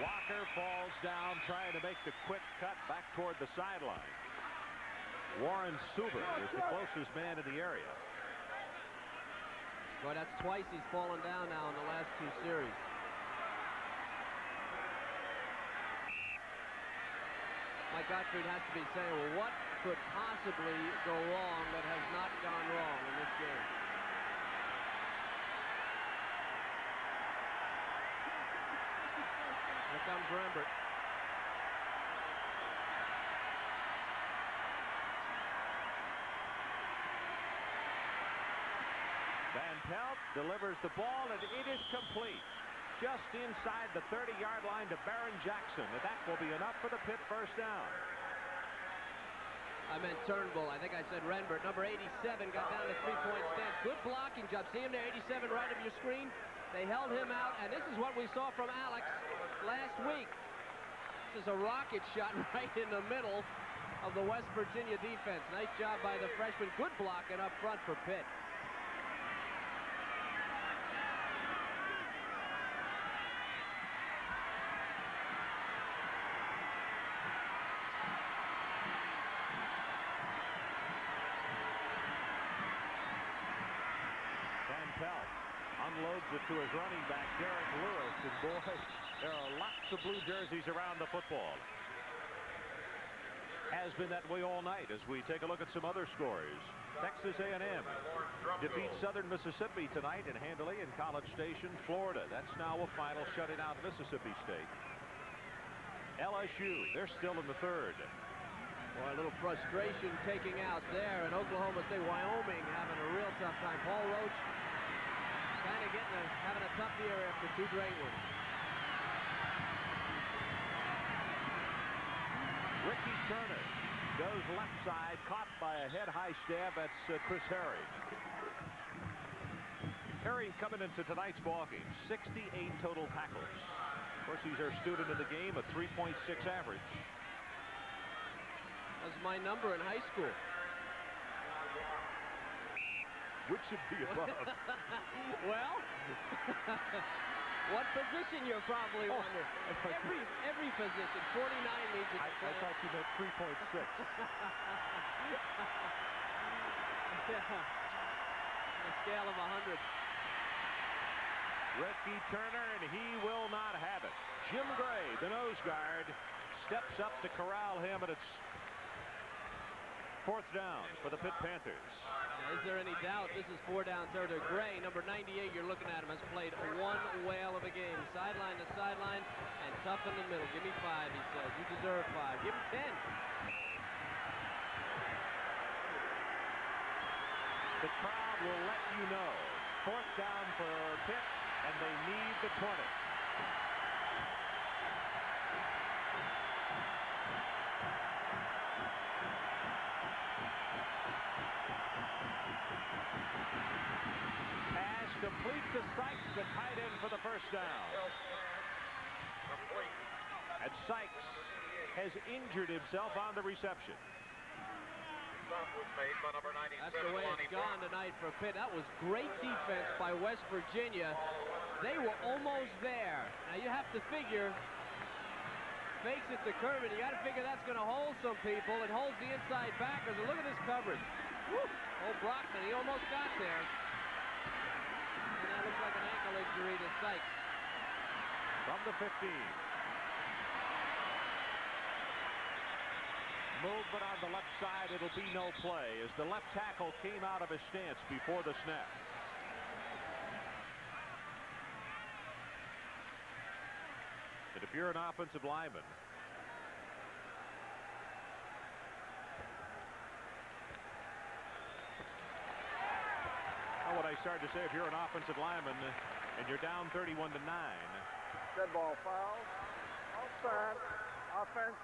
Walker falls down trying to make the quick cut back toward the sideline. Warren Subert is the closest man in the area. Boy, that's twice he's fallen down now in the last 2 series. Mike Gottfried has to be saying, well, what could possibly go wrong that has not gone wrong in this game? Here comes Rembert. Van Pelt delivers the ball, and it is complete. Just inside the 30-yard line to Baron Jackson, and that will be enough for the Pitt first down. I meant Turnbull. I think I said Rembert. Number 87 got down to 3-point stance. Good blocking job. See him there, 87 right of your screen? They held him out, and this is what we saw from Alex last week. This is a rocket shot right in the middle of the West Virginia defense. Nice job by the freshman. Good blocking up front for Pitt. Van Pelt unloads it to his running back, Derek Lewis, and boy, there are lots of blue jerseys around the football. Has been that way all night as we take a look at some other scores. Texas A&M defeats Southern Mississippi tonight and handily in College Station, Florida. That's now a final, shutting out Mississippi State. LSU, they're still in the 3rd. Boy, a little frustration taking out there, and Oklahoma State, Wyoming having a real tough time. Paul Roach kind of having a tough year after 2 great ones. Ricky Turner goes left side, caught by a head-high stab. That's Chris Herring. Herring coming into tonight's ballgame, 68 total tackles. Of course, he's our student in the game, a 3.6 average. That's my number in high school. Which should be above. Well, what position you're probably wondering. Every position. 49 means it's I thought you meant 3.6. Yeah. On a scale of 100. Ricky Turner, and he will not have it. Jim Gray, the nose guard, steps up to corral him, and it's 4th down for the Pitt Panthers. Now, is there any doubt this is 4 down territory? Gray, number 98, you're looking at him, has played one whale of a game. Sideline to sideline and tough in the middle. Give me 5, he says. You deserve 5. Give him 10. The crowd will let you know. 4th down for Pitt, and they need the 20. Pass complete to Sykes, the tight end for the first down. And Sykes has injured himself on the reception. That's the way it's gone tonight for Pitt. That was great defense by West Virginia. They were almost there. Now you have to figure, fakes it to Kermit. You got to figure that's going to hold some people. It holds the inside backers. And look at this coverage. Woo! Oh, Brockman, he almost got there. And that looks like an ankle injury to Sykes. From the 15. Movement on the left side. It'll be no play as the left tackle came out of his stance before the snap. And if you're an offensive lineman, what I started to say, if you're an offensive lineman and you're down 31-9. Dead ball foul. Offside. Offense.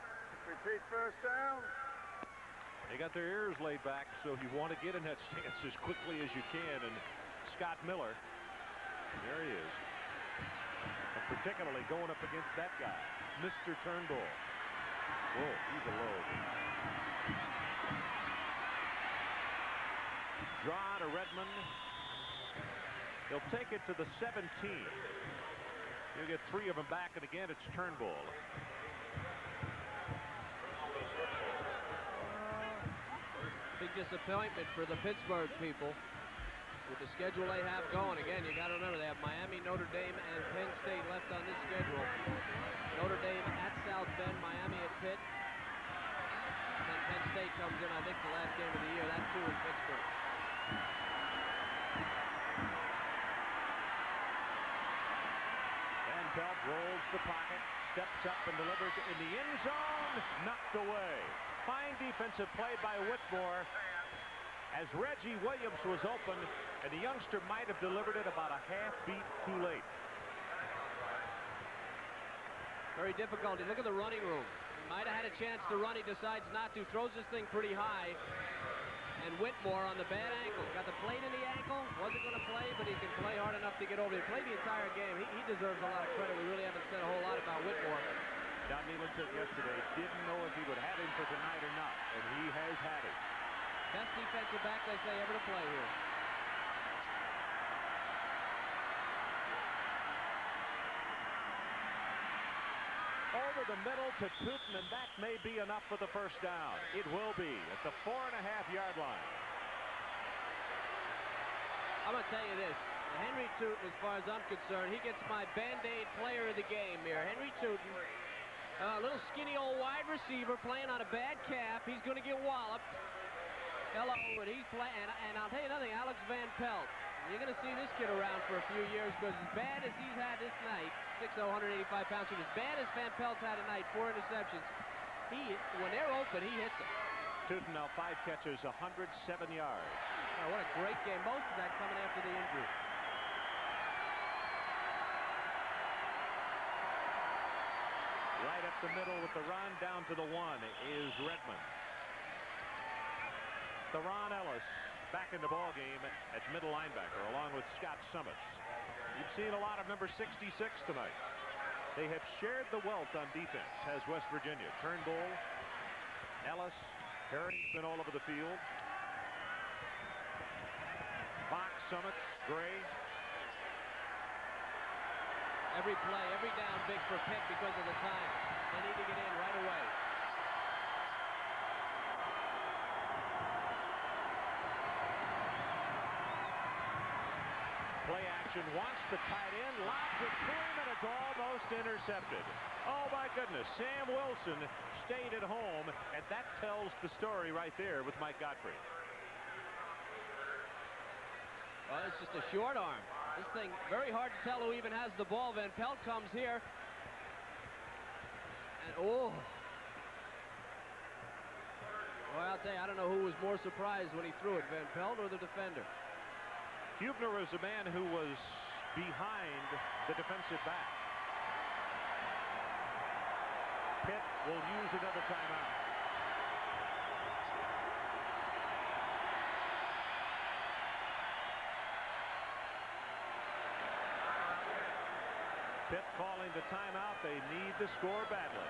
Repeat first down. They got their ears laid back, so you want to get in that stance as quickly as you can. And Scott Miller, there he is. And particularly going up against that guy, Mr. Turnbull. Whoa, he's a load. Draw to Redmond. He'll take it to the 17. You'll get 3 of them back, and again, it's Turnbull. Big disappointment for the Pittsburgh people with the schedule they have going. Again, you got to remember they have Miami, Notre Dame, and Penn State left on this schedule. Notre Dame at South Bend, Miami at Pitt. And then Penn State comes in, I think, the last game of the year. That too is Pittsburgh. Van Pelt rolls the pocket, steps up and delivers in the end zone. Knocked away. Fine defensive play by Whitmore as Reggie Williams was open, and the youngster might have delivered it about a half beat too late. Very difficult. Look at the running room. He might have had a chance to run. He decides not to. Throws this thing pretty high. And Whitmore on the bad ankle. Got the plate in the ankle. Wasn't going to play, but he can play hard enough to get over. He played the entire game. He deserves a lot of credit. We really haven't said a whole lot about Whitmore. Don Nealon said yesterday, didn't know if he would have him for tonight or not, and he has had him. Best defensive back, they say, ever to play here. Over the middle to Tootin, and that may be enough for the first down. It will be at the 4.5-yard line. I'm going to tell you this. Henry Tootin, as far as I'm concerned, he gets my Band-Aid player of the game here. Henry Tootin, a little skinny old wide receiver playing on a bad calf. He's going to get walloped. Hello, and he's playing. And I'll tell you nothing, Alex Van Pelt. You're going to see this kid around for a few years because as bad as he's had this night, 6'0", 185 pounds, as bad as Van Pelt's had tonight, 4 interceptions, when they're open, he hits them. Tootin now 5 catches, 107 yards. Oh, what a great game. Most of that coming after the injury. Right up the middle with the run down to the 1 is Redmond. Theron Ellis back in the ball game at middle linebacker along with Scott Summits. You've seen a lot of number 66 tonight. They have shared the wealth on defense, has West Virginia. Turnbull, Ellis, Perry's been all over the field. Fox, Summits, Gray. Every play, every down big for Pitt because of the time. They need to get in right away. Play action, wants the tight end, lobs it to him, and it's almost intercepted. Oh, my goodness. Sam Wilson stayed at home, and that tells the story right there with Mike Godfrey. Well, it's just a short arm. This thing, very hard to tell who even has the ball. Van Pelt comes here. And, oh. Well, I'll tell you, I don't know who was more surprised when he threw it, Van Pelt or the defender. Hubner was the man who was behind the defensive back. Pitt will use another timeout. Pitt calling the timeout. They need to score badly.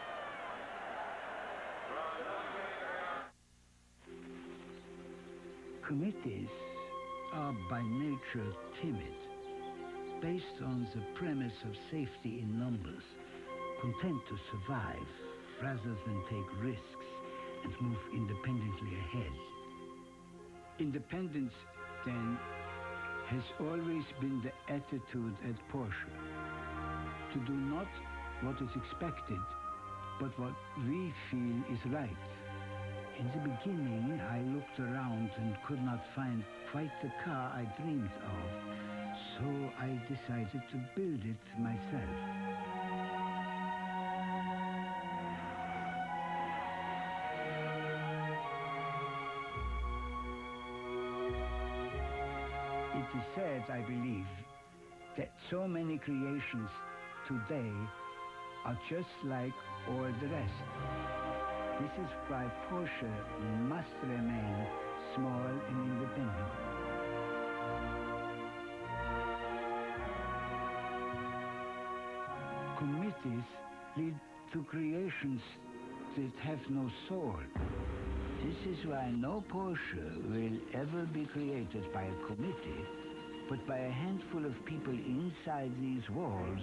Committees are by nature timid, based on the premise of safety in numbers, content to survive rather than take risks and move independently ahead. Independence, then, has always been the attitude at Porsche. To do not what is expected, but what we feel is right. In the beginning, I looked around and could not find quite the car I dreamed of, so I decided to build it myself. It is sad, I believe, that so many creations today are just like all the rest. This is why Porsche must remain small and independent. Committees lead to creations that have no soul. This is why no Porsche will ever be created by a committee, but by a handful of people inside these walls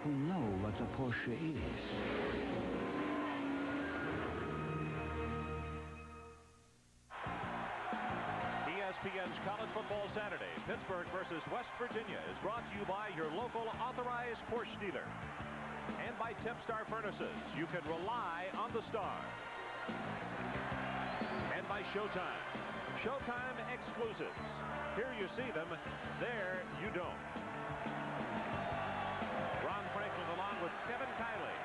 who know what a Porsche is. ESPN's College Football Saturday, Pittsburgh versus West Virginia, is brought to you by your local authorized Porsche dealer and by Tempstar Furnaces. You can rely on the Star. And by Showtime. Showtime exclusives. Here you see them, there you don't. Ron Franklin along with Kevin Kiley.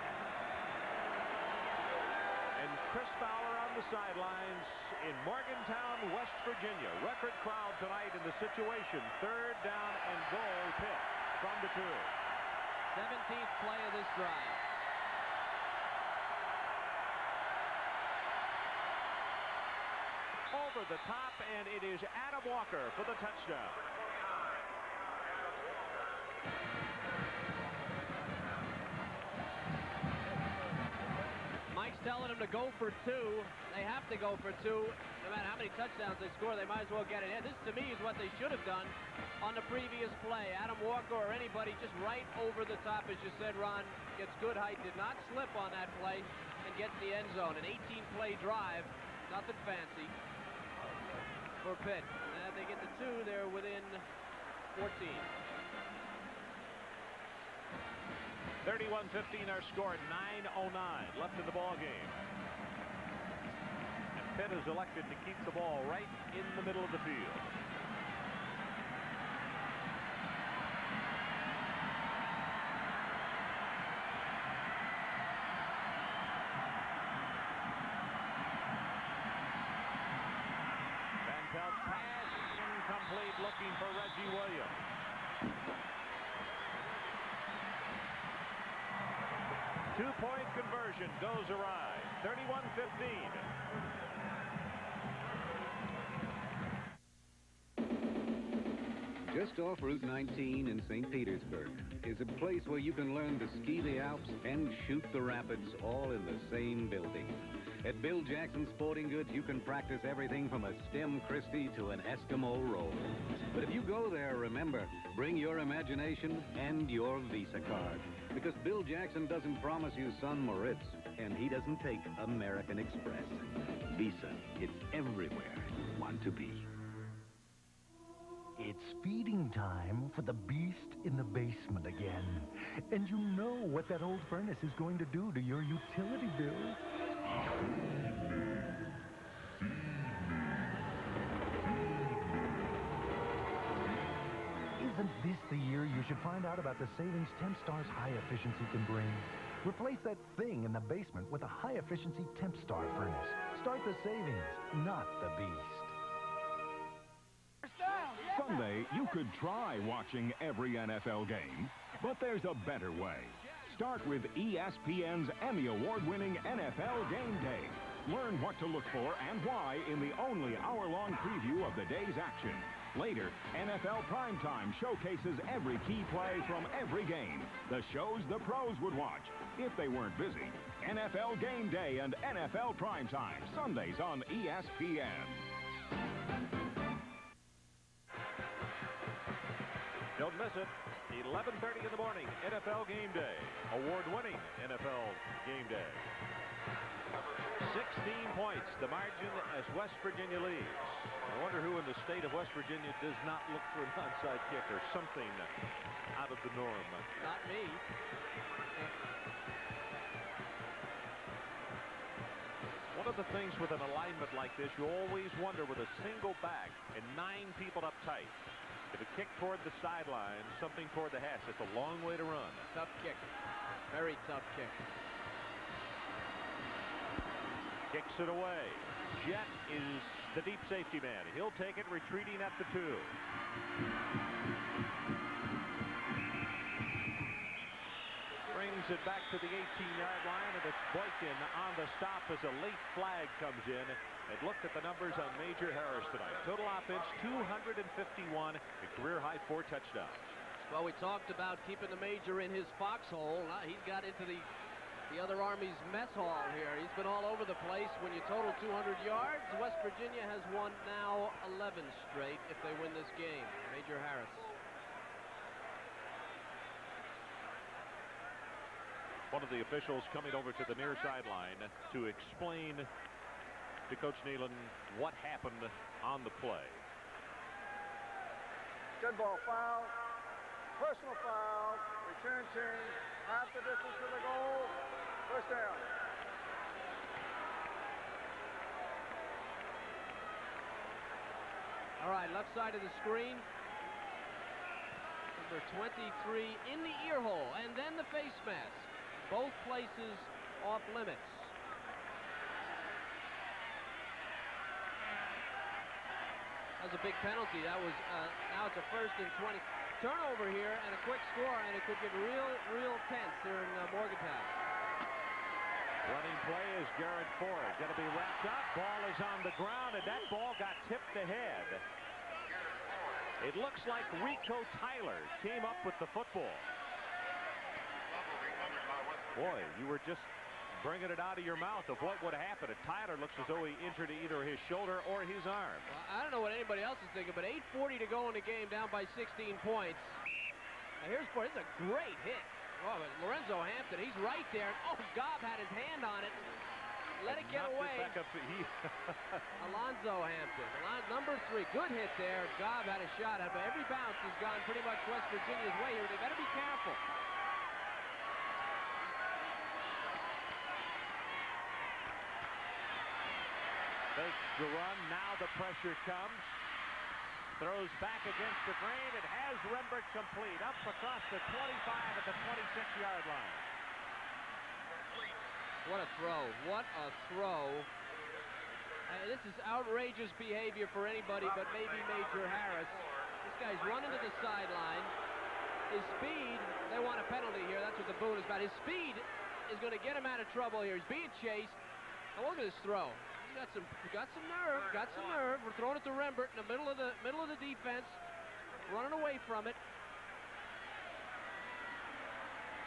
And Chris Fowler on the sidelines in Morgantown, West Virginia. Record crowd tonight in the situation. 3rd down and goal, Pitt from the 2. 17th play of this drive. Over the top, and it is Adam Walker for the touchdown. Mike's telling them to go for 2. They have to go for 2. No matter how many touchdowns they score, they might as well get it in. This, to me, is what they should have done on the previous play. Adam Walker or anybody just right over the top, as you said, Ron, gets good height, did not slip on that play, and gets the end zone. An 18-play drive, nothing fancy for Pitt. And if they get the 2, they're within 14. 31-15 our score, 9:09 left in the ball game. And Pitt is elected to keep the ball right in the middle of the field. Van Pelt's pass incomplete, looking for Reggie Williams. 2-point conversion goes awry. 31-15. Just off Route 19 in St. Petersburg is a place where you can learn to ski the Alps and shoot the rapids all in the same building. At Bill Jackson Sporting Goods, you can practice everything from a stem Christie to an Eskimo roll. But if you go there, remember, bring your imagination and your Visa card. Because Bill Jackson doesn't promise you Sun Moritz, and he doesn't take American Express. Visa, it's everywhere you want to be. It's feeding time for the beast in the basement again. And you know what that old furnace is going to do to your utility bill. Isn't this the year you should find out about the savings Tempstar's high efficiency can bring? Replace that thing in the basement with a high efficiency Tempstar furnace. Start the savings, not the beast. Sunday, you could try watching every NFL game, but there's a better way. Start with ESPN's Emmy Award-winning NFL Game Day. Learn what to look for and why in the only hour-long preview of the day's action. Later, NFL Primetime showcases every key play from every game. The shows the pros would watch if they weren't busy. NFL Game Day and NFL Primetime, Sundays on ESPN. Don't miss it. 11:30 in the morning, NFL Game Day. Award-winning NFL Game Day. 16 points, the margin as West Virginia leads. I wonder who in the state of West Virginia does not look for an onside kick or something out of the norm. Not me. One of the things with an alignment like this, you always wonder with a single back and 9 people up tight. If a kick toward the sideline, something toward the hash, it's a long way to run. Tough kick. Very tough kick. Kicks it away. Jet is the deep safety man. He'll take it, retreating at the 2. Brings it back to the 18-yard line, and it's Boykin on the stop as a late flag comes in. And look at the numbers on Major Harris tonight. Total offense 251, a career-high 4 touchdowns. Well, we talked about keeping the Major in his foxhole. He's got into the other Army's mess hall here. He's been all over the place. When you total 200 yards, West Virginia has won now 11 straight if they win this game. Major Harris. One of the officials coming over to the near sideline to explain to Coach Nealon what happened on the play. Good ball, foul, personal foul, return team, half the distance to the goal, first down. All right, left side of the screen. Number 23 in the ear hole, and then the face mask. Both places off limits. That was a big penalty. That was now it's a 1st and 20. Turnover here and a quick score, and it could get real tense here in Morgantown. Running play is Garrett Ford. Going to be wrapped up. Ball is on the ground, and that ball got tipped ahead. It looks like Rico Tyler came up with the football. Boy, you were just bringing it out of your mouth of what would happen. Tyler looks as though he injured either his shoulder or his arm. Well, I don't know what anybody else is thinking, but 8:40 to go in the game, down by 16 points. Now here's Ford. It's a great hit. Oh, but Lorenzo Hampton, he's right there. Oh, Gobb had his hand on it. Let it get away. Alonzo Hampton, number 3. Good hit there. Gobb had a shot at it, but every bounce has gone pretty much West Virginia's way here. They better be careful. Fakes the run. Now the pressure comes. Throws back against the grain. It has Rembert complete. Up across the 25 at the 26-yard line. What a throw. What a throw. This is outrageous behavior for anybody but maybe Major Harris. This guy's running to the sideline. His speed, they want a penalty here. That's what the boon is about. His speed is going to get him out of trouble here. He's being chased. Now look at this throw. He got some nerve. We're throwing it to Rembert in the middle of the defense, running away from it.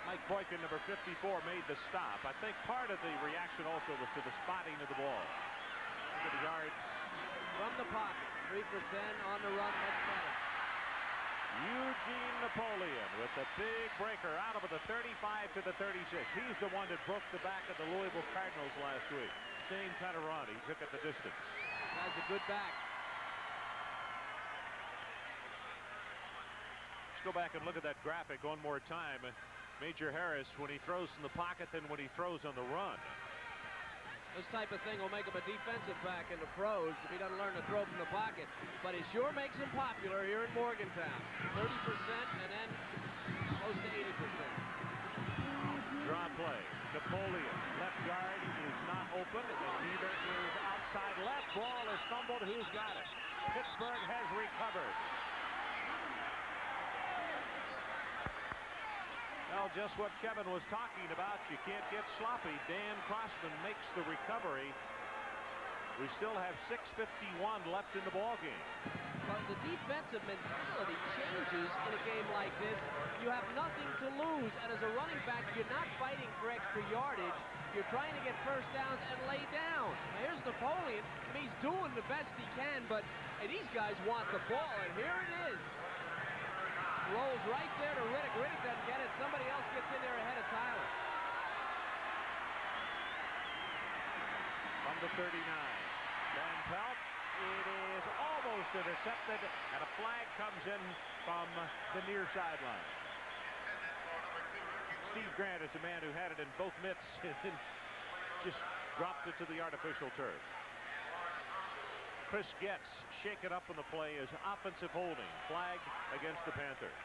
Mike Boykin, number 54, made the stop. I think part of the reaction also was to the spotting of the ball. Look at the yards. From the pocket, 3 for 10 on the run, much better. Eugene Napoleon with the big breaker out of the 35 to the 36. He's the one that broke the back of the Louisville Cardinals last week. Same kind of run. He took it the distance. Guy's a good back. Let's go back and look at that graphic one more time. Major Harris, when he throws in the pocket, then when he throws on the run. This type of thing will make him a defensive back in the pros if he doesn't learn to throw from the pocket. But it sure makes him popular here in Morgantown. 30% and then close to 80%. Draw play. Napoleon, left guard, is not open, and neither is outside left. Ball is fumbled. Who's got it? Pittsburgh has recovered. Well, just what Kevin was talking about. You can't get sloppy. Dan Crossman makes the recovery. We still have 6:51 left in the ball game. But the defensive mentality changes in a game like this. You have nothing to lose, and as a running back, you're not fighting for extra yardage. You're trying to get first downs and lay down. Now, here's Napoleon. I mean, he's doing the best he can, but these guys want the ball, and here it is. Rolls right there to Riddick. Riddick doesn't get it. Somebody else gets in there ahead of Tyler. From the 39. Van Pelt. It is almost intercepted, and a flag comes in from the near sideline. Steve Grant is a man who had it in both mitts and just dropped it to the artificial turf. Chris Getz shaken up in the play as offensive holding, flagged against the Panthers.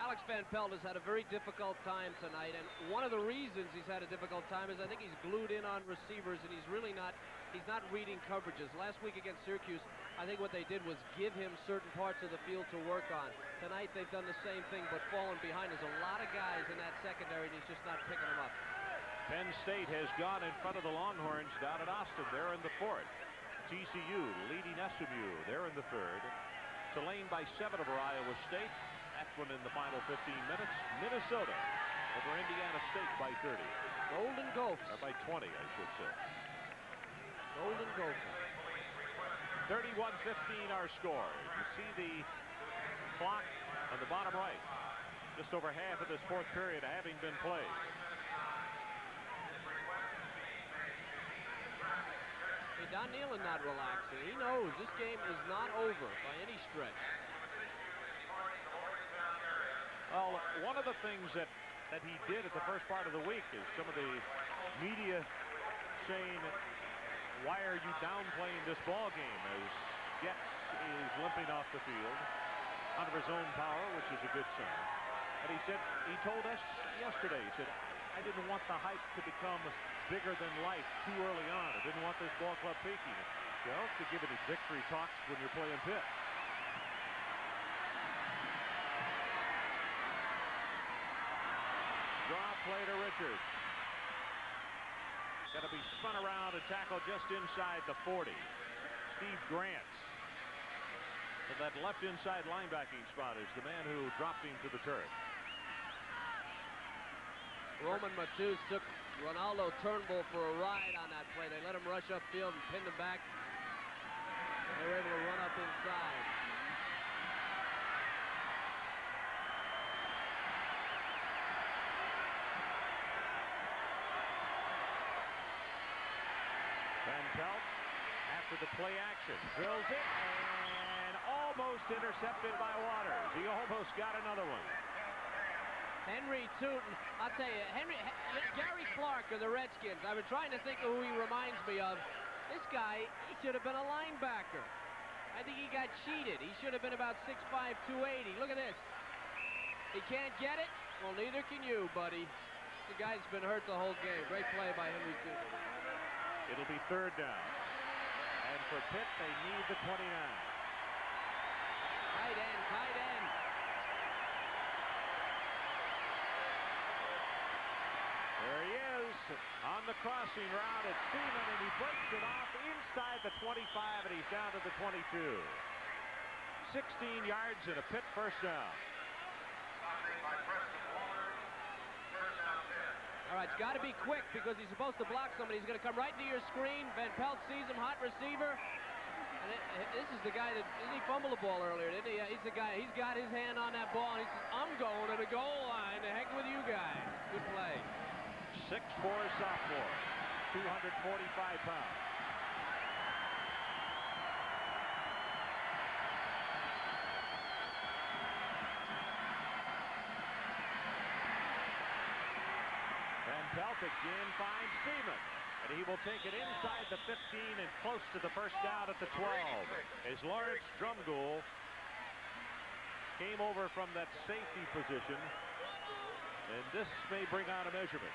Alex Van Pelt has had a very difficult time tonight, and one of the reasons he's had a difficult time is I think he's glued in on receivers, and he's not reading coverages. Last week against Syracuse, I think what they did was give him certain parts of the field to work on. Tonight they've done the same thing, but fallen behind. There's a lot of guys in that secondary, and he's just not picking them up. Penn State has gone in front of the Longhorns down at Austin. They're in the fourth. TCU leading SMU. They're in the third. Tulane by 7 over Iowa State. That one in the final 15 minutes. Minnesota over Indiana State by 30. Golden Gophers. Or by 20, I should say. Golden Gophers. 31-15 our score. You see the clock on the bottom right. Just over half of this fourth period having been played. Hey, Don Nealon not relaxing. He knows this game is not over by any stretch. Well, one of the things that he did at the first part of the week is some of the media saying, why are you downplaying this ball game, as Getz is limping off the field under his own power, which is a good sign. But he told us yesterday, he said, I didn't want the hype to become bigger than life too early on. I didn't want this ball club peaking. Well, to give any victory talks when you're playing Pitt. Draw play to Richards. Got to be spun around and tackled just inside the 40. Steve Grant. So that left inside linebacking spot is the man who dropped him to the turf. Roman Matus took Ronaldo Turnbull for a ride on that play. They let him rush upfield and pinned him back. They were able to run up inside. Van Pelt, after the play action, drills it and almost intercepted by Waters. He almost got another one. Henry Tootin, I'll tell you, Gary Clark of the Redskins. I've been trying to think of who he reminds me of. This guy, he should have been a linebacker. I think he got cheated. He should have been about 6'5", 280. Look at this. He can't get it? Well, neither can you, buddy. The guy's been hurt the whole game. Great play by Henry Tootin. It'll be third down. And for Pitt, they need the 29. Tight end, tight end. There he is on the crossing route. It's Seaman, and he breaks it off inside the 25, and he's down to the 22. 16 yards and a Pitt first down. All right, it's got to be quick because he's supposed to block somebody. He's going to come right into your screen. Van Pelt sees him, hot receiver. And this is the guy that, didn't he fumble the ball earlier, didn't he? He's the guy, he's got his hand on that ball, and he says, I'm going to the goal line. The heck with you guys. Good play. 6'4" sophomore, 245 pounds. Van Pelt again finds Seaman, and he will take it inside the 15 and close to the first down at the 12. As Lawrence Drumgoole came over from that safety position, and this may bring out a measurement.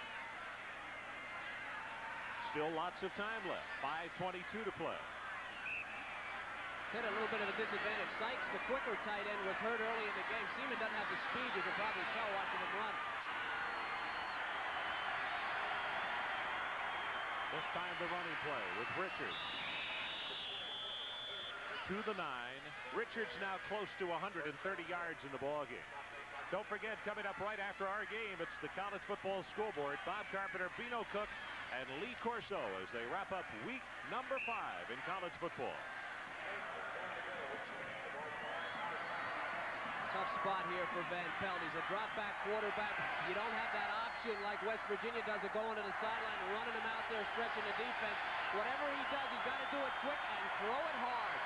Still lots of time left. 5:22 to play. Hit a little bit of a disadvantage. Sykes, the quicker tight end, was hurt early in the game. Seaman doesn't have the speed, you can probably tell watching him run. This time the running play with Richards. To the 9. Richards now close to 130 yards in the ballgame. Don't forget, coming up right after our game, it's the College Football Scoreboard. Bob Carpenter, Bino Cook, and Lee Corso as they wrap up week number 5 in college football. Tough spot here for Van Pelt. He's a drop-back quarterback. You don't have that option like West Virginia does of going to the sideline, running him out there, stretching the defense. Whatever he does, he's got to do it quick and throw it hard.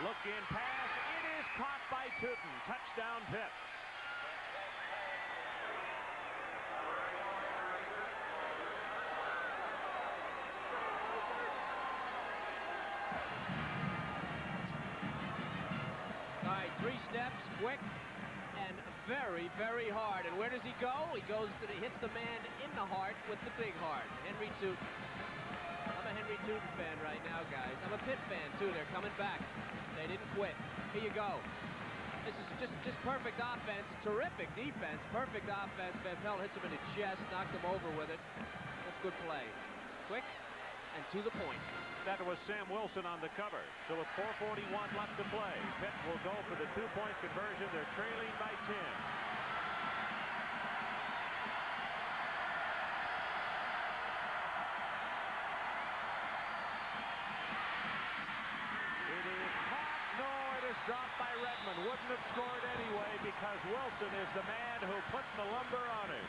Look-in pass. It is caught by Tootin. Touchdown, Pitt. All right, 3 steps, quick, and very, very hard. And where does he go? He goes to hits the man in the heart with the big heart. Henry Tootin. I'm a Henry Tootin fan right now, guys. I'm a Pitt fan, too. They're coming back. They didn't quit. Here you go. This is just perfect offense. Terrific defense. Perfect offense. Van Pelt hits him in the chest, knocked him over with it. That's good play. Quick and to the point. That was Sam Wilson on the cover. So with 4:41 left to play, Pitt will go for the 2-point conversion. They're trailing by 10. It is caught. No, it is dropped by Redmond. Wouldn't have scored anyway because Wilson is the man who put the lumber on it.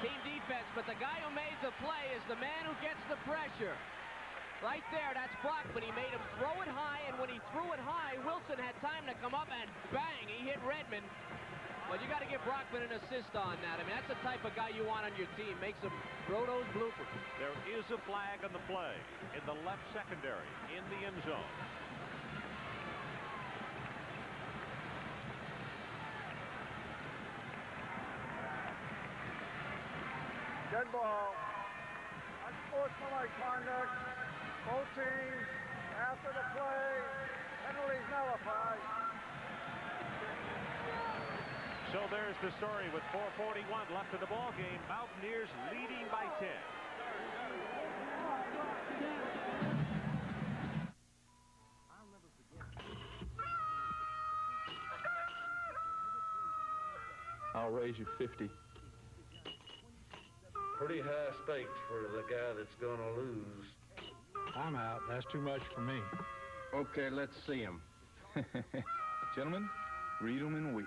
Team defense, but the guy who made the play is the man who gets the pressure. Right there, that's Brockman. He made him throw it high, and when he threw it high, Wilson had time to come up, and bang, he hit Redmond. Well, you got to give Brockman an assist on that. I mean, that's the type of guy you want on your team. Makes him throw those bloopers. There is a flag on the play in the left secondary in the end zone. Good ball. Unsportsmanlike conduct. Both teams, after the play, penalties nullified. So there's the story with 4:41 left in the ball game. Mountaineers leading by 10. I'll raise you 50. Pretty high stakes for the guy that's going to lose. I'm out. That's too much for me. Okay, let's see him. Gentlemen, read them and weep.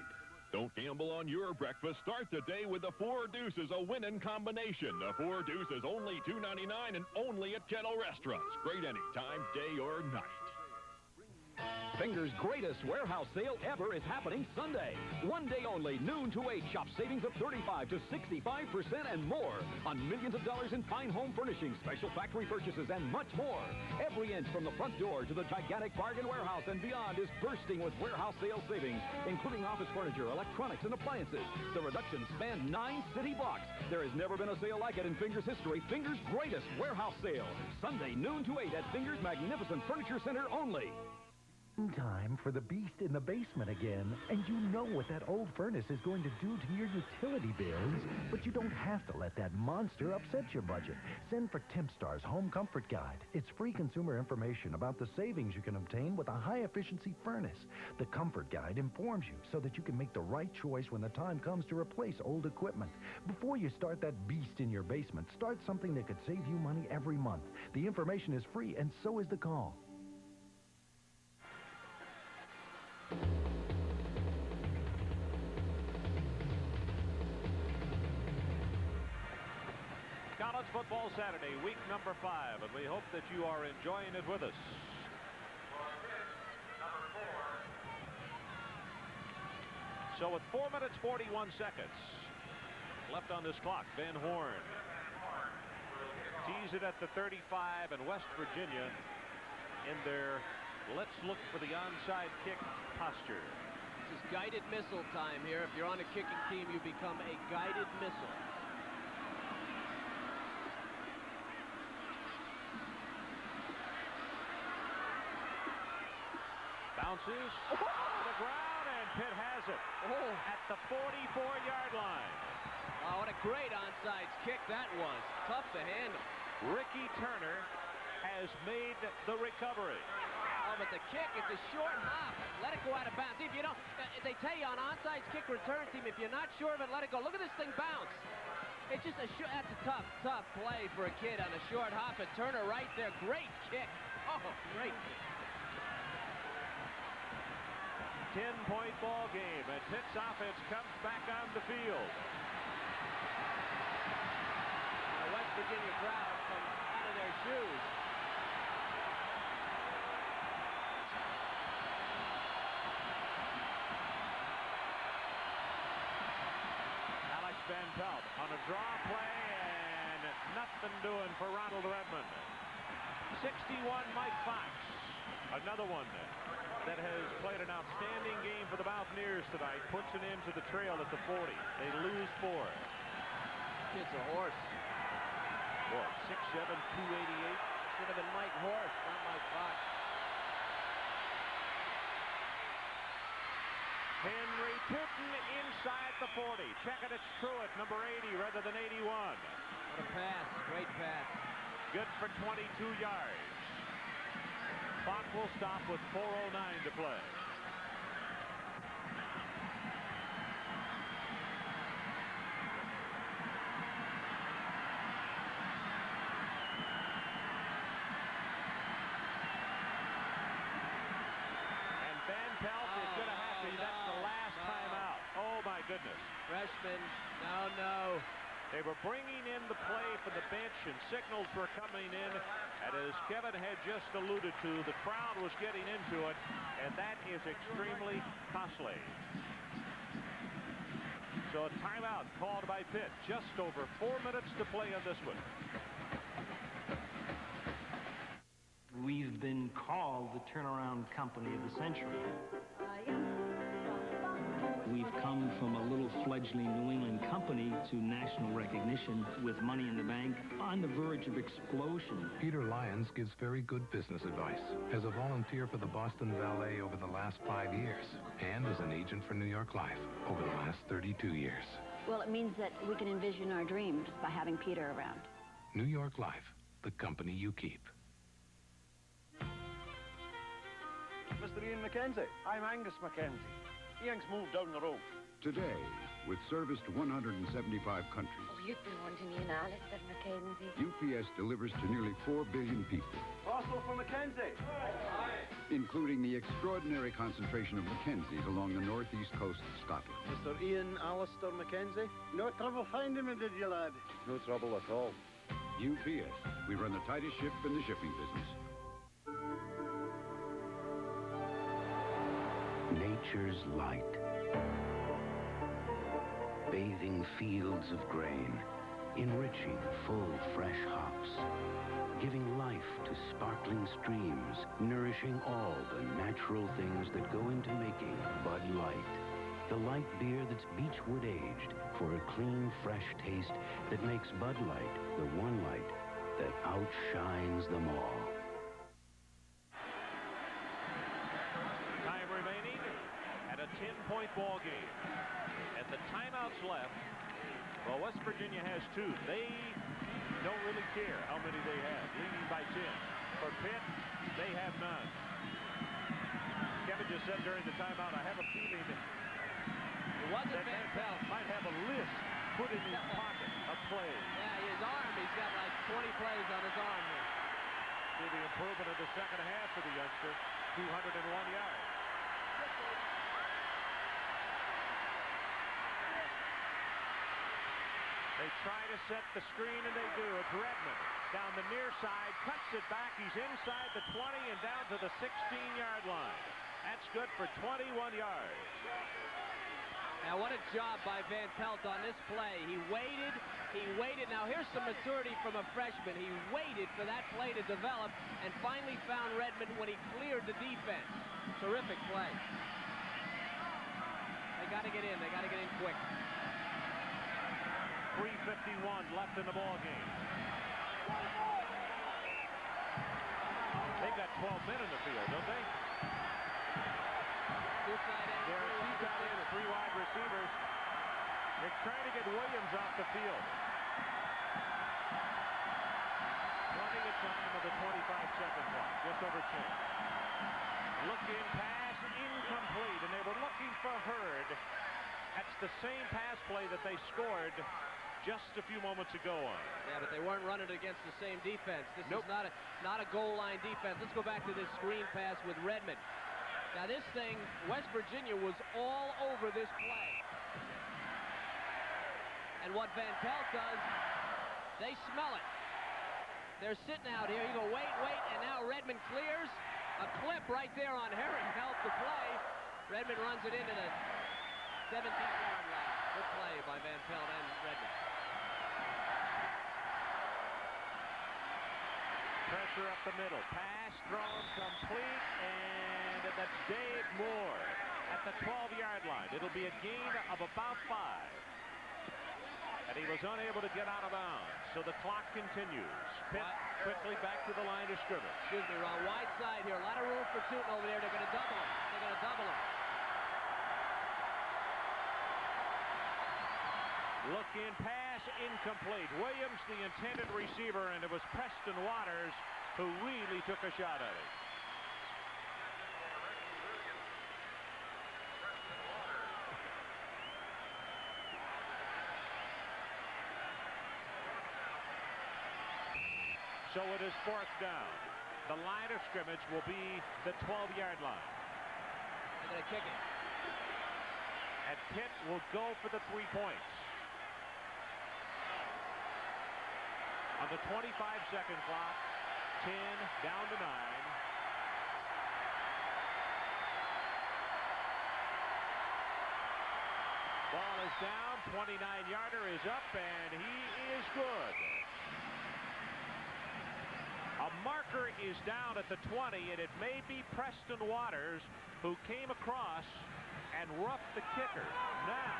Don't gamble on your breakfast. Start the day with the Four Deuces, a winning combination. The Four Deuces, only $2.99 and only at Kettle Restaurants. Great anytime, day or night. Finger's greatest warehouse sale ever is happening Sunday. One day only, noon to 8. Shop savings of 35 to 65% and more on millions of dollars in fine home furnishings, special factory purchases, and much more. Every inch from the front door to the gigantic bargain warehouse and beyond is bursting with warehouse sale savings, including office furniture, electronics, and appliances. The reductions span 9 city blocks. There has never been a sale like it in Finger's history. Finger's greatest warehouse sale. Sunday, noon to 8 at Finger's Magnificent Furniture Center only. Time for the beast in the basement again, and you know what that old furnace is going to do to your utility bills, but you don't have to let that monster upset your budget. Send for Tempstar's Home Comfort Guide. It's free consumer information about the savings you can obtain with a high-efficiency furnace. The Comfort Guide informs you so that you can make the right choice when the time comes to replace old equipment. Before you start that beast in your basement, start something that could save you money every month. The information is free, and so is the call. College Football Saturday, week number 5, and we hope that you are enjoying it with us. So with 4 minutes 41 seconds left on this clock, Van Horn tees it at the 35, and West Virginia in their let's look for the onside kick posture. This is guided missile time here. If you're on a kicking team, you become a guided missile. Bounces to the ground, and Pitt has it at the 44-yard line. Oh, what a great onside kick that was. Tough to handle. Ricky Turner has made the recovery. Oh, but the kick, it's a short hop. Let it go out of bounds. See, if you don't, they tell you on onside kick return team, if you're not sure of it, let it go. Look at this thing bounce. It's just that's a tough play for a kid on a short hop. And Turner right there, great kick. Oh, great kick. 10-point ball game, and Pitt's offense comes back on the field. The West Virginia crowd comes out of their shoes. Pelt on a draw play, and nothing doing for Ronald Redmond. 61, Mike Fox. Another one that has played an outstanding game for the Mountaineers tonight. Puts an end to the trail at the 40. They lose 4. It's a horse. Boy, 6'7", 288. Should have been Mike Horse, not Mike Fox. Henry Tootin inside the 40. Check it, it's Truitt, number 80 rather than 81. What a pass. Great pass. Good for 22 yards. Clock will stop with 4:09 to play. And Van Pelt is going to have to. That's the last timeout. Oh, my goodness. Freshman. No. They were bringing in the play from the bench, and signals were coming in. And as Kevin had just alluded to, the crowd was getting into it, and that is extremely costly. So a timeout called by Pitt. Just over 4 minutes to play on this one. We've been called the turnaround company of the century. We've come from a little fledgling New England company to national recognition with money in the bank on the verge of explosion. Peter Lyons gives very good business advice as a volunteer for the Boston Ballet over the last 5 years and as an agent for New York Life over the last 32 years. Well, it means that we can envision our dreams by having Peter around. New York Life, the company you keep. Mr. Ian McKenzie. I'm Angus McKenzie. Ian's moved down the road. Today, with service to 175 countries, Oh, you've been wanting me and Alice, Mr. Mackenzie. UPS delivers to nearly 4 billion people, Also for McKenzie. including the extraordinary concentration of Mackenzies along the northeast coast of Scotland. Mr. Ian Alistair McKenzie. No trouble finding me, did you, lad? No trouble at all. UPS, we run the tightest ship in the shipping business. Nature's light. Bathing fields of grain, enriching full, fresh hops, giving life to sparkling streams, nourishing all the natural things that go into making Bud Light. The light beer that's beechwood aged for a clean, fresh taste that makes Bud Light the one light that outshines them all. Time remaining at a 10-point ball game. At the timeouts left, well, West Virginia has 2. They don't really care how many they have, leading by 10. For Pitt, they have none. Kevin just said during the timeout, I have a feeling that Van Pelt might have a list put in his pocket of plays. Yeah, his arm, he's got like 20 plays on his arm here. See the improvement of the second half for the youngster, 201 yards. They try to set the screen, and they do. It's Redmond down the near side, cuts it back. He's inside the 20 and down to the 16-yard line. That's good for 21 yards. Now, what a job by Van Pelt on this play. He waited. Now, here's some maturity from a freshman. He waited for that play to develop and finally found Redmond when he cleared the defense. Terrific play. They got to get in. They got to get in quick. 3:51 left in the ball game. They've got 12 men in the field, don't they? Two tight ends, there are 2 tight ends, 3 wide receivers. They're trying to get Williams off the field. Plenty of time of the 25-second clock, just over 10. Looking pass, incomplete, and they were looking for Hurd. That's the same pass play that they scored just a few moments ago on. Yeah, but they weren't running against the same defense. This is not a goal line defense. Let's go back to this screen pass with Redmond. Now this thing, West Virginia was all over this play. And what Van Pelt does, they smell it. They're sitting out here. You go, wait, and now Redmond clears. A clip right there on Herring helped the play. Redmond runs it into the 17-yard line. Good play by Van Pelt and Redmond. Pressure up the middle. Pass thrown complete, and that's Dave Moore at the 12-yard line. It'll be a gain of about 5. And he was unable to get out of bounds, so the clock continues. Pitt quickly back to the line of scrimmage. Excuse me, Ron. Wide side here. A lot of room for Tootin over there. They're going to double him. They're going to double him. Look in, pass incomplete. Williams, the intended receiver, and it was Preston Waters who really took a shot at it. So it is 4th down. The line of scrimmage will be the 12-yard line. They're going to kick it. And Pitt will go for the 3 points. On the 25-second clock, 10 down to 9. Ball is down, 29-yarder is up, and he is good. A marker is down at the 20, and it may be Preston Waters who came across and roughed the kicker. Now,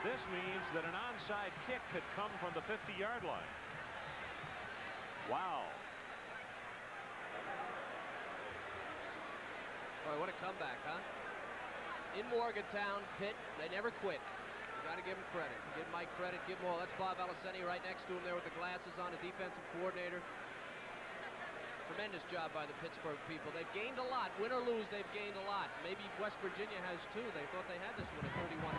this means that an onside kick could come from the 50-yard line. Wow. Boy, what a comeback, huh? In Morgantown, Pitt, they never quit. You got to give him credit. Give Mike credit, give him all. That's Bob Aliseni right next to him there with the glasses on, the defensive coordinator. Tremendous job by the Pittsburgh people. They've gained a lot. Win or lose, they've gained a lot. Maybe West Virginia has too. They thought they had this one at 31-9.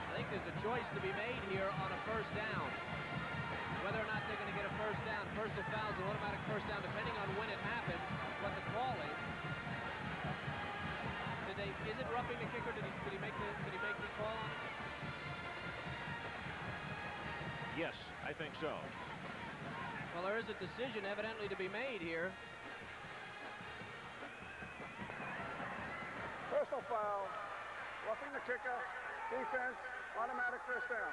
I think there's a choice to be made here on a first down. Whether or not they're going to get a first down. Personal fouls, an automatic first down, depending on when it happened, what the call is. Is it roughing the kicker? Did he make the call on it? Yes, I think so. Well, there is a decision evidently to be made here. Personal foul, roughing the kicker, defense, automatic first down.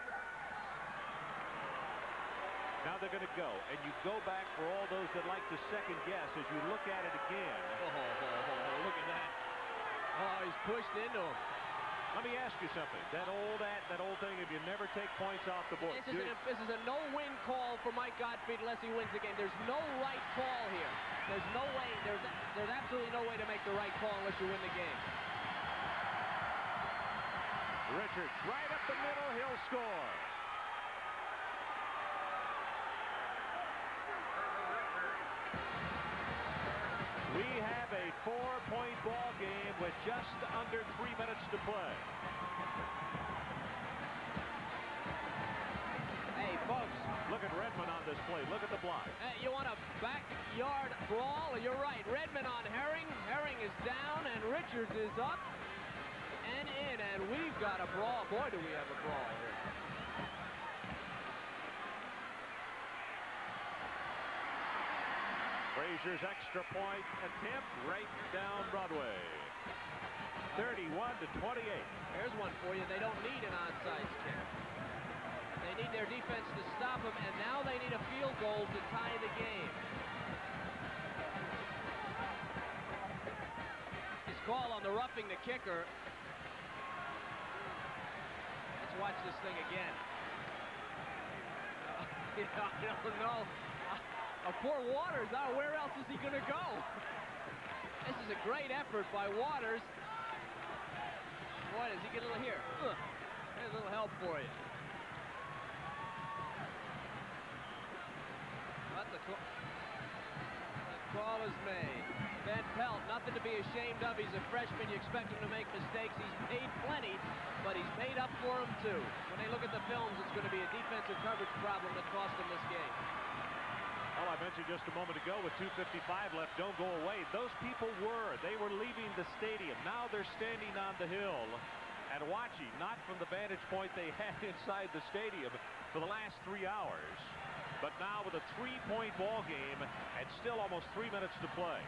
Now they're going to go, and you go back for all those that like to second guess as you look at it again. Oh, look at that. Oh, he's pushed into him. Let me ask you something. That old thing, if you never take points off the board. This is a no-win call for Mike Gottfried unless he wins the game. There's no right call here. There's no way. There's absolutely no way to make the right call unless you win the game. Richards right up the middle. He'll score. We have a 4-point ball game with just under 3 minutes to play. Hey, folks. Look at Redmond on this play. Look at the block. Hey, you want a backyard brawl? You're right. Redmond on Herring. Herring is down, and Richards is up and in, and we've got a brawl. Boy, do we have a brawl here. Frazier's extra point attempt right down Broadway. 31-28. Here's one for you. They don't need an onside kick. They need their defense to stop them, and now they need a field goal to tie the game. His call on the roughing the kicker. Let's watch this thing again. I don't know. Poor Waters, where else is he going to go? This is a great effort by Waters. Boy, does he get a little here. There's a little help for you. But the call is made. Van Pelt, nothing to be ashamed of. He's a freshman. You expect him to make mistakes. He's made plenty, but he's made up for them too. When they look at the films, it's going to be a defensive coverage problem that cost them this game. Well, I mentioned just a moment ago with 2:55 left, don't go away. Those people they were leaving the stadium. Now they're standing on the hill and watching, not from the vantage point they had inside the stadium for the last 3 hours, but now with a 3-point ball game and still almost 3 minutes to play.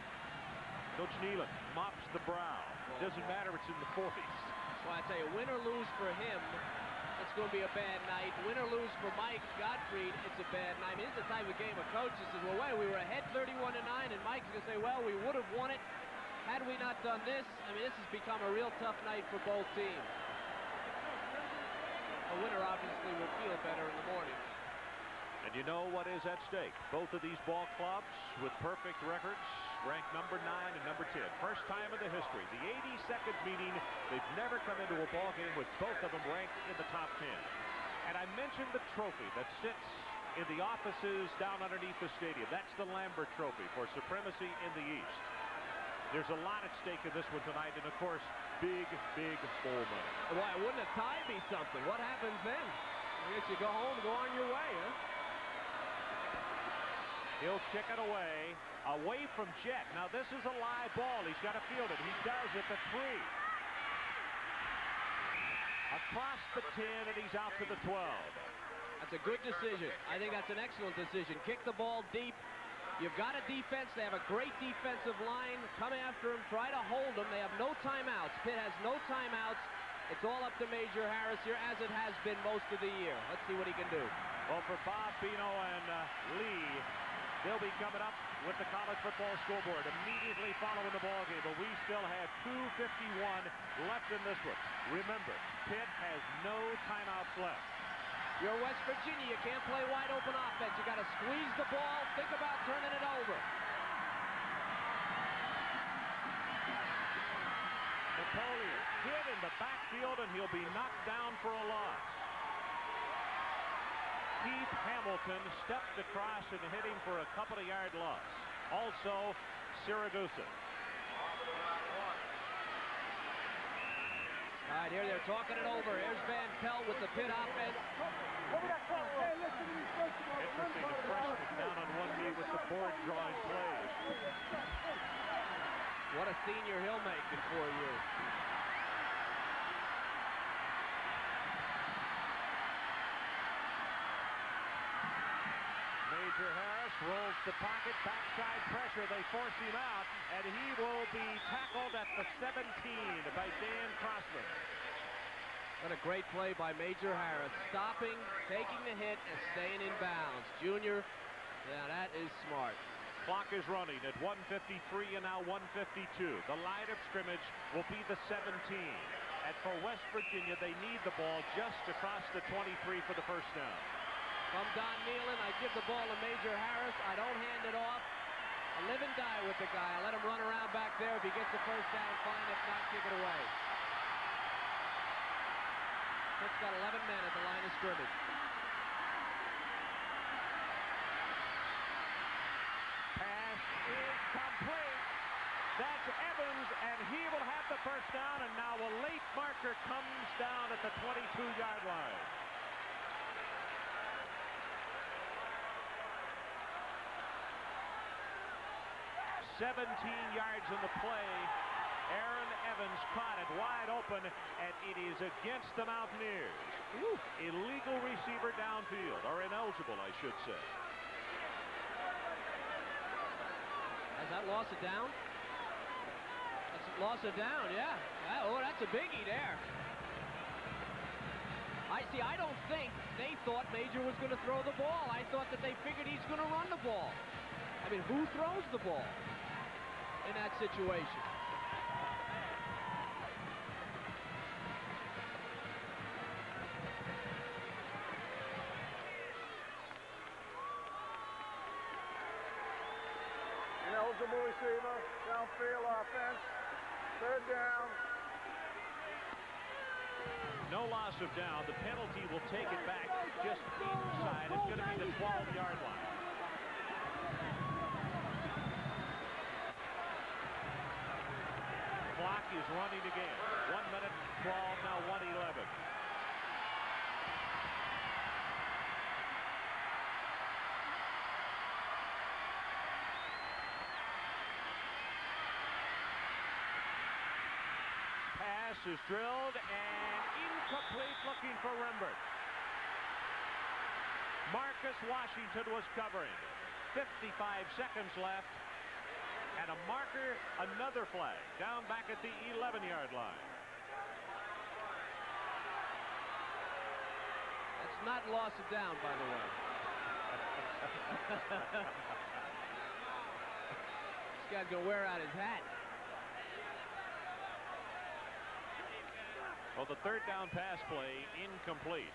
Coach Nealon mops the brow. Doesn't matter, it's in the 40s. Well, I tell you, win or lose for him, let's it's going to be a bad night. Win or lose for Mike Gottfried, it's a bad night. I mean, it's the type of game a coach says, well, wait, we were ahead 31-9, and Mike's going to say, well, we would have won it had we not done this. I mean, this has become a real tough night for both teams. A winner obviously will feel better in the morning. And you know what is at stake? Both of these ball clubs with perfect records, ranked number 9 and number 10. First time in the history. The 82nd meeting. They've never come into a ball game with both of them ranked in the top 10. And I mentioned the trophy that sits in the offices down underneath the stadium. That's the Lambert Trophy for supremacy in the East. There's a lot at stake in this one tonight, and of course, big bowl money. Why wouldn't a tie be something? What happens then? I guess you go home, go on your way, huh? He'll kick it away from Jet. Now this is a live ball. He's got to field it. He does at the 3. Across the 10, and he's out to the 12. That's a good decision. I think that's an excellent decision. Kick the ball deep. You've got a defense. They have a great defensive line. Come after him. Try to hold him. They have no timeouts. Pitt has no timeouts. It's all up to Major Harris here, as it has been most of the year. Let's see what he can do. Well, for Bob, Pino, and Lee, they'll be coming up with the college football scoreboard immediately following the ball game. But we still have 2:51 left in this one. Remember, Pitt has no timeouts left. You're West Virginia. You can't play wide open offense. You got to squeeze the ball. Think about turning it over. Napoleon hit in the backfield, and he'll be knocked down for a loss. Keith Hamilton stepped across and hit him for a couple-of-yard loss. Also, Siragusa. All right, here they're talking it over. Here's Van Pelt with the Pitt offense. Interesting, the freshman down on one knee with the board drawing plays. What a senior he'll make in 4 years. Major Harris rolls the pocket, backside pressure. They force him out, and he will be tackled at the 17 by Dan Crossman. What a great play by Major Harris. Stopping, taking the hit, and staying in bounds. Junior, yeah, that is smart. Clock is running at 1:53 and now 1:52. The line of scrimmage will be the 17. And for West Virginia, they need the ball just across the 23 for the first down. From Don Nealon, I give the ball to Major Harris. I don't hand it off. I live and die with the guy. I let him run around back there. If he gets the first down, fine. If not, kick it away. Pitt's got 11 men at the line of scrimmage. Pass is complete. That's Evans, and he will have the first down, and now a late marker comes down at the 22-yard line. "17 yards in the play. Aaron Evans caught it wide open, and it is against the Mountaineers. Illegal receiver downfield, or ineligible, I should say. Has that loss of down? That's a loss of down, yeah. Oh, that's a biggie there. I don't think they thought Major was going to throw the ball. I thought that they figured he's going to run the ball. I mean, who throws the ball in that situation? Ineligible receiver, downfield offense, third down. No loss of down. The penalty will take it back just inside. It's going to be the 12-yard line. Clock is running again. 1 minute, 12, now 1:11. Pass is drilled and incomplete, looking for Rembert. Marcus Washington was covering. 55 seconds left. And a marker, another flag, down back at the 11-yard line. not loss it down, by the way. This guy's going to wear out his hat. Well, the third down pass play incomplete.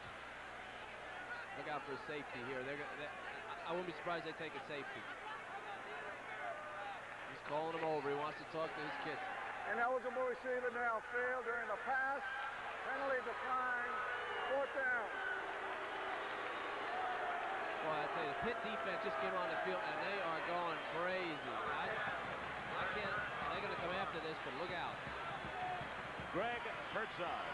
Look out for a safety here. I wouldn't be surprised they take a safety. He's calling him over. He wants to talk to his kids. Ineligible receiver now failed during the pass. Penalty declined. 4th down. Well, I tell you, the Pitt defense just came on the field, and they are going crazy. I can't. They're going to come after this, but look out. Greg Herzog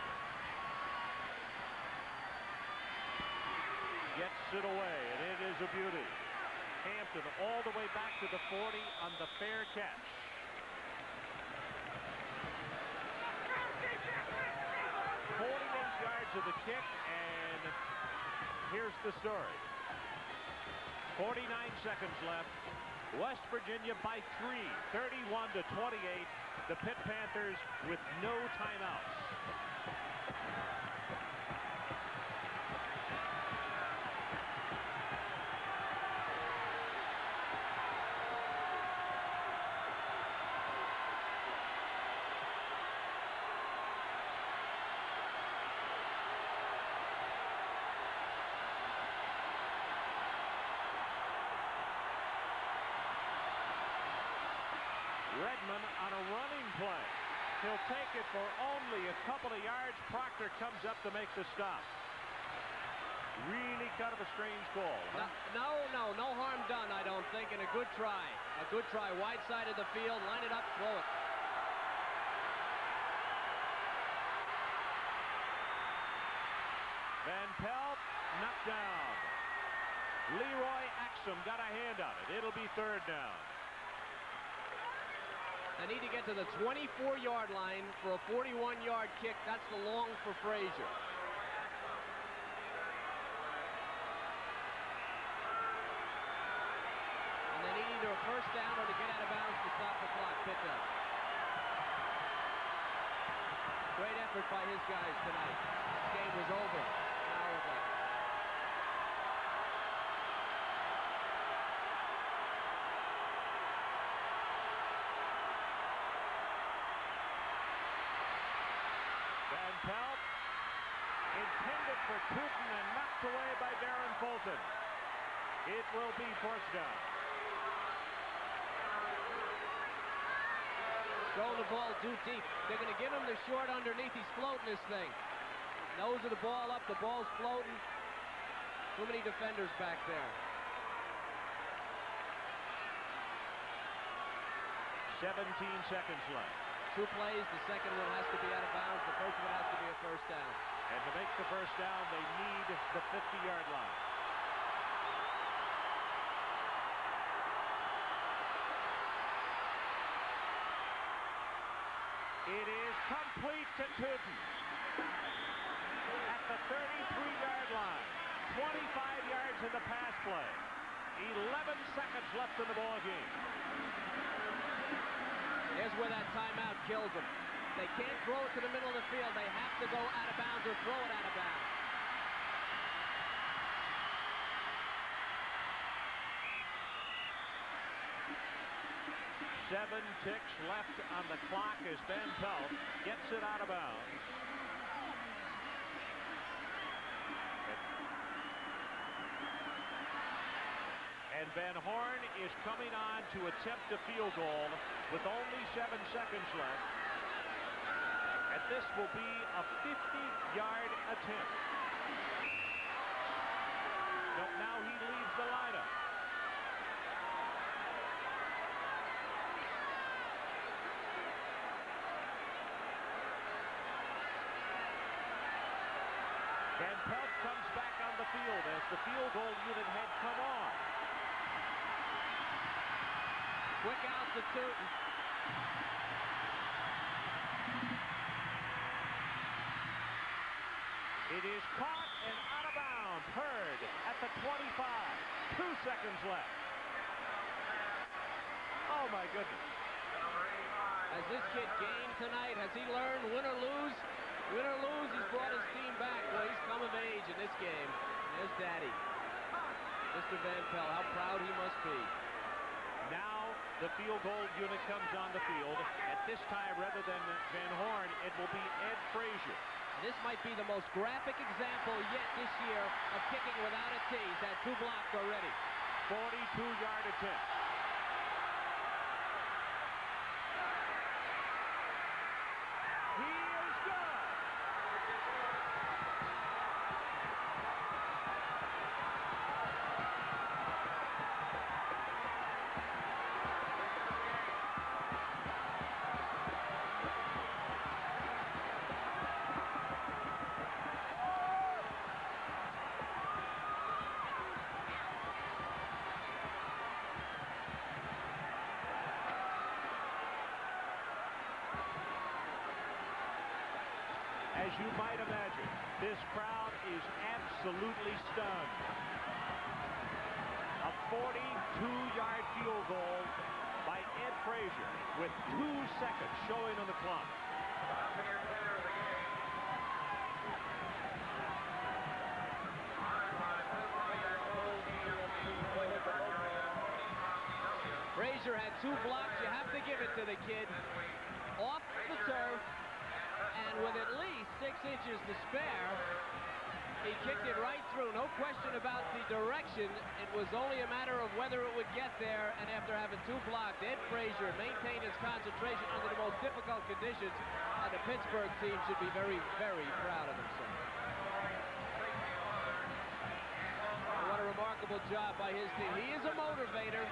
gets it away, and it is a beauty. Hampton all the way back to the 40 on the fair catch. 48 yards of the kick, and here's the story. 49 seconds left. West Virginia by 3, 31-28. The Pitt Panthers with no timeouts. Redmond on a running play. He'll take it for only a couple of yards. Proctor comes up to make the stop. Really kind of a strange call. Huh? No harm done, I don't think, and a good try. A good try, wide side of the field, line it up, throw it. Van Pelt knocked down. Leroy Axum got a hand on it. It'll be 3rd down. They need to get to the 24-yard line for a 41-yard kick. That's the long for Frazier. And they need either a first down or to get out of bounds to stop the clock. Pitt does. Great effort by his guys tonight. This game was over an hour ago. Pelt intended for Tootin and knocked away by Darren Fulton. It will be 4th down. Throwing the ball too deep. They're going to give him the short underneath. He's floating this thing. Nose of the ball up. The ball's floating. Too many defenders back there. 17 seconds left. 2 plays. The second one has to be out of bounds. The first one has to be a first down. And to make the first down, they need the 50-yard line. It is complete to Tootin at the 33-yard line. 25 yards in the pass play. 11 seconds left in the ball game. Here's where that timeout kills them. They can't throw it to the middle of the field. They have to go out of bounds or throw it out of bounds. Seven ticks left on the clock as Van Pelt gets it out of bounds. And Van Horn is coming on to attempt a field goal with only 7 seconds left. And this will be a 50-yard attempt. But now he leaves the lineup. Van Pelt comes back on the field as the field goal unit had come on. Quick out to Tootin. It is caught and out of bounds. Hurd at the 25. 2 seconds left. Oh, my goodness. Has this kid gained tonight? Has he learned win or lose? Win or lose, he's brought his team back. Well, he's come of age in this game. There's Daddy. Mr. Van Pelt, how proud he must be. Now the field goal unit comes on the field. At this time, rather than Van Horn, it will be Ed Frazier. This might be the most graphic example yet this year of kicking without a tee. He's had 2 blocks already. 42-yard attempt. He is good. As you might imagine, this crowd is absolutely stunned. A 42-yard field goal by Ed Frazier with 2 seconds showing on the clock. Frazier had 2 blocks. You have to give it to the kid. Off the turf. And with at least 6 inches to spare, he kicked it right through. No question about the direction. It was only a matter of whether it would get there. And after having 2 blocks, Ed Frazier maintained his concentration under the most difficult conditions. And the Pittsburgh team should be very, very proud of themselves. What a remarkable job by his team. He is a motivator.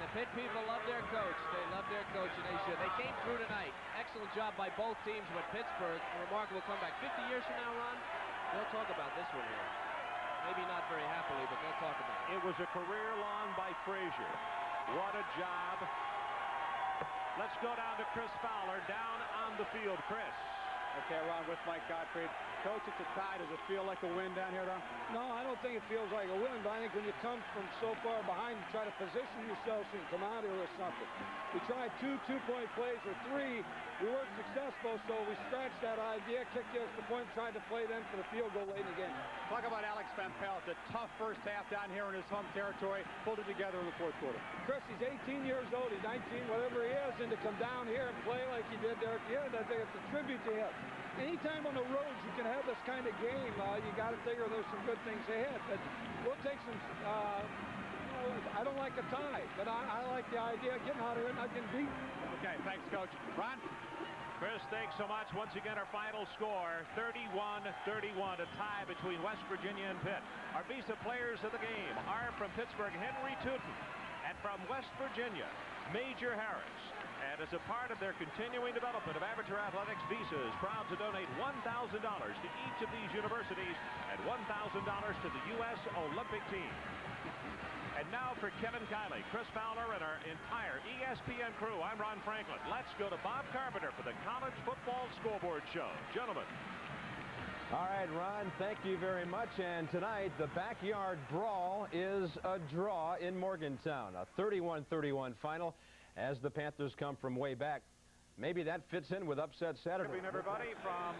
The Pitt people love their coach. They love their coach, and they should. They came through tonight. Excellent job by both teams with Pittsburgh. A remarkable comeback. 50 years from now, Ron, they'll talk about this one here. Maybe not very happily, but they'll talk about it. It was a career long by Frazier. What a job. Let's go down to Chris Fowler down on the field. Chris. Okay, Ron, with Mike Gottfried. Coach, it's a tie. Does it feel like a win down here, though? No, I don't think it feels like a win, but I think when you come from so far behind, you try to position yourself so you can come out here with something. We tried 2 two-point plays or 3. We weren't successful, so we scratched that idea, kicked the extra point, tried to play them for the field goal late in the game. Talk about Alex Van Pelt. A tough first half down here in his home territory. Pulled it together in the 4th quarter. Chris, he's 18 years old. He's 19, whatever he is, and to come down here and play like he did there at the end, I think it's a tribute to him. Anytime on the road you can have this kind of game, you got to figure there's some good things ahead. But we'll take some, I don't like a tie, but I like the idea of getting out of here and not getting beat. Okay, thanks, Coach. Ron? Chris, thanks so much. Once again, our final score, 31-31, a tie between West Virginia and Pitt. Our Visa players of the game are from Pittsburgh, Henry Tootin, and from West Virginia, Major Harris. And as a part of their continuing development of amateur athletics, Visa is proud to donate $1,000 to each of these universities and $1,000 to the U.S. Olympic team. And now for Kevin Kiley, Chris Fowler, and our entire ESPN crew, I'm Ron Franklin. Let's go to Bob Carpenter for the College Football Scoreboard Show. Gentlemen. All right, Ron, thank you very much. And tonight, the backyard brawl is a draw in Morgantown. A 31-31 final as the Panthers come from way back. Maybe that fits in with upset Saturday. Everybody from